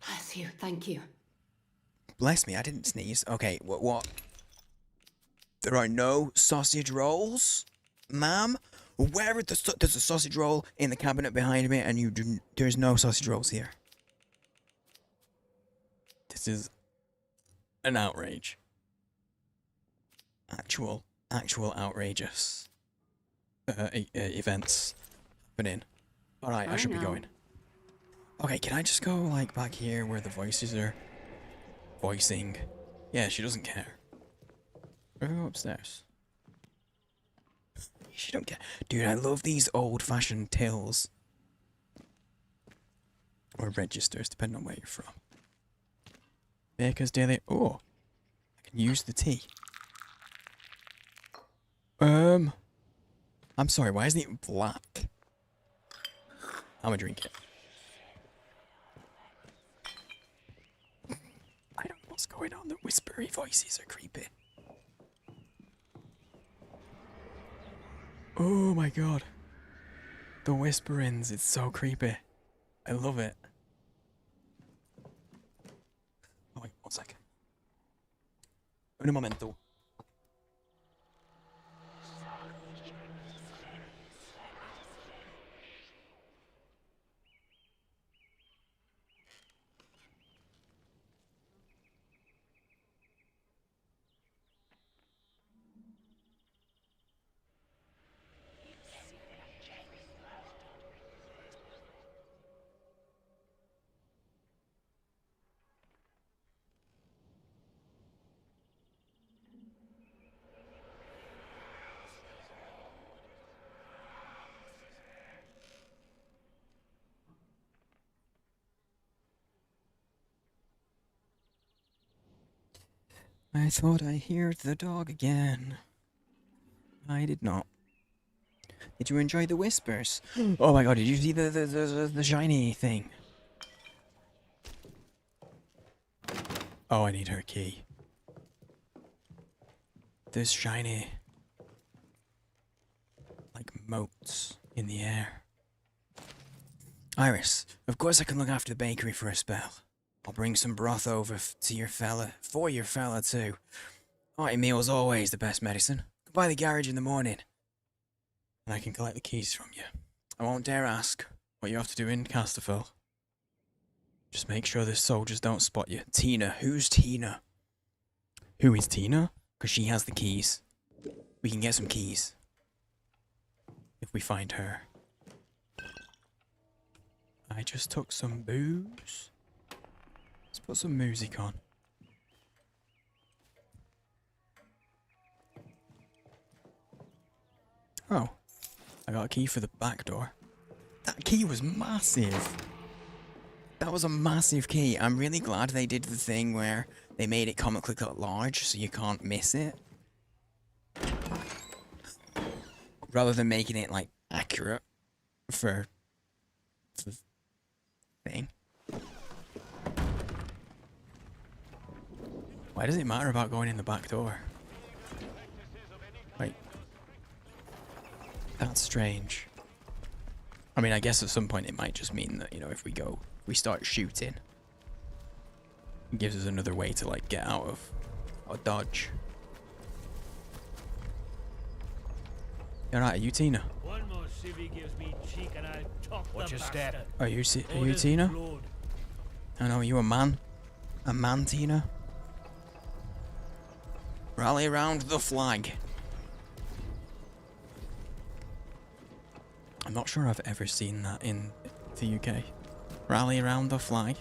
Speaker 18: Bless you, thank you.
Speaker 1: Bless me, I didn't sneeze. Okay, what? There are no sausage rolls, ma'am? Where are there's a sausage roll in the cabinet behind me, and there's no sausage rolls here. This is an outrage. Actual outrageous events happening. Alright, I should be going. Okay, can I just go, like, back here where the voices are voicing? Yeah, she doesn't care. We're gonna go upstairs. She don't care. Dude, I love these old-fashioned tills. Or registers, depending on where you're from. Baker's Daily. Oh, I can use the tea. I'm sorry, why isn't it black? I'm gonna drink it. I don't know what's going on. The whispery voices are creepy. Oh my god. The whisperings, it's so creepy. I love it. Oh wait, 1 sec. Un momento. I thought I heard the dog again. I did not. Did you enjoy the whispers? Oh my god, did you see the shiny thing? Oh, I need her key. There's shiny, like, motes in the air. Iris, of course I can look after the bakery for a spell. I'll bring some broth over to your fella, for your fella too. Hearty meal's always the best medicine. Go by the garage in the morning, and I can collect the keys from you. I won't dare ask what you have to do in Casterfell. Just make sure the soldiers don't spot you. Tina, who's Tina? Who is Tina? Because she has the keys. We can get some keys if we find her. I just took some booze. Let's put some music on. Oh, I got a key for the back door. That key was massive. That was a massive key. I'm really glad they did the thing where they made it comically large so you can't miss it. Rather than making it, like, accurate for the thing. Why does it matter about going in the back door? Wait. That's strange. I mean, I guess at some point it might just mean that, you know, if we start shooting, it gives us another way to, like, get out of, or dodge. Alright, are you Tina?
Speaker 10: One more civvy gives me cheek and I'll top
Speaker 17: Watch
Speaker 10: the
Speaker 17: your step.
Speaker 10: bastard.
Speaker 1: Are you Tina? I know, are you a man? A man, Tina? Rally around the flag. I'm not sure I've ever seen that in the UK. Rally around the flag.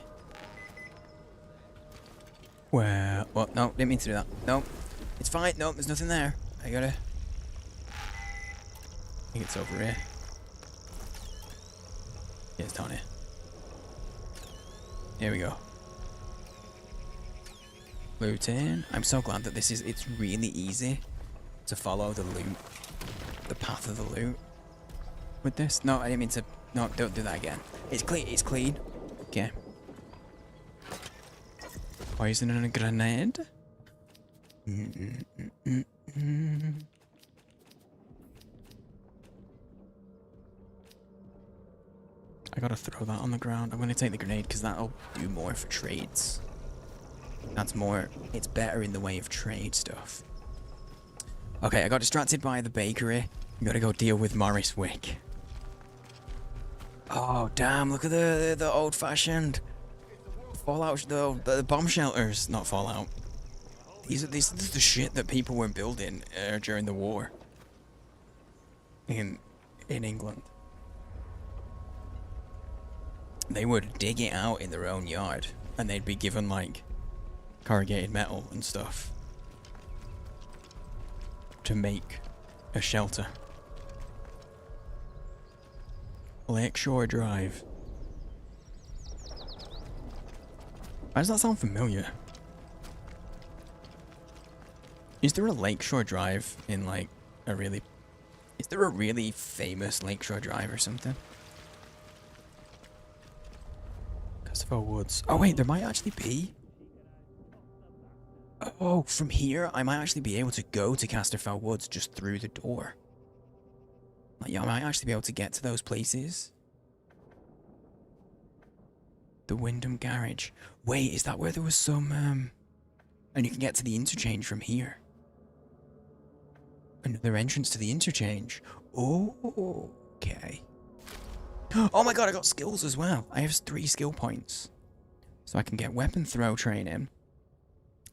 Speaker 1: Well, no, didn't mean to do that. No, it's fine. No, there's nothing there. I think it's over here. Yeah, it's down here. Here we go. Loot in. I'm so glad that it's really easy to follow the loot. The path of the loot. with this? No, I didn't mean to. No, don't do that again. It's clean. It's clean. Okay. Poison and a grenade. I gotta throw that on the ground. I'm gonna take the grenade because that'll do more for trades. That's more. It's better in the way of trade stuff. Okay, I got distracted by the bakery. I gotta go deal with Morris Wick. Oh damn! Look at the old-fashioned Fallout. The bomb shelters, not Fallout. These are the shit that people were building during the war in England. They would dig it out in their own yard, and they'd be given like corrugated metal and stuff to make a shelter. Lakeshore Drive. Why does that sound familiar? Is there a Lakeshore Drive in like a really... Is there a really famous Lakeshore Drive or something? Castle Woods. Oh wait, there might actually be. Oh, from here, I might actually be able to go to Casterfell Woods just through the door. Like, yeah, I might actually be able to get to those places. The Wyndham Garage. Wait, is that where there was some, And you can get to the interchange from here. Another entrance to the interchange. Oh, okay. Oh my god, I got skills as well. I have 3 skill points. So I can get weapon throw training.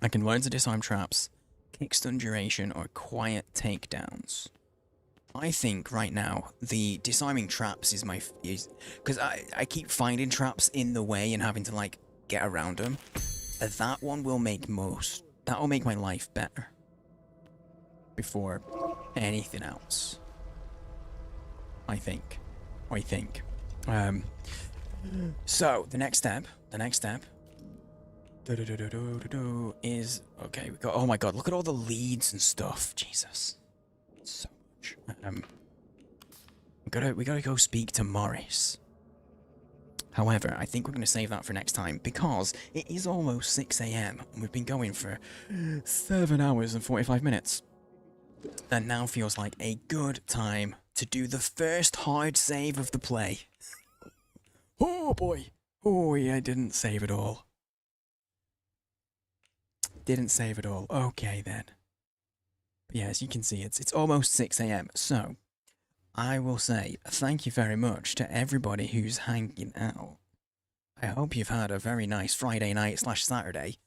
Speaker 1: I can learn to disarm traps, kick stun duration, or quiet takedowns. I think right now the disarming traps is my because I keep finding traps in the way and having to like get around them. That one will make that will make my life better before anything else. I think. So the next step is okay. We got. Oh my god! Look at all the leads and stuff. Jesus, so much. We gotta go speak to Morris. However, I think we're gonna save that for next time because it is almost 6 AM and we've been going for 7 hours and 45 minutes. And now feels like a good time to do the first hard save of the play. Oh boy! Oh yeah, I didn't save it all. Didn't save it all. Okay then. But yeah, as you can see, it's almost 6 AM. So, I will say thank you very much to everybody who's hanging out. I hope you've had a very nice Friday night / Saturday.